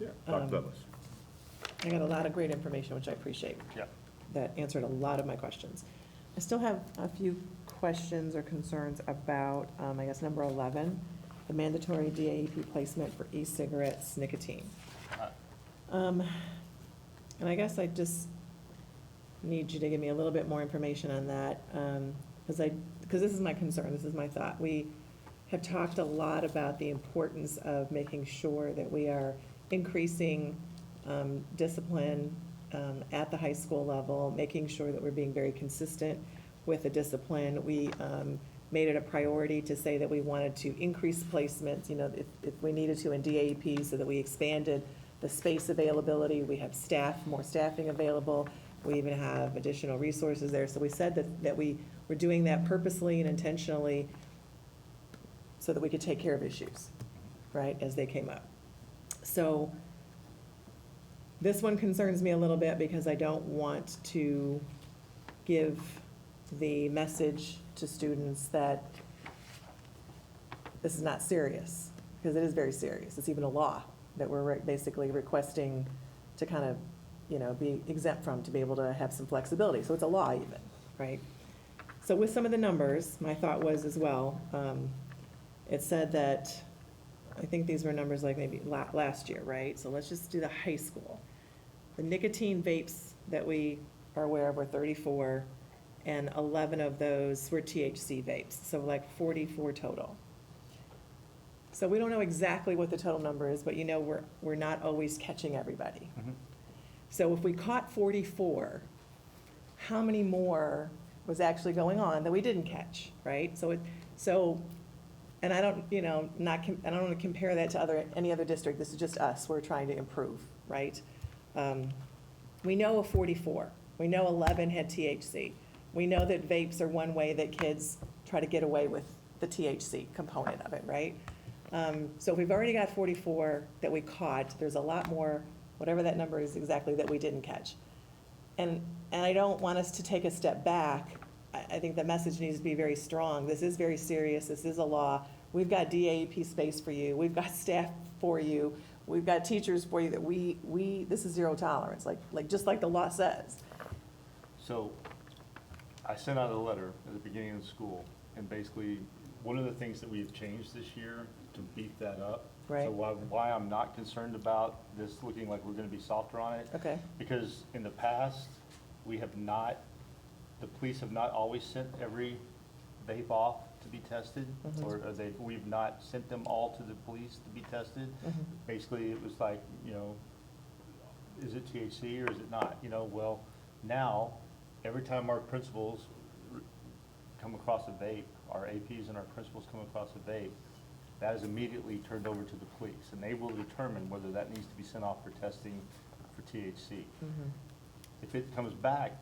Yeah, Dr. Douglas. I got a lot of great information, which I appreciate. Yeah. That answered a lot of my questions. I still have a few questions or concerns about, I guess, number 11, the mandatory DAEP placement for e-cigarettes, nicotine. And I guess I just need you to give me a little bit more information on that, because this is my concern, this is my thought. We have talked a lot about the importance of making sure that we are increasing discipline at the high school level, making sure that we're being very consistent with the discipline. We made it a priority to say that we wanted to increase placements, you know, if we needed to in DAEP, so that we expanded the space availability. We have more staffing available. We even have additional resources there. So we said that we were doing that purposely and intentionally so that we could take care of issues, right, as they came up. So this one concerns me a little bit because I don't want to give the message to students that this is not serious, because it is very serious. It's even a law that we're basically requesting to kind of, you know, be exempt from, to be able to have some flexibility. So it's a law even, right? So with some of the numbers, my thought was as well, it said that, I think these were numbers like maybe last year, right? So let's just do the high school. The nicotine vapes that we are aware of were 34, and 11 of those were THC vapes, so like 44 total. So we don't know exactly what the total number is, but you know we're not always catching everybody. Mm-hmm. So if we caught 44, how many more was actually going on that we didn't catch, right? And I don't, you know, I don't want to compare that to any other district. This is just us. We're trying to improve, right? We know of 44. We know 11 had THC. We know that vapes are one way that kids try to get away with the THC component of it, right? So if we've already got 44 that we caught, there's a lot more, whatever that number is exactly, that we didn't catch. And I don't want us to take a step back. I think the message needs to be very strong. This is very serious. This is a law. We've got DAEP space for you. We've got staff for you. We've got teachers for you that this is zero tolerance, just like the law says. So I sent out a letter at the beginning of the school, and basically, one of the things that we have changed this year to beef that up. Right. So why I'm not concerned about this looking like we're gonna be softer on it. Okay. Because in the past, the police have not always sent every vape off to be tested, Mhm. or we've not sent them all to the police to be tested. Mhm. Basically, it was like, you know, is it THC or is it not? You know, well, now, every time our principals come across a vape, our APs and our principals come across a vape, that is immediately turned over to the police, and they will determine whether that needs to be sent off for testing for THC. Mhm. If it comes back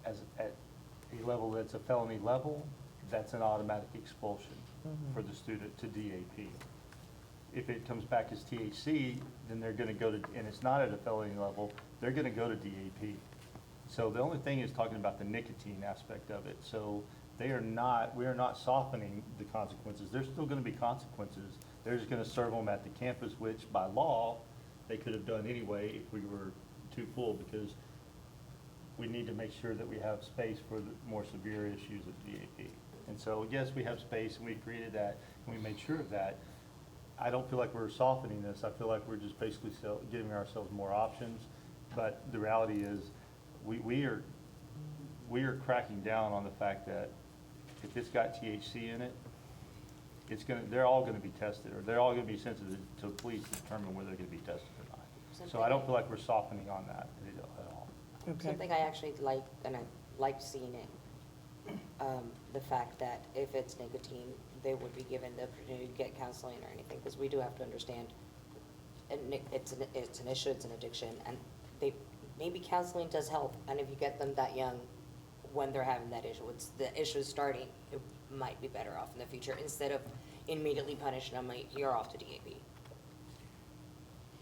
at a level that's a felony level, that's an automatic expulsion Mhm. for the student to DAP. If it comes back as THC, then they're gonna go to, and it's not at a felony level, they're gonna go to DAP. So the only thing is talking about the nicotine aspect of it. So we are not softening the consequences. There's still gonna be consequences. They're just gonna serve them at the campus, which by law, they could have done anyway if we were too full, because we need to make sure that we have space for the more severe issues of DAP. And so, yes, we have space, and we created that, and we made sure of that. I don't feel like we're softening this. I feel like we're just basically giving ourselves more options. But the reality is, we are cracking down on the fact that if it's got THC in it, they're all gonna be tested, or they're all gonna be sensitive to police to determine whether they're gonna be tested or not. So I don't feel like we're softening on that at all. Okay. Something I actually like, and I like seeing it, the fact that if it's nicotine, they would be given the opportunity to get counseling or anything, because we do have to understand, and it's an issue, it's an addiction, and maybe counseling does help, and if you get them that young, when they're having that issue, the issue is starting, it might be better off in the future, instead of immediately punishing them, like, you're off to DAP.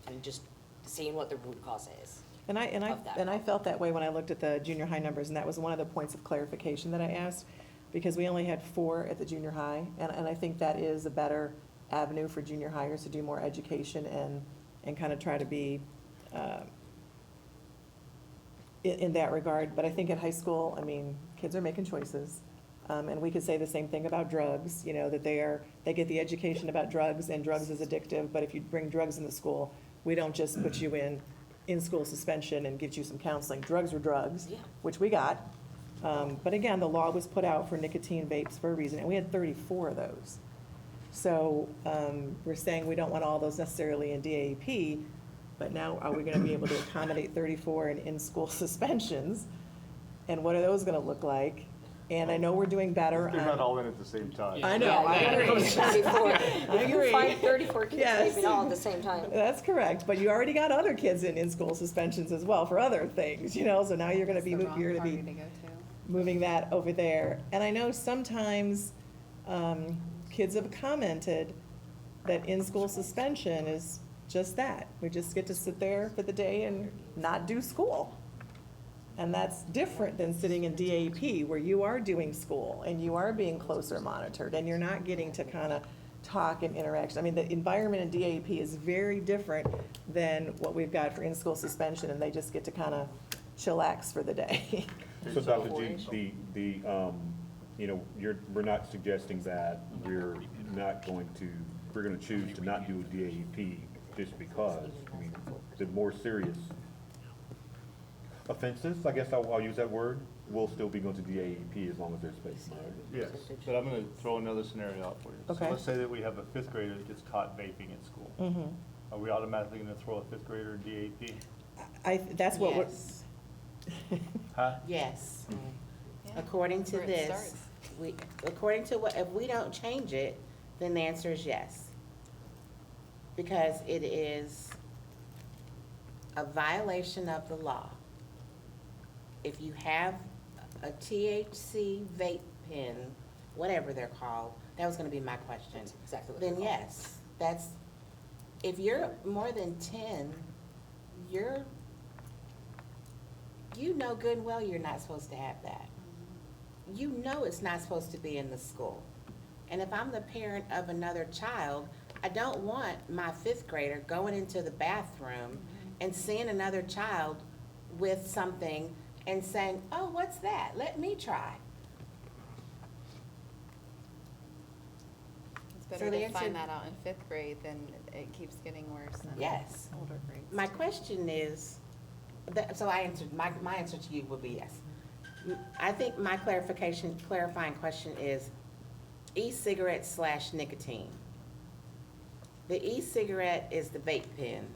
And just seeing what the root cause is. And I felt that way when I looked at the junior high numbers, and that was one of the points of clarification that I asked, because we only had 4 at the junior high, and I think that is a better avenue for junior hires to do more education and kind of try to be in that regard. But I think at high school, I mean, kids are making choices. And we could say the same thing about drugs, you know, that they get the education about drugs, and drugs is addictive, but if you bring drugs in the school, we don't just put you in school suspension and give you some counseling. Drugs are drugs, which we got. But again, the law was put out for nicotine vapes for a reason, and we had 34 of those. So we're saying we don't want all those necessarily in DAP, but now are we gonna be able to accommodate 34 in-school suspensions? And what are those gonna look like? And I know we're doing better on. They're not all in at the same time. I know, I agree. I You agree. find 34 kids Yes. vaping all at the same time. That's correct, but you already got other kids in school suspensions as well for other things, you know, so now you're gonna be, moving that over there. And I know sometimes, kids have commented that in-school suspension is just that. We just get to sit there for the day and not do school. And that's different than sitting in DAP, where you are doing school and you are being closer monitored and you're not getting to kind of talk and interaction. I mean, the environment in DAP is very different than what we've got for in-school suspension, and they just get to kind of chillax for the day. So Dr. G, you know, we're not suggesting that we're gonna choose to not do a DAP just because. I mean, the more serious offenses, I guess I'll use that word, will still be going to DAP as long as there's space. Yes, but I'm gonna throw another scenario out for you. Okay. So let's say that we have a 5th grader that gets caught vaping at school. Mhm. Are we automatically gonna throw a 5th grader in DAP? That's what we're. Yes. Huh? Yes. According to this, according to if we don't change it, then the answer is yes. Because it is a violation of the law. If you have a THC vape pen, whatever they're called, that was gonna be my question. That's exactly what Then they're called. yes, if you're more than 10, you know good and well you're not supposed to have that. You know it's not supposed to be in the school. And if I'm the parent of another child, I don't want my 5th grader going into the bathroom and seeing another child with something and saying, oh, what's that? Let me try. It's So better the to answer- find that out in 5th grade than it keeps getting worse in Yes. older grades. My question is, so I answered, my answer to you would be yes. I think my clarifying question is e-cigarette / nicotine. The e-cigarette is the vape pen,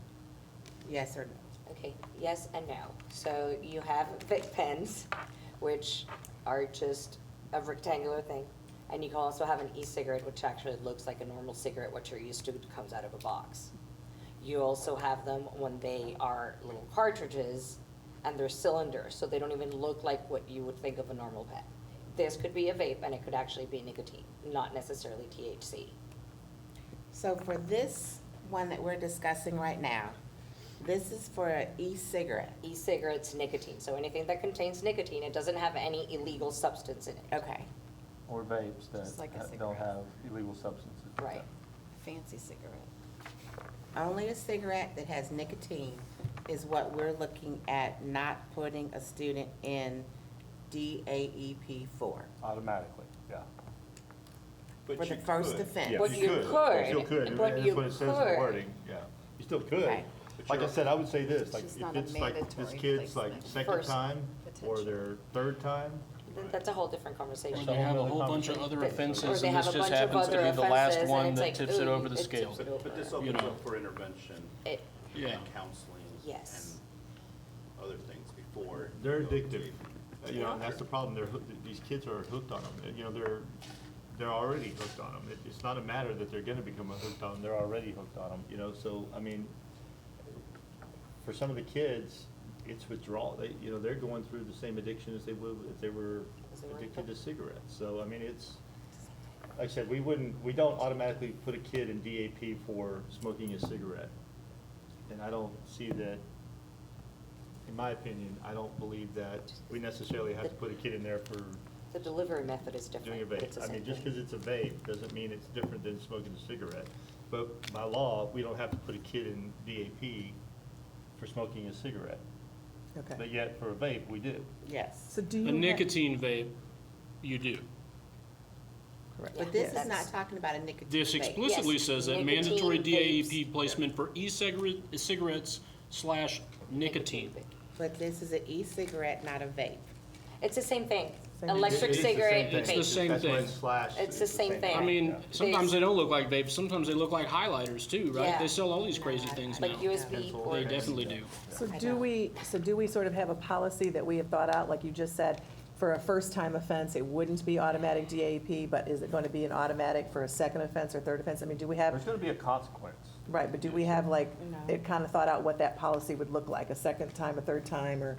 yes or no? Okay, yes and no. So you have vape pens, which are just a rectangular thing. And you can also have an e-cigarette, which actually looks like a normal cigarette, what you're used to, it comes out of a box. You also have them when they are little cartridges and they're cylinders, so they don't even look like what you would think of a normal pen. This could be a vape and it could actually be nicotine, not necessarily THC. So for this one that we're discussing right now, This is for an e-cigarette. E-cigarettes, nicotine, so anything that contains nicotine, it doesn't have any illegal substance in it. Okay. Or vapes that Just like a don't cigarette. have illegal substances. Right. Fancy cigarette. Only a cigarette that has nicotine is what we're looking at, not putting a student in DAEP for. Automatically, yeah. For the first offense. Yeah, But you could. You could, and But that's you what it says in the could. wording, yeah. You still could. Okay. Like I said, I would say this, like, just if not a it's like this mandatory kid's like placement. second First. time or their third time, Then that's a whole different conversation. Or they have a whole bunch of other Or offenses, they and have this a just bunch of happens to other be the last offenses, and one it's that like, tips it ooh, over the it scale. tips it over. But this You opens know. up for intervention It- Yeah. and counseling. Yes. And other things before. they're you go to addictive. You know, and that's the problem, these kids are hooked on them, you know, they're already hooked on them. It's not a matter that they're gonna become hooked on them, they're already hooked on them, you know, so, I mean, for some of the kids, it's withdrawal, you know, they're going through the same addiction as they would if they were addicted to cigarettes, so, I mean, it's, like I said, we don't automatically put a kid in DAP for smoking a cigarette. And I don't see that, in my opinion, I don't believe that we necessarily have to put a kid in there for The delivery method is doing different. a It's vape. the I same mean, just thing. because it's a vape doesn't mean it's different than smoking a cigarette. But by law, we don't have to put a kid in DAP for smoking a cigarette. Okay. But yet, for a vape, we do. Yes. So do A you? nicotine vape, you do. Correct. But this is Yes. not talking about a nicotine This vape. explicitly Yes, says that nicotine mandatory vapes. DAEP placement for e-cigarettes / nicotine. But this is an e-cigarette, not a vape. It's the same thing. Same thing. Electric It is the same cigarette, thing. It's the vape. same That's why thing. it's slashed. It's the same thing. I mean, Yeah. sometimes they don't look like vapes, sometimes they look like highlighters too, right? Yeah. They sell all these crazy No, things now. Like USB Pencil. They ports. definitely do. So I do don't. we sort of have a policy that we have thought out, like you just said, for a first-time offense, it wouldn't be automatic DAP, but is it going to be an automatic for a second offense or third offense? I mean, do we have, There's gonna be a consequence. right, but do we have like, No. it kind of thought out what that policy would look like, a second time, a third time, or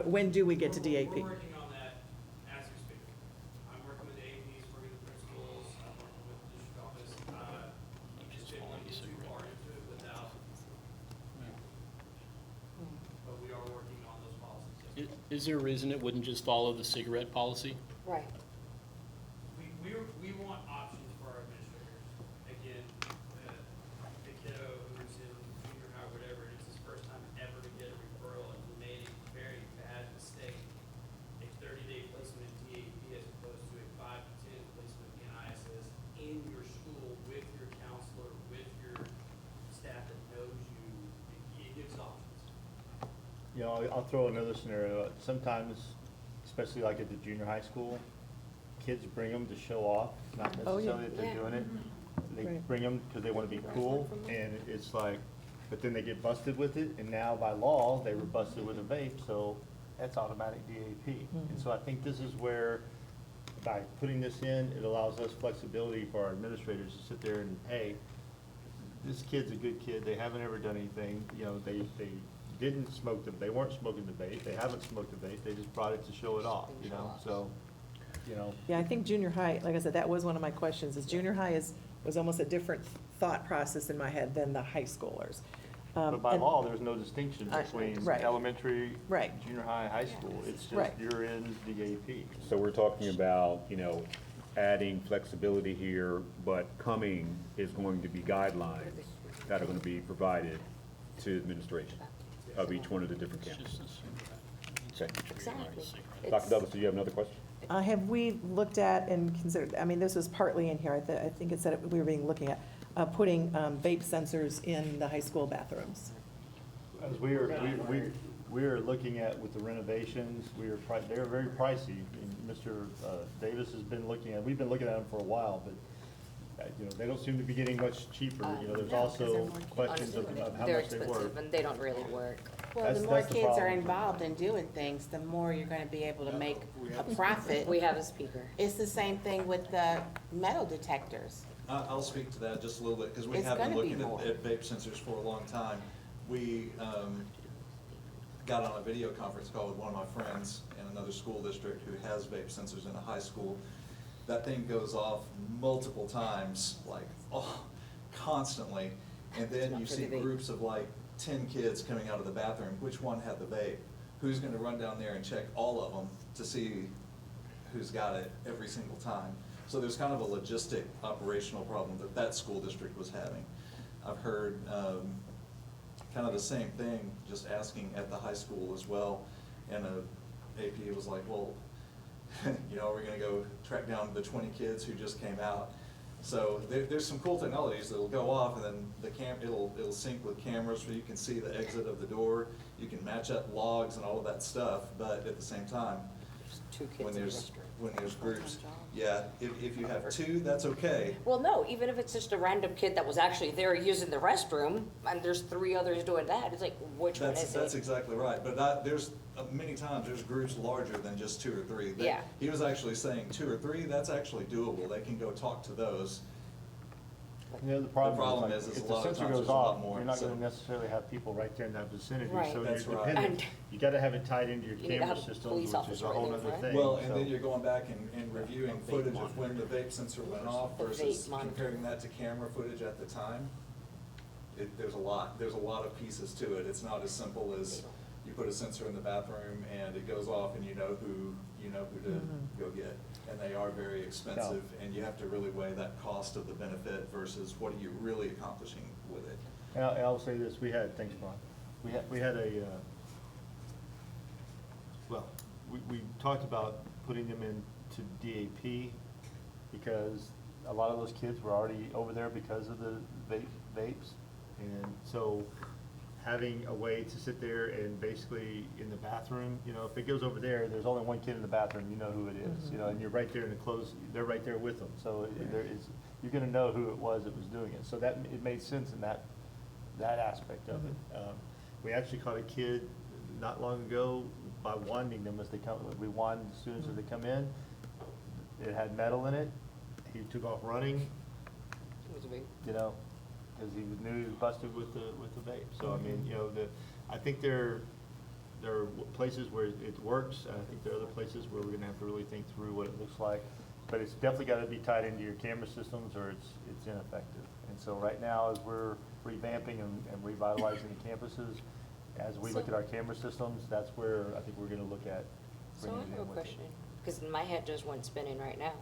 when do we get to DAP? We're working on that as we speak. I'm working with the APs, working with principals, I'm working with the district office. We just didn't want to get too far into it without, but we are working on those policies. Is there a reason it wouldn't just follow the cigarette policy? Right. We want options for our administrators. Again, the kiddo who's in junior high, or whatever, and it's his first time ever to get a referral and he made a very bad mistake. A 30-day placement in DAP as opposed to a 5 to 10 placement in ISS in your school with your counselor, with your staff that knows you. It gives options. You know, I'll throw another scenario. Sometimes, especially like at the junior high school, kids bring them to show off, not Oh, yeah. necessarily that they're Yeah. doing it. They Right. bring them because they want to be cool, and it's like, but then they get busted with it, and now by law, they were busted with a vape, so that's automatic DAP. And so I think this is where, by putting this in, it allows us flexibility for our administrators to sit there and, hey, this kid's a good kid, they haven't ever done anything, you know, they didn't smoke them, they weren't smoking the vape, they haven't smoked the vape, they just brought it to show it off, you know, so, you know. Yeah, I think junior high, like I said, that was one of my questions, is junior high was almost a different thought process in my head than the high schoolers. But by And- law, there's no distinction I- between right. elementary, Right. junior high, high school, it's just Right. you're in DAP. So we're talking about, you know, adding flexibility here, but coming is going to be guidelines that are going to be provided to administration of each one of the different It's campuses. just a cigarette. Okay. Exactly. Dr. It's- Douglas, do you have another question? Have we looked at and considered, I mean, this was partly in here, I think it said we were being looking at, putting vape sensors in the high school bathrooms. As we are looking at with the renovations, they're very pricey. And Mr. Davis has been looking at, we've been looking at them for a while, but, you know, they don't seem to be getting much cheaper. You know, there's No, 'cause they're also more questions of honestly, how they're much they expensive work. and they don't really work. Well, That's- the more that's the kids are problem. involved in doing things, the more you're gonna be able to make a profit. We have a speaker. It's the same thing with the metal detectors. I'll speak to that just a little bit, because we It's have been gonna be looking more. at vape sensors for a long time. We got on a video conference call with one of my friends in another school district who has vape sensors in a high school. That thing goes off multiple times, like, constantly. And then Not you for see the vape. groups of like 10 kids coming out of the bathroom, which one had the vape? Who's gonna run down there and check all of them to see who's got it every single time? So there's kind of a logistic operational problem that that school district was having. I've heard kind of the same thing, just asking at the high school as well. And a AP was like, well, you know, we're gonna go track down the 20 kids who just came out. So there's some cool technologies that'll go off, and then it'll sync with cameras so you can see the exit of the door. You can match up logs and all of that stuff, but at the same time, Two kids when in the there's restroom. when there's groups, yeah, if you have two, that's okay. Well, no, even if it's just a random kid that was actually there using the restroom, and there's 3 others doing that, it's like, which one is it? That's exactly right, but there's, many times, there's groups larger than just 2 or 3. Yeah. He was actually saying 2 or 3, that's actually doable, they can go talk to those. You know, the The problem problem is, is like, if a the lot of sensor times goes there's a lot off, more, you're not so- gonna necessarily have people right there in that vicinity, Right. so you're That's right. dependent, And- you gotta have it tied into your You need to camera have a systems, police which is officer a right whole there, other right? thing. Well, and so- then you're going back and reviewing The vape footage of monitor. when the vape sensor went off The versus vape monitor. comparing that to camera footage at the time. There's a lot of pieces to it. It's not as simple as you put a sensor in the bathroom and it goes off and you know who to go get. And they are very expensive, and you have to really weigh that cost of the benefit versus what are you really accomplishing with it. And I'll say this, we had, thanks, Ron, we had a, well, we talked about putting them into DAP because a lot of those kids were already over there because of the vapes. And so having a way to sit there and basically in the bathroom, you know, if it goes over there, there's only one kid in the bathroom, you know who it is, you know, and you're right there in the close, they're right there with them. So there is, you're gonna know who it was that was doing it. So that, it made sense in that aspect of it. We actually caught a kid not long ago by wanding them as they come, we wand as soon as they come in. It had metal in it. He took off running, It was a big- you know, because he knew he was busted with the vape. So, I mean, you know, I think there are places where it works, and I think there are other places where we're gonna have to really think through what it looks like. But it's definitely gotta be tied into your camera systems or it's ineffective. And so right now, as we're revamping and revitalizing the campuses, as we look at our camera systems, that's where I think we're gonna look at So I bringing it have a in with it. question, because my head just went spinning right now.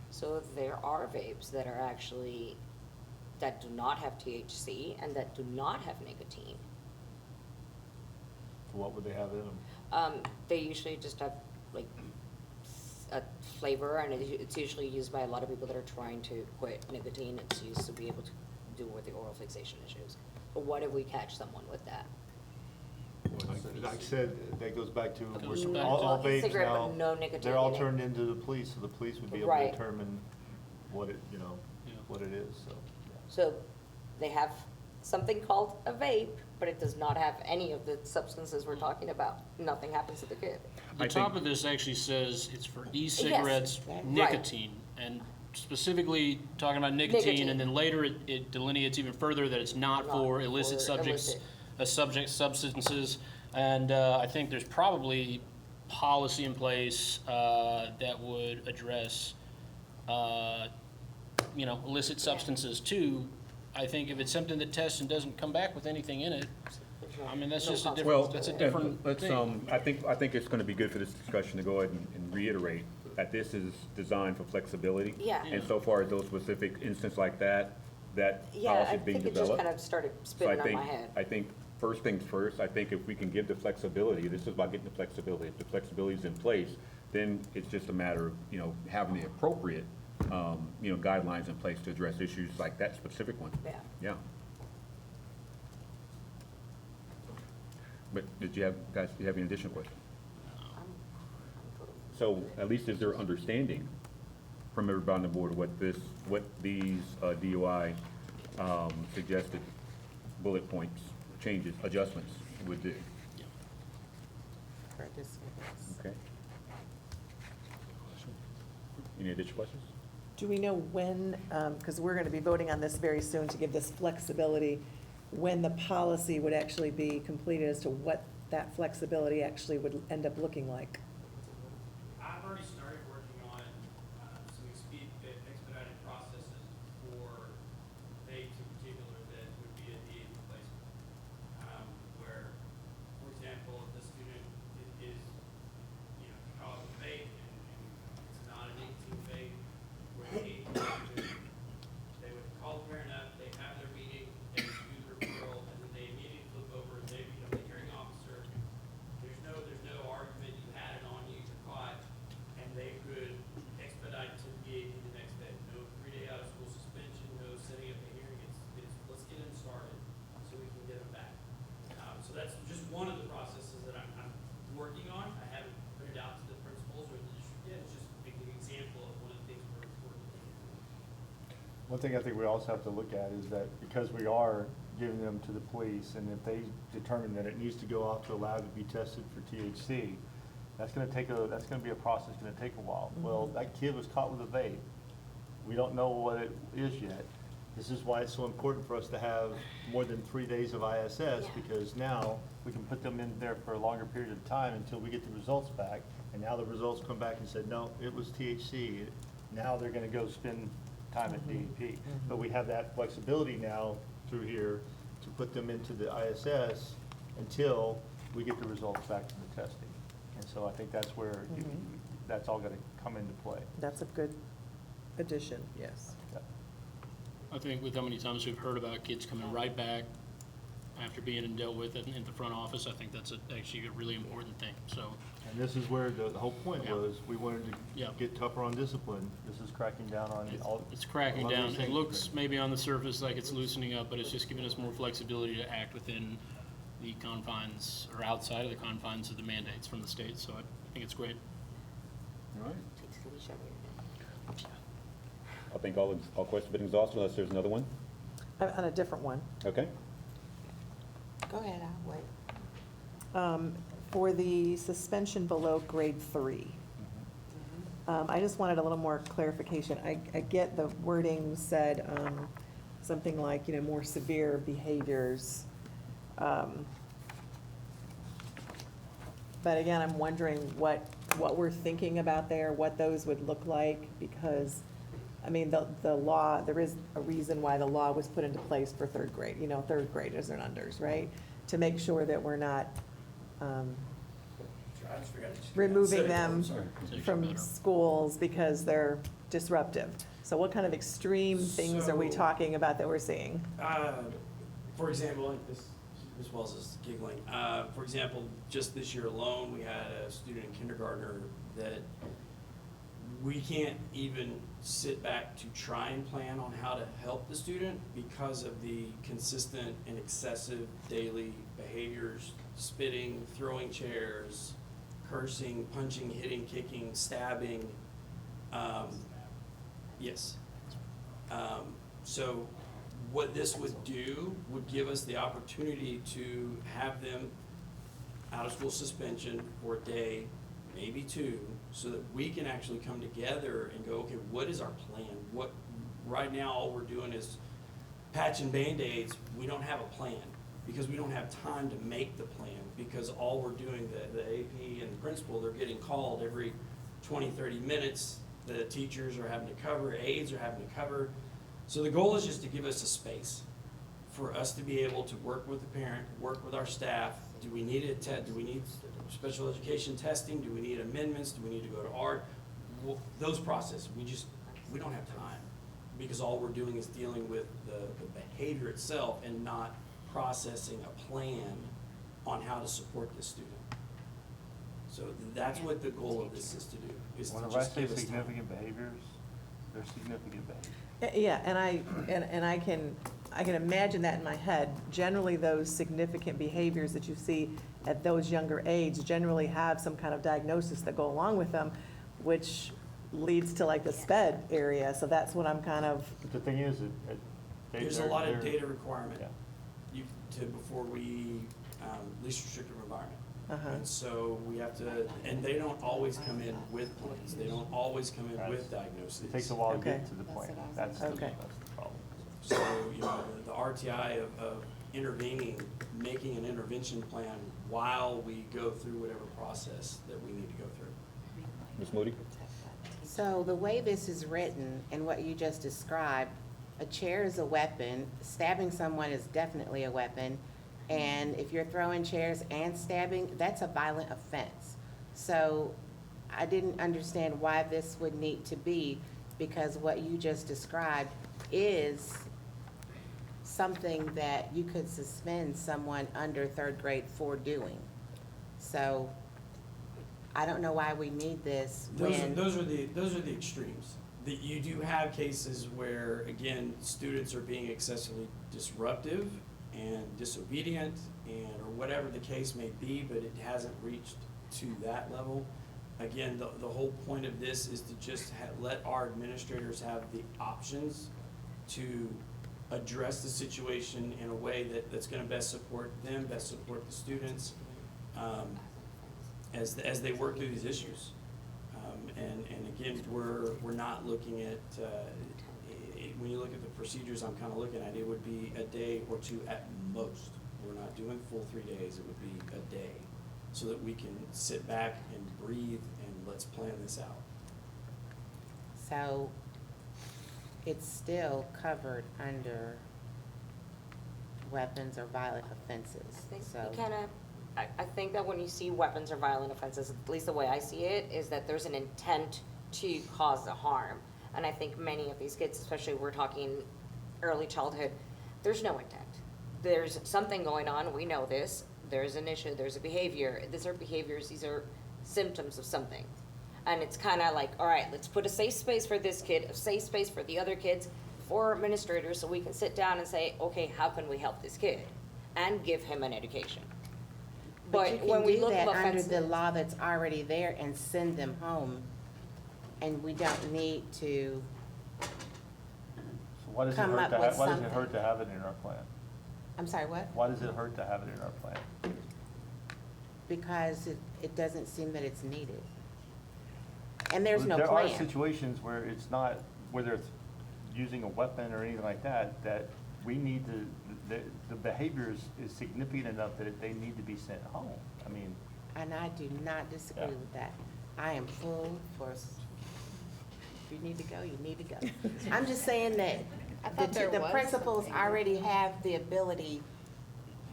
So there are vapes that are actually, that do not have THC and that do not have nicotine. What would they have in them? They usually just have like a flavor, and it's usually used by a lot of people that are trying to quit nicotine. It's used to be able to do with the oral fixation issues. But what if we catch someone with that? Like I said, that goes back to, Goes back all to- vapes Cigarette, now, but no nicotine they're all in it. turned into the police, so the police would be able Right. to determine what it, you know, Yeah. what it is, so. So they have something called a vape, but it does not have any of the substances we're talking about. Nothing happens to the kid. The top of this actually says it's for e-cigarettes, Yes. nicotine, and specifically talking about nicotine, and then later it delineates even further that it's not for illicit subjects, substances. And I think there's probably policy in place that would address, illicit substances too. I think if it's something that tests and doesn't come back with anything in it, I mean, that's just a different, that's a different let's, thing. I think it's gonna be good for this discussion to go ahead and reiterate that this is designed for flexibility. Yeah. And so far as those specific instances like that Yeah, policy I is being think it just developed. kind of started So I spinning on think, my head. I think, first things first, I think if we can give the flexibility, this is about getting the flexibility. If the flexibility is in place, then it's just a matter of, having the appropriate, guidelines in place to address issues like that specific one. Yeah. Yeah. But do you have any additional questions? So at least is there understanding from everybody on the board what these DUI suggested bullet points, changes, adjustments would do? Okay. Any additional questions? Do we know when, because we're going to be voting on this very soon to give this flexibility, when the policy would actually be completed as to what that flexibility actually would end up looking like? I've already started working on some expedited processes for vapes in particular that would be a DA replacement. One thing I think we also have to look at is that because we are giving them to the police, and if they determine that it needs to go off to a lab to be tested for THC, that's gonna be a process, gonna take a while. Well, that kid was caught with a vape. We don't know what it is yet. This is why it's so important for us to have more than 3 days of ISS, because now we can put them in there for a longer period of time until we get the results back. And now the results come back and said, no, it was THC. Now they're gonna go spend time at DEP. But we have that flexibility now through here to put them into the ISS until we get the results back from the testing. And so I think that's where that's all gonna come into play. That's a good addition, yes. I think with how many times we've heard about kids coming right back after being dealt with in the front office, I think that's actually a really important thing, so. And this is where the whole point was, we wanted to Yeah. get tougher on discipline. This is cracking down on all. It's cracking a lot of down. these It things. looks maybe on the surface like it's loosening up, but it's just giving us more flexibility to act within the confines or outside of the confines of the mandates from the state, so I think it's great. All right. I think all questions have been exhausted unless there's another one. On a different one. Okay. Go ahead, I'll wait. For the suspension below grade 3, I just wanted a little more clarification. I get the wording said something like, more severe behaviors. But again, I'm wondering what we're thinking about there, what those would look like, because, I mean, the law, there is a reason why the law was put into place for third grade, third graders and unders, right? To make sure that we're not removing them from schools because they're disruptive. So what kind of extreme things are we talking about that we're seeing? For example, like this Wells is giggling. For example, just this year alone, we had a student in kindergartner that we can't even sit back to try and plan on how to help the student because of the consistent and excessive daily behaviors, spitting, throwing chairs, cursing, punching, hitting, kicking, stabbing. Yes. So what this would do would give us the opportunity to have them out of school suspension for a day, maybe 2, so that we can actually come together and go, okay, what is our plan? Right now, all we're doing is patching Band-Aids. We don't have a plan because we don't have time to make the plan, because all we're doing, the AP and the principal, they're getting called every 20, 30 minutes. The teachers are having to cover, aides are having to cover. So the goal is just to give us a space for us to be able to work with the parent, work with our staff. Do we need do we need special education testing? Do we need amendments? Do we need to go to art? Those processes, we don't have time, because all we're doing is dealing with the behavior itself and not processing a plan on how to support this student. So that's what the goal of this is to do, is to When I just say give us time. significant behaviors, they're significant behaviors. Yeah, and I can imagine that in my head. Generally, those significant behaviors that you see at those younger age generally have some kind of diagnosis that go along with them, which leads to like the SPED area. So that's what I'm kind of. But the thing is, There's a lot of data requirement before we, least restrictive environment. And so we have to, and they don't always come in with plans. They don't always come in with diagnoses. It takes a while to get to the point. That's the problem. So, the RTI of intervening, making an intervention plan while we go through whatever process that we need to go through. Ms. Moody? So the way this is written and what you just described, a chair is a weapon, stabbing someone is definitely a weapon, and if you're throwing chairs and stabbing, that's a violent offense. So I didn't understand why this would need to be, because what you just described is something that you could suspend someone under third grade for doing. So I don't know why we need this when. Those are the extremes. You do have cases where, again, students are being excessively disruptive and disobedient, or whatever the case may be, but it hasn't reached to that level. Again, the whole point of this is to just let our administrators have the options to address the situation in a way that's gonna best support them, best support the students, as they work through these issues. And again, we're not looking at, when you look at the procedures I'm kind of looking at, it would be a day or two at most. We're not doing full 3 days, it would be a day, so that we can sit back and breathe and let's plan this out. So it's still covered under weapons or violent offenses, so. I think that when you see weapons or violent offenses, at least the way I see it, is that there's an intent to cause the harm. And I think many of these kids, especially we're talking early childhood, there's no intent. There's something going on, we know this, there's an issue, there's a behavior, these are behaviors, these are symptoms of something. And it's kind of like, all right, let's put a safe space for this kid, a safe space for the other kids, for administrators, so we can sit down and say, okay, how can we help this kid? And give him an education. But you when can we do look that at under offenses- the law that's already there and send them home, and we don't need to So why does it come hurt up to with have, why does it something. hurt to have it in our plan? I'm sorry, what? Why does it hurt to have it in our plan? Because it doesn't seem that it's needed. And there's no There are plan. situations where it's not, whether it's using a weapon or anything like that, that we need to, the behavior is significant enough that they need to be sent home. I mean, And I do not disagree Yeah. with that. I am full for, if you need to go, you need to go. I'm just saying that I thought there the was principals something. already have the ability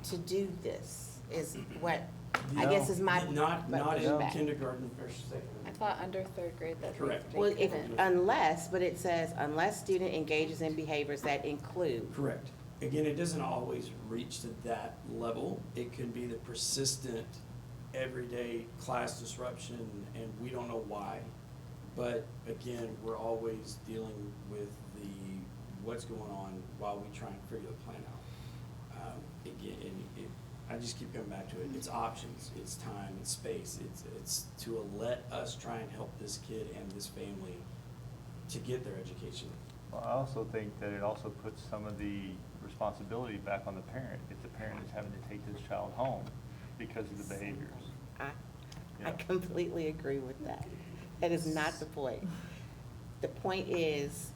to do this, is what, I guess is my Not in pushback. kindergarten versus second. I thought under third grade that. Correct. they Well, if, couldn't. unless, but it says, unless student engages in behaviors that include. Correct. Again, it doesn't always reach to that level. It can be the persistent, everyday class disruption, and we don't know why. But again, we're always dealing with what's going on while we try and figure the plan out. Again, I just keep coming back to it. It's options, it's time, it's space. It's to let us try and help this kid and this family to get their education. well, I also think that it also puts some of the responsibility back on the parent, if the parent is having to take this child home because of the behaviors. I Yeah. completely agree with that. That is not the point. The point is,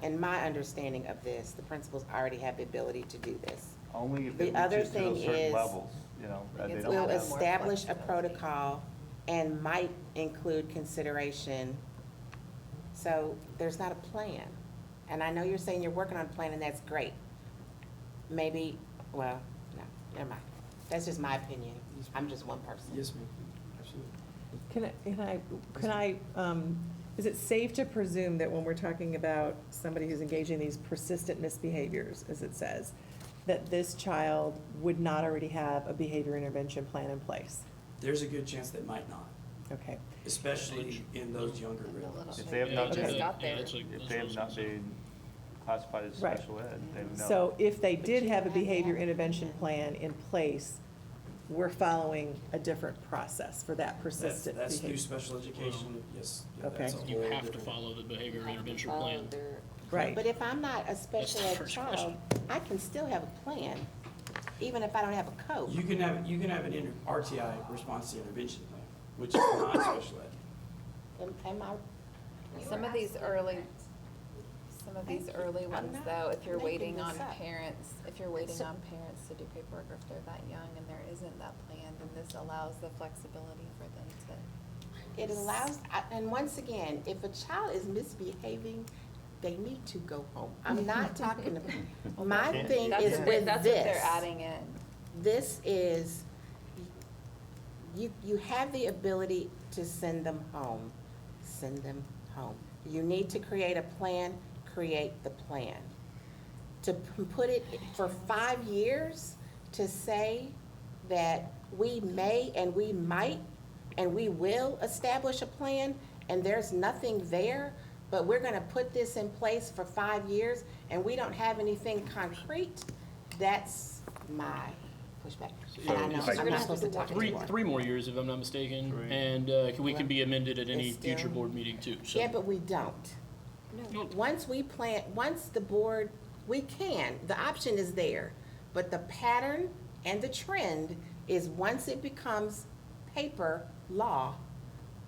in my understanding of this, the principals already have the ability to do this. Only if The it other reaches to thing those certain is, levels, you know. that they It's don't we'll allowed have- more establish a flexibility. protocol and might include consideration. So there's not a plan. And I know you're saying you're working on a plan, and that's great. Maybe, well, no, never mind. That's just my opinion. I'm just one person. Yes, ma'am. Absolutely. Can I, is it safe to presume that when we're talking about somebody who's engaging in these persistent misbehaviors, as it says, that this child would not already have a behavior intervention plan in place? There's a good chance they might not, Okay. especially in those younger grade levels. If they have not Okay. been, Got there. if they have not been classified as Right. special ed, they would know. So if they did have a behavior intervention plan in place, we're following a different process for that persistent That's behavior. new special education, yes. Yeah, Okay. that's a You whole have to different- follow the behavior intervention Follow plan. their- Right. But if I'm not a special the ed first child, I can still have a plan, even if I don't have a coach. You can have an RTI, response to intervention plan, which is not special ed. Am I? Some of these early ones not though, if you're making waiting this on up. parents, if you're waiting So- on parents to do paperwork, or if they're that young and there isn't that plan, then this allows the flexibility for them to. It allows, and once again, if a child is misbehaving, they need to go home. I'm not talking about, my thing That's is what- with That's what they're this. adding in. This is, you have the ability to send them home, send them home. You need to create a plan, create the plan. To put it for 5 years, to say that we may and we might and we will establish a plan, and there's nothing there, but we're gonna put this in place for 5 years, and we don't have anything concrete, that's my pushback. And I know, I'm not supposed to talk anymore. Three more years, if I'm not mistaken, Three. and we can be amended at any It's future still- board meeting too, so. Yeah, but we don't. Once the board, the option is there, but the pattern and the trend is once it becomes paper law,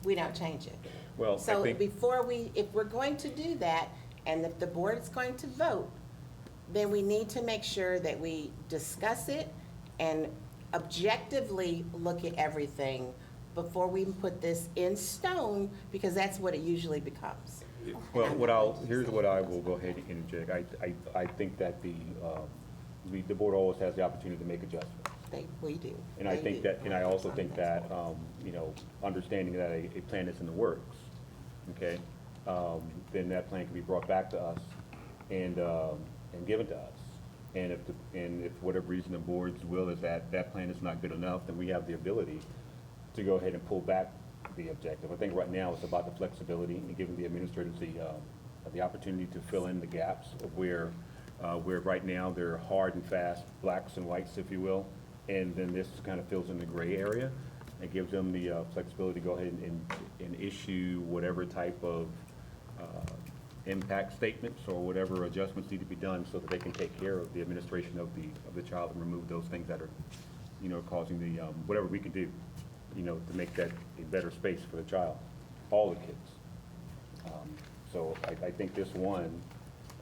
we don't change it. Well, I So think- if we're going to do that, and if the board is going to vote, then we need to make sure that we discuss it and objectively look at everything before we put this in stone, because that's what it usually becomes. Well, here's what I will go ahead and interject. I think that the board always has the opportunity to make adjustments. We do. And I think that, and I also think that, understanding that a plan is in the works, okay? Then that plan can be brought back to us and given to us. And if for whatever reason the board's will is that plan is not good enough, then we have the ability to go ahead and pull back the objective. I think right now it's about the flexibility and giving the administrators the opportunity to fill in the gaps of where right now they're hard and fast blacks and whites, if you will. And then this kind of fills in the gray area and gives them the flexibility to go ahead and issue whatever type of impact statements or whatever adjustments need to be done so that they can take care of the administration of the child and remove those things that are, causing the, whatever we can do, to make that a better space for the child, all the kids. So I think this one,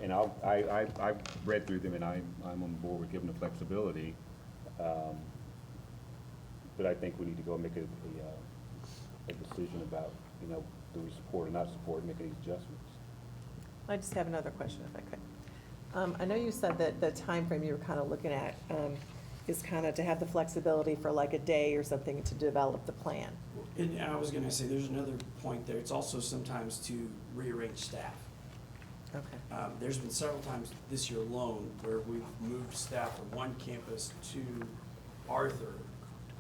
and I've read through them and I'm on board with giving the flexibility. But I think we need to go make a decision about, do we support or not support making these adjustments. I just have another question, if I could. I know you said that the time frame you were kind of looking at is kind of to have the flexibility for like a day or something to develop the plan. And I was gonna say, there's another point there. It's also sometimes to rearrange staff. Okay. There's been several times this year alone where we've moved staff from one campus to Arthur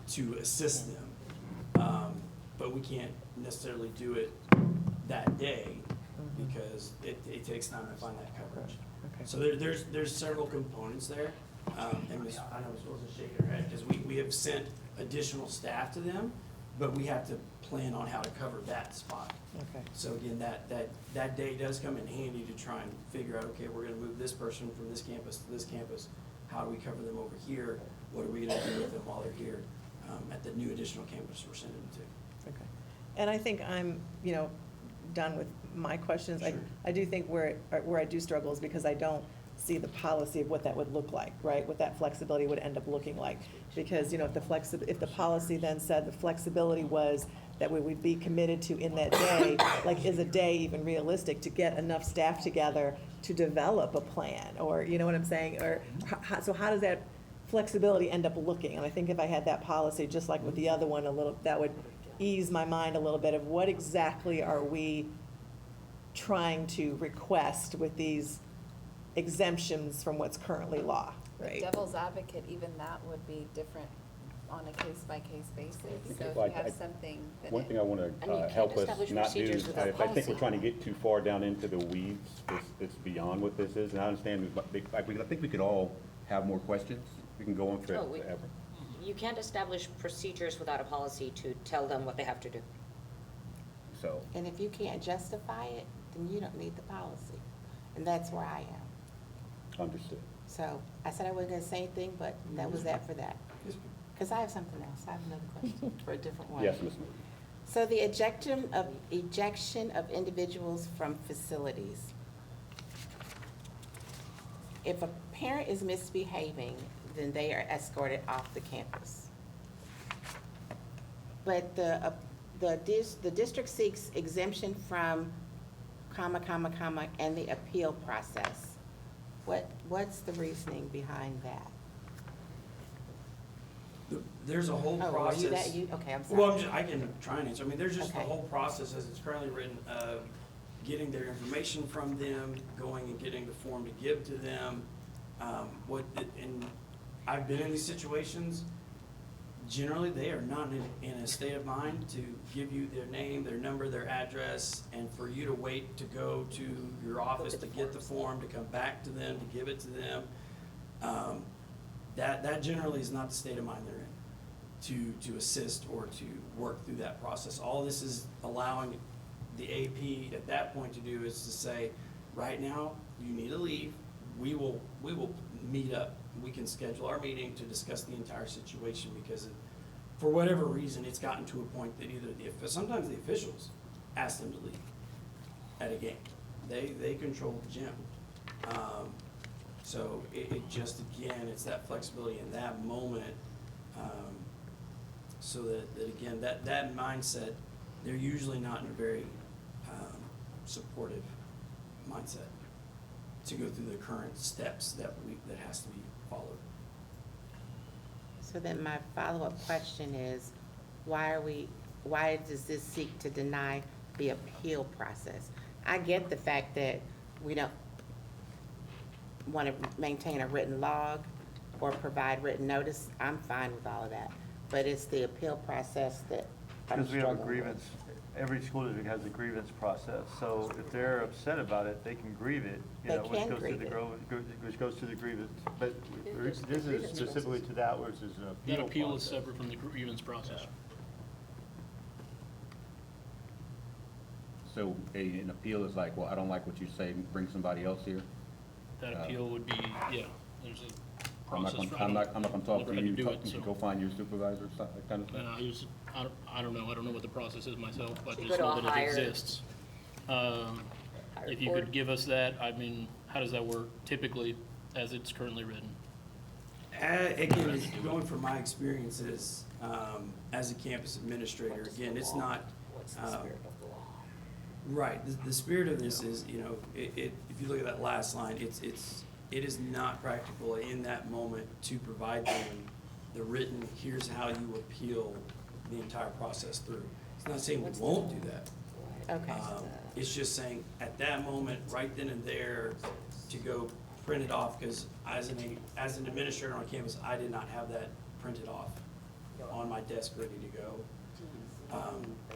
to assist them. But we can't necessarily do it that day because it takes time to find that coverage. Okay. So there's several components there. And Ms. I know Ms. Wilson's shaking her head because we have sent additional staff to them, but we have to plan on how to cover that spot. Okay. So again, that day does come in handy to try and figure out, okay, we're gonna move this person from this campus to this campus. How do we cover them over here? What are we gonna do with them while they're here at the new additional campus we're sending them to? Okay. And I think I'm, done with my questions. Sure. I do think where I do struggle is because I don't see the policy of what that would look like, right? What that flexibility would end up looking like. Because, if the policy then said the flexibility was that we would be committed to in that day, like, is a day even realistic to get enough staff together to develop a plan? Or, you know what I'm saying? Or, so how does that flexibility end up looking? And I think if I had that policy, just like with the other one, that would ease my mind a little bit of what exactly are we trying to request with these exemptions from what's currently law, right? Devil's advocate, even that would be different on a case-by-case basis. So if Well, you have something that. One thing I want And you to can't help us establish not do, procedures without if I think policy. we're trying to get too far down into the weeds, it's beyond what this is. And I understand, I think we could all have more questions. We can go on No, we- forever. You can't establish procedures without a policy to tell them what they have to do. So, And if you can't justify it, then you don't need the policy. And that's where I am. understood. So I said I wasn't gonna say anything, but that was that for that. Because I have something else. I have another question for a different one. Yes, Ms. Moody. So the ejection of individuals from facilities. If a parent is misbehaving, then they are escorted off the campus. But the district seeks exemption from and the appeal process. What's the reasoning behind that? There's a whole Oh, process. are you that? Okay, I'm sorry. Well, I can try and answer. I mean, there's just the Okay. whole process as it's currently written of getting their information from them, going and getting the form to give to them. And I've been in these situations. Generally, they are not in a state of mind to give you their name, their number, their address, and for you to wait to go to your office to get the form, to come back to them, to give it to them. That generally is not the state of mind they're in, to assist or to work through that process. All this is allowing the AP at that point to do is to say, right now, you need to leave, we will meet up. We can schedule our meeting to discuss the entire situation, because for whatever reason, it's gotten to a point that either sometimes the officials ask them to leave at a game. They control the gym. So it just, again, it's that flexibility in that moment, so that again, that mindset, they're usually not in a very supportive mindset to go through the current steps that has to be followed. So then my follow-up question is, why does this seek to deny the appeal process? I get the fact that we don't want to maintain a written log or provide written notice. I'm fine with all of that, but it's the appeal process that I'm Because we have a struggling with. grievance, every school district has a grievance process, so if they're upset about it, they can grieve it, you They know, which can goes to grieve the, it. which goes to the grievance. But this is specifically to that, which is an appeal That appeal is process. separate from the grievance process. So an appeal is like, well, I don't like what you say, bring somebody else here? That appeal would be, yeah, there's a I'm not process. gonna, I'm not gonna talk Never to had you, do it, you so. go find your supervisor, or something, that kind of thing? I don't know what the process is myself, I So you just go to know a that it higher- exists. If you could give us that, I mean, how does that work typically as it's currently written? Again, it's going from my experiences as a campus administrator, again, it's not. What's the spirit of the law? Right, the spirit of this is, you know, if you look at that last line, it is not practical in that moment to provide them the written, here's how you appeal the entire process through. It's not saying we won't do that. Okay. It's just saying, at that moment, right then and there, to go print it off, because as an administrator on campus, I did not have that printed off on my desk ready to go.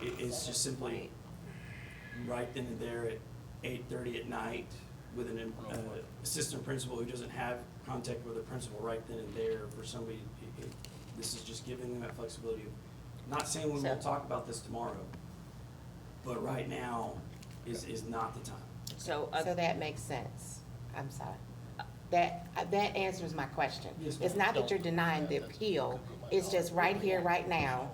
It's just simply right then and there at 8:30 at night with an assistant principal who doesn't have contact with the principal right then and there for somebody. This is just giving them that flexibility of, not saying we won't talk about this tomorrow, but right now is not the time. So that makes sense. I'm sorry. That answers my question. Yes, ma'am. It's not that you're denying the appeal, it's just right here, right now.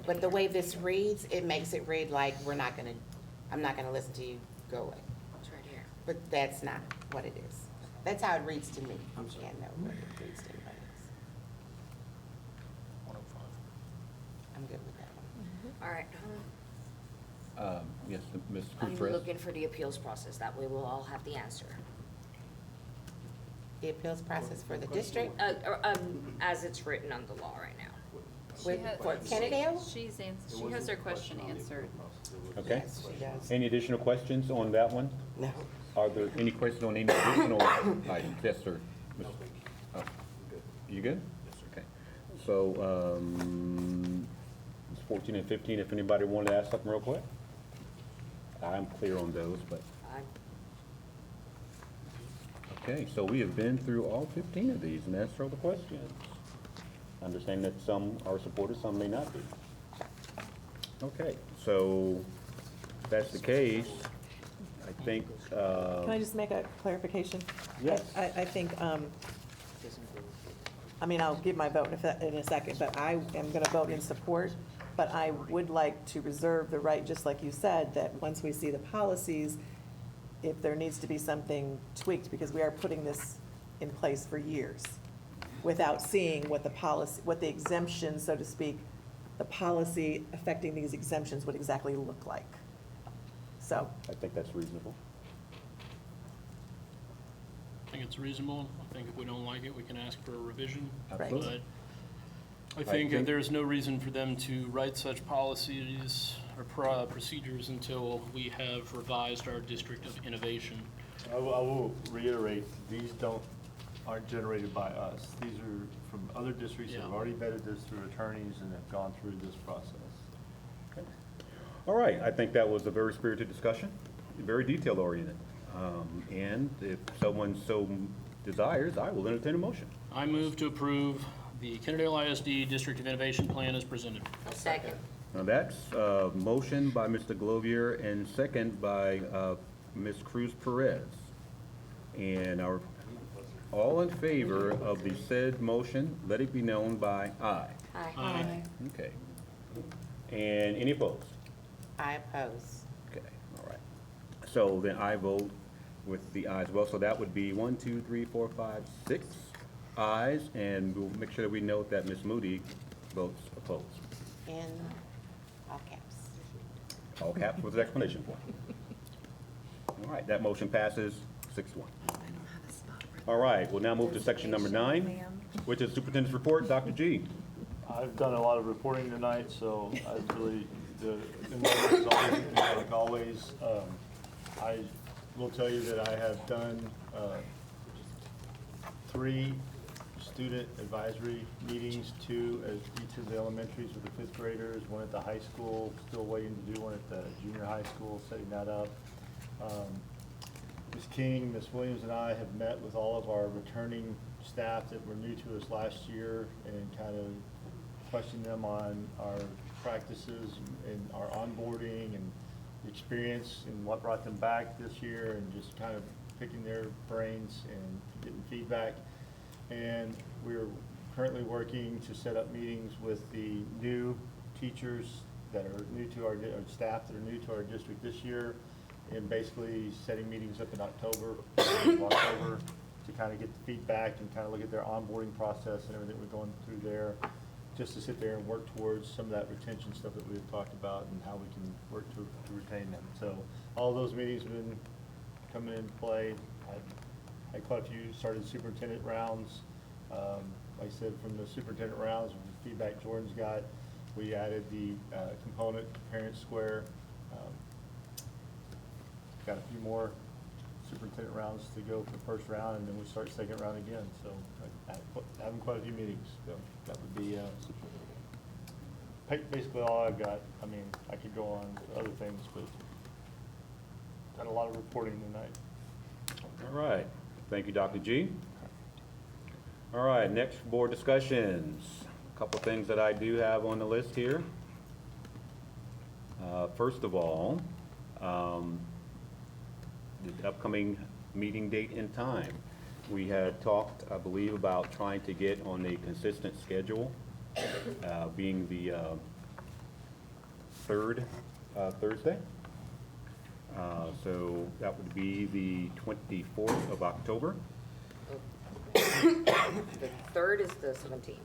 But the way this reads, it makes it read like I'm not gonna listen to you, go away. It's right here. But that's not what it is. That's how it reads to me. I'm sorry. Can't know what it reads to anybody else. I'm good with that one. All right. Yes, Ms. I'm Cruz. looking for the appeals process. That way we'll all have the answer. The appeals process for the district As it's written on the law right now. for Kennedale? She has her question answered. Okay. Yes, she does. Any additional questions on that one? No. Are there any questions on any additional items? Yes, sir. Oh, you good? Okay. So, it's 14 and 15, if anybody wanted to ask something real quick? I'm clear on those, but, okay, so we have been through all 15 of these and answered all the questions. Understand that some are supported, some may not be. Okay, so if that's the case, I think, Can I just make a clarification? Yes. I think, I mean, I'll give my vote in a second, but I am gonna vote in support. But I would like to reserve the right, just like you said, that once we see the policies, if there needs to be something tweaked, because we are putting this in place for years, without seeing what the policy, what the exemption, so to speak, the policy affecting these exemptions would exactly look like. So, I think that's reasonable. I think it's reasonable. I think if we don't like it, we can ask for a revision. Absolutely. But I think that there's no reason for them to write such policies or procedures until we have revised our district of innovation. I will reiterate, these aren't generated by us. These are from other districts that have already vetted this through attorneys and have gone through this process. Okay. All right, I think that was a very spirited discussion, very detail oriented. And if someone so desires, I will entertain a motion. I move to approve the Kennedale ISD District of Innovation Plan as presented. A second. Now that's a motion by Mr. Glovier and second by Ms. Cruz Perez. And all in favor of the said motion, let it be known by aye. Aye. Aye. Okay. And any opposed? I oppose. Okay, all right. So then I vote with the ayes as well. So that would be 1, 2, 3, 4, 5, 6 ayes. And we'll make sure that we note that Ms. Moody votes opposed. In all caps. All caps with the explanation point. All right, that motion passes 6-1. All right, we'll now move to section number 9, which is superintendent's report. Dr. G. I've done a lot of reporting tonight, so I really, the enrollment is always, like always. I will tell you that I have done 3 student advisory meetings, 2 at each of the elementaries with the 5th graders, 1 at the high school, still waiting to do 1 at the junior high school, setting that up. Ms. King, Ms. Williams, and I have met with all of our returning staff that were new to us last year and kind of questioned them on our practices and our onboarding and experience and what brought them back this year, and just kind of picking their brains and getting feedback. And we're currently working to set up meetings with the new teachers that are new to our staff that are new to our district this year, and basically setting meetings up in October to kind of get the feedback and kind of look at their onboarding process and everything we're going through there, just to sit there and work towards some of that retention stuff that we've talked about and how we can work to retain them. So all those meetings have been coming into play. I had quite a few started superintendent rounds. Like I said, from the superintendent rounds, with the feedback Jordan's got, we added the component to Parent Square. Got a few more superintendent rounds to go for the first round, and then we start second round again. So having quite a few meetings. So that would be basically all I've got. I mean, I could go on to other things, but done a lot of reporting tonight. All right. Thank you, Dr. G. All right, next board discussions. A couple things that I do have on the list here. First of all, the upcoming meeting date and time. We had talked, I believe, about trying to get on a consistent schedule, being the third Thursday. So that would be the 24th of October. The 3rd is the 17th.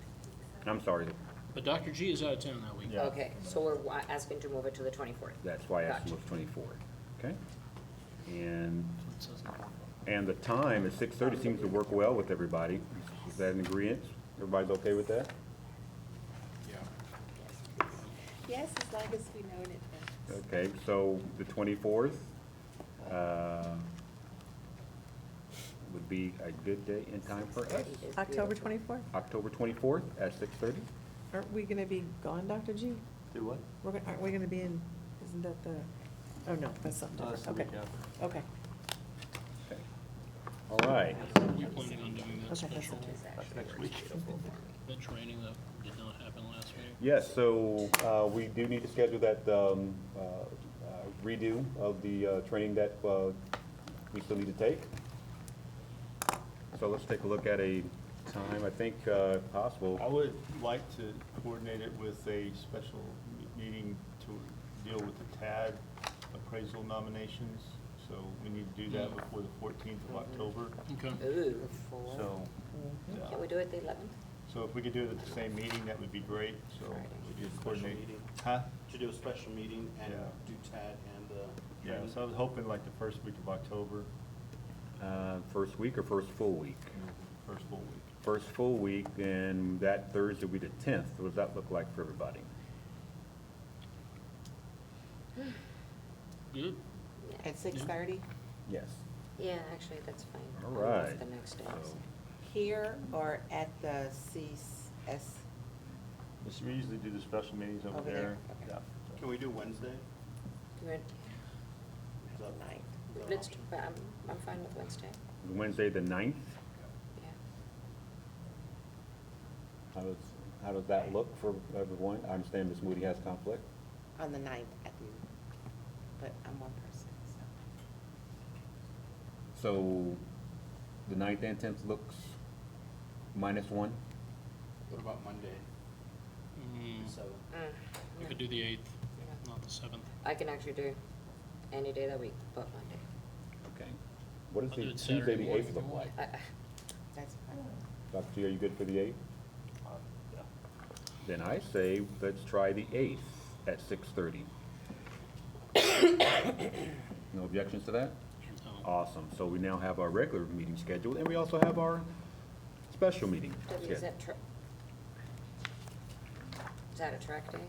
I'm sorry. But Dr. G is out of town that week. Yeah. Okay, so we're asking to move it to the 24th. That's why I asked Gotcha. them was 24th. Okay? And the time at 6:30 seems to work well with everybody. Is that an agreement? Everybody's okay with that? Yes, as long as we know in advance. Okay, so the 24th would be a good day and time for us. October 24th? October 24th at 6:30? Aren't we gonna be gone, Dr. G? Do what? Aren't we gonna be in, isn't that the, oh no, that's something That's different, the okay. week Okay, Okay. All right. We're planning on doing that okay, that's special, That's next week. the training that did not happen last week. Yes, so we do need to schedule that redo of the training that we still need to take. So let's take a look at a time, I think, if possible. I would like to coordinate it with a special meeting to deal with the TAG appraisal nominations. So we need to do that before the 14th of October. Okay. Ooh. So, Can we do it the 11th? so if we could do it at the same meeting, that would be great. So we could coordinate. meeting. Huh? To do a special meeting and Yeah. do TAD and Yeah, training. so I was hoping like the first week of October, First week or first full week? first full week. First full week, and that Thursday will be the 10th. What does that look like for everybody? Good. At 6:30? Yes. Yeah, actually, that's fine. All I'll move right. The next day. So- Here or at the CS? Yes, we usually do the special meetings over Over there. there, okay. Yeah. Can we do Wednesday? Good. Is that- Night. is that Let's, option? I'm fine with Wednesday. Wednesday, the 9th? Yeah. How does that look for everyone? I understand Ms. Moody has conflict. On the 9th at noon. But I'm one person, so. So the 9th and 10th looks -1. What about Monday? The 7th? We could do the 8th, not the 7th. I can actually do any day that week but Monday. Okay. What does I'll do the it Tuesday, Saturday the morning 8th if you look want. like? That's fine. Dr. G, are you good for the 8th? Yeah. Then I say, let's try the 8th at 6:30. No objections to that? No. Awesome. So we now have our regular meeting scheduled, and we also have our special meeting Debbie, is scheduled. that a track day?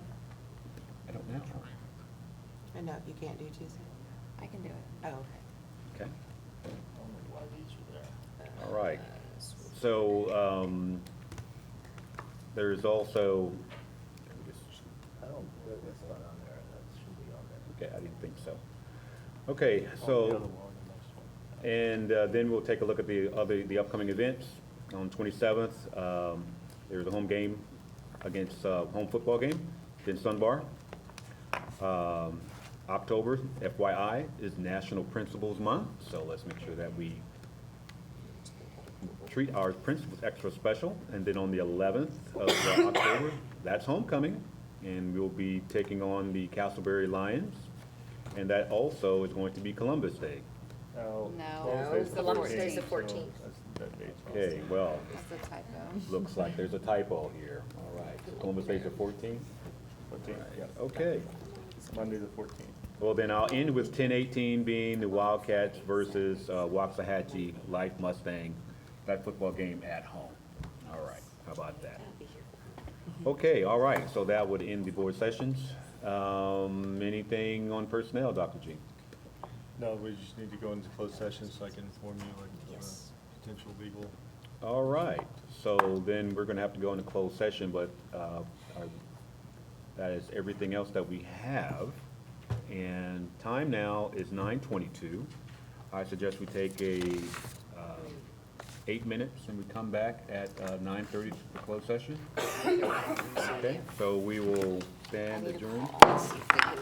I don't know. I know, you can't do Tuesday? I can do it. Oh, okay. Okay. Why these are there? All right. So, there's also, I don't, that's not on there, that should be on there. okay, I didn't think so. Okay, Oh, the so, other one, the next one. and then we'll take a look at the upcoming events. On 27th, there's a home game against, home football game against Sunbar. October, FYI, is National Principals Month, so let's make sure that we treat our principals extra special. And then on the 11th of October, that's homecoming, and we'll be taking on the Castleberry Lions. And that also is going to be Columbus Day. No. No, Columbus Day's the 14th. That date's wrong. Okay, well, That's a typo. looks like there's a typo here. All right, so Columbus Day's the 14th? 14th, yeah. Okay. It's Monday the 14th. Well, then I'll end with 10-18 being the Wildcats versus Waxahachie Life Mustang, that football game at home. All right, how about that? Okay, all right, so that would end the board sessions. Anything on personnel, Dr. G? No, we just need to go into closed session so I can inform you like potential legal. All right, so then we're gonna have to go into closed session, but that is everything else that we have. And time now is 9:22. I suggest we take a 8 minutes and we come back at 9:30 for closed session. Okay, so we will stand adjourned. Let's see if they can